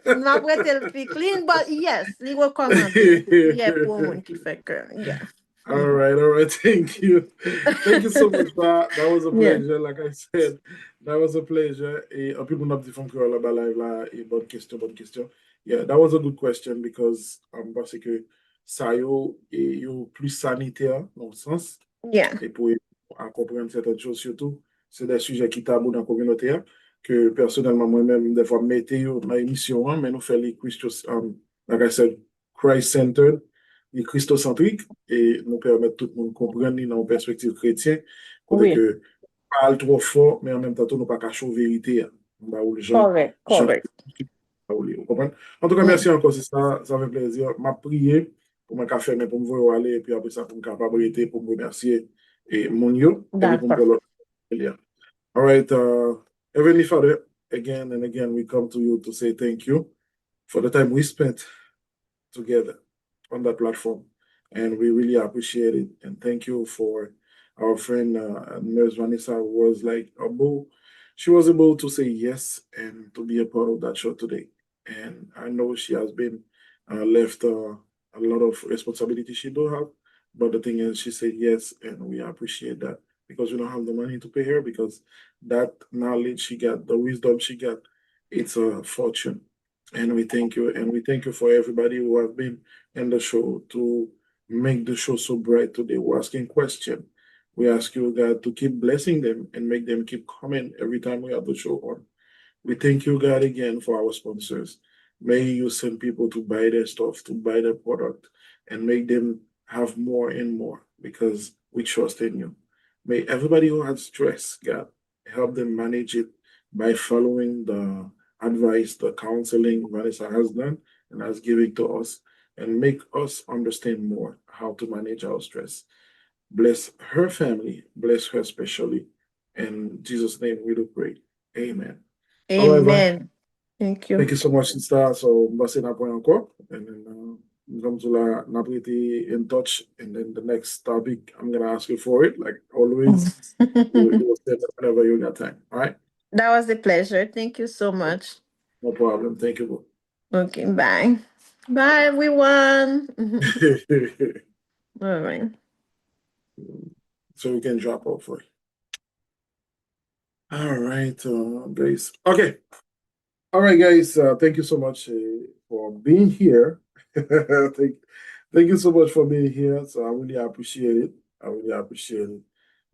M'a prêté le pi clean, but yes, li recommandé. Yeah, pour un monde qui fait que, yeah. All right. Thank you. Thank you so much, Pa. That was a Yeah. pleasure. Like I said, that was a pleasure. Et en plus, on a dit from Kuala Balai là, et bonne question. Yeah, that was a good question because parce que ça yo plus sanitaire dans le sens Yeah. et pour comprendre certaines choses surtout, c'est des sujets qui tabou dans la communauté hein, que personnellement moi-même des fois mettez dans l'émission hein, mais nous faisons les like I said, Christ-centered, les christocentriques et nous permettre tout le monde comprendre dans une perspective chrétienne côté Oui. que parle trop fort mais en même temps nous pas cacher la vérité hein. Bah, où les gens Correct. vous comprenez? En tout cas, merci encore, c'est ça fait plaisir. M'a prié pour mon café, mais pour me voir aller, et puis après ça, pour me capable pour me remercier et mon yo, et puis pour me D'accord. dire all right, Heavenly Father, again and again, we come to you to say thank you for the time we spent together on that platform. And we really appreciate it. And thank you for our friend, Nurse Vanessa, who was like, she was able to say yes and to be a part of that show today. And I know she has been left a lot of responsibility she do have. But the thing is, she said yes, and we appreciate that because we don't have the money to pay her because that knowledge she got, the wisdom she got, it's a fortune. And we thank you. And we thank you for everybody who have been in the show to make the show so bright today. We're asking questions. We ask you, God, to keep blessing them and make them keep coming every time we have the show on. We thank you, God, again for our sponsors. May you send people to buy their stuff, to buy their product, and make them have more and more because we trust in you. May everybody who has stress, God, help them manage it by following the advice, the counseling Vanessa has done and has given to us, and make us understand more how to manage our stress. Bless her family, bless her especially. In Jesus' name we do pray. Amen. All right, Van. Amen. Thank you. Thank you so much, sister. So, mbase na point encore. And then, come to la, na pretty in touch. And then the next topic, I'm going to ask you for it. Like always, you will say that whenever you got time. All right? That was a pleasure. Thank you so much. No problem. Thank you. Okay, bye. Bye, everyone. All right. So we can drop off for it. All right, guys. Okay. All right, guys. Thank you so much for being here. Thank you so much for being here. So I really appreciate it. I really appreciate it.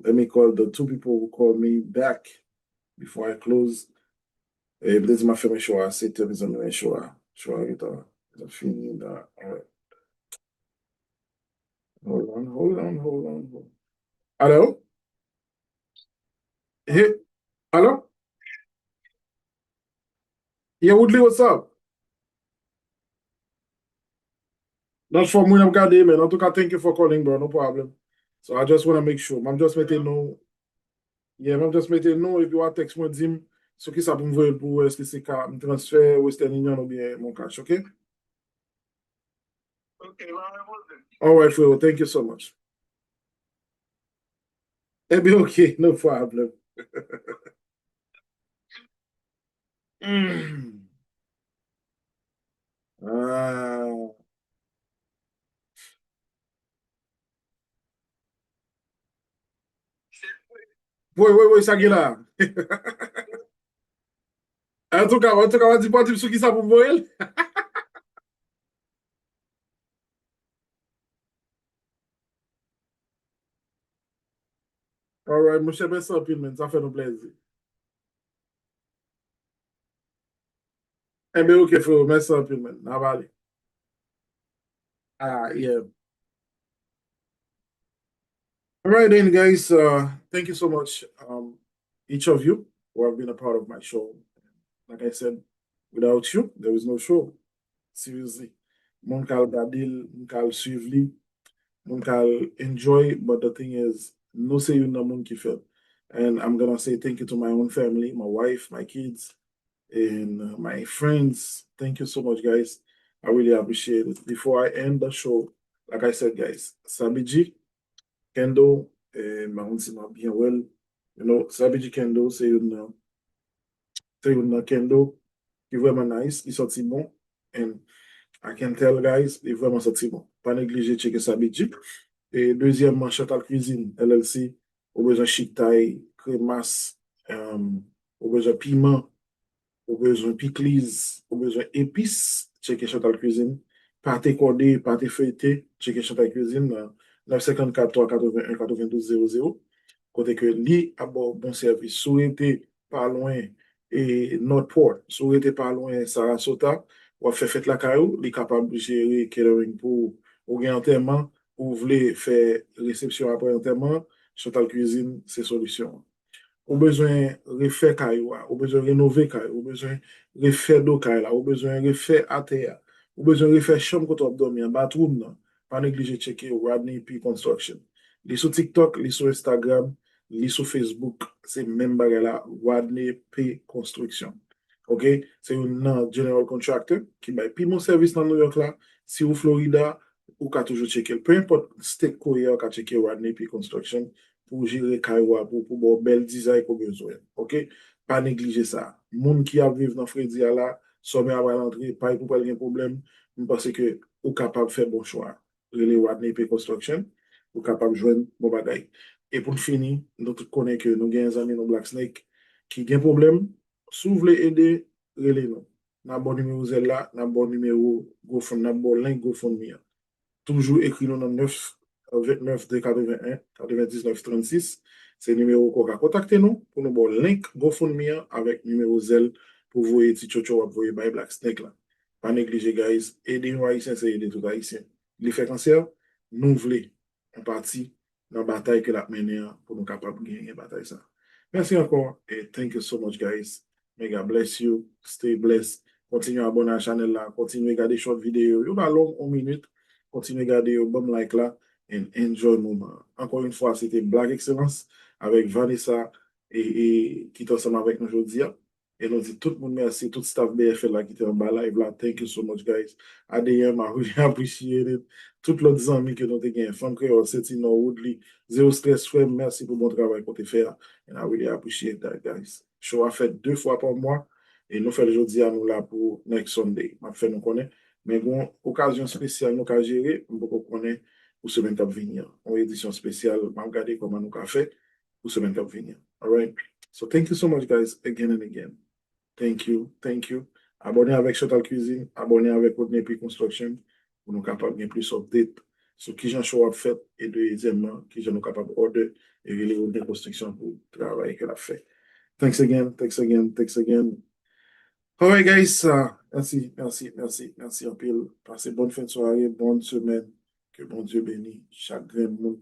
Let me call the two people who called me back before I close. Peut-être m'a fait mes choix. C'était mes amis mes choix. Choix est fini. All right. Hold on. Hello? Hey, hello? Yeah, Woodley, what's up? Not from when I've got the email. En tout cas, thank you for calling, bro. No problem. So I just want to make sure. I'm just making no. Yeah, I'm just making no. If you want to text me, Dim, so qui ça pour me voir pour est-ce que c'est qu'à me transfert Western Union ou bien mon cash, okay? Okay, all right, Phil. Thank you so much. It'll be okay, no problem. Ah. Oui, ça qui est là. En tout cas, on va dire pas sur qui ça pour me voir. All right, mon cher, merci un peu, man. Ça fait nous plaisir. Eh bien, ok, Phil. Merci un peu, man. Ça va aller. Ah, yeah. All right, then, guys. Thank you so much, each of you who have been a part of my show. Like I said, without you, there is no show. Seriously. Mon kal gadil, mon kal suiv li, mon kal enjoy, but the thing is, no say you no mon ki fel. And I'm gonna say thank you to my own family, my wife, my kids, and my friends. Thank you so much, guys. I really appreciate it. Before I end the show, like I said, guys, Sabiji, Kendo, Mahonsima bien well. You know, Sabiji Kendo, c'est une Kendo qui est vraiment nice, qui sorti bon. And I can tell, guys, il est vraiment sorti bon. Pas négliger de checker Sabiji. Et deuxièmement, Chantal Cuisine, LLC, au besoin chic taille, crémasse, au besoin piment, au besoin pickles, au besoin épices, checker Chantal Cuisine. Pâté cordé, pâté feuilleté, checker Chantal Cuisine, 954 381 92 00. Côté que li a bon service. Sou ete pas loin et Northport, sou ete pas loin Sarasota, ou fait fête la caillou, li capable de gérer catering pour ou gen enterrement, ou vle faire réception après enterrement, Chantal Cuisine, c'est solution. Ou besoin refaire caillou, ou besoin rénover caillou, ou besoin refaire do caillou, ou besoin refaire ATA, ou besoin refaire chambre quand on dormir, bathroom nan, pas négliger checker Rodney P Construction. Li sur TikTok, li sur Instagram, li sur Facebook, c'est même bagay là, Rodney P Construction. OK? C'est un general contractor qui bail pi mon service dans New York là, si ou Florida, ou ka toujours checker. Peu importe state courier, ka checker Rodney P Construction pour gérer Kaiwa, pour bon bel design qu'on besoin. OK? Pas négliger ça. Moun qui a vivre dans Freddy là, sommet à l'entrée, pas pour pas de problème, parce que ou capable de faire bon choix. Les Rodney P Construction, ou capable de joindre bon bagay. Et pour finir, nous tous connaissons que nous avons des amis dans Black Snake qui ont un problème. Si vous voulez aider, relez nous. Nous avons bon numéro là, nous avons bon numéro GoFundMe, nous avons bon link GoFundMe. Toujours écrit nous dans 29 de 81 99 36. C'est le numéro qu'on va contacter nous pour nous bon link GoFundMe avec numéro Zelle pour vous aider si vous voyez by Black Snake là. Pas négliger, guys. Aider les Haïtiens, c'est aider tout Haïtien. Les faits cancer, nous voulons en partie dans la bataille que la mener pour nous capables de gagner la bataille. Ça. Merci encore et thank you so much, guys. May God bless you. Stay blessed. Continuez à abonner à la chaîne là. Continuez à regarder short vidéo. Yo pas long, 1 minute. Continuez à regarder, bon like là. And enjoy le moment. Encore une fois, c'était Black Excellence avec Vanessa et qui est ensemble avec nous aujourd'hui. Et nous dit tout le monde merci, tout le staff BFL là qui était en bas live là. Thank you so much, guys. ADM, I really appreciate it. Tout l'autre amis que nous avons gagné. Femme Créole, Setino, Woodley, Zéro Stress, frère, merci pour le bon travail que tu fais. And I really appreciate that, guys. Show a fait 2 fois par mois. Et nous faisons aujourd'hui à nous là pour next Sunday. Je fait nous connaître. Mais bon, occasion spéciale, nous avons géré. Nous pouvons connaître pour semaine qui venir. En édition spéciale, je vais regarder comment nous avons fait pour semaine qui venir. All right? So thank you so much, guys, again and again. Thank you, thank you. Abonnez avec Chotal Cuisine, abonnez avec Rodney Construction pour nous capables de plus update sur qui j'en show up fait et deuxièmement, qui j'en capable order et les Rodney Construction pour le travail qu'elle a fait. Thanks again, thanks again, thanks again. All right, guys. Merci en pile. Passez bonne fin de soirée, bonne semaine. Que bon Dieu bénisse chaque grain de monde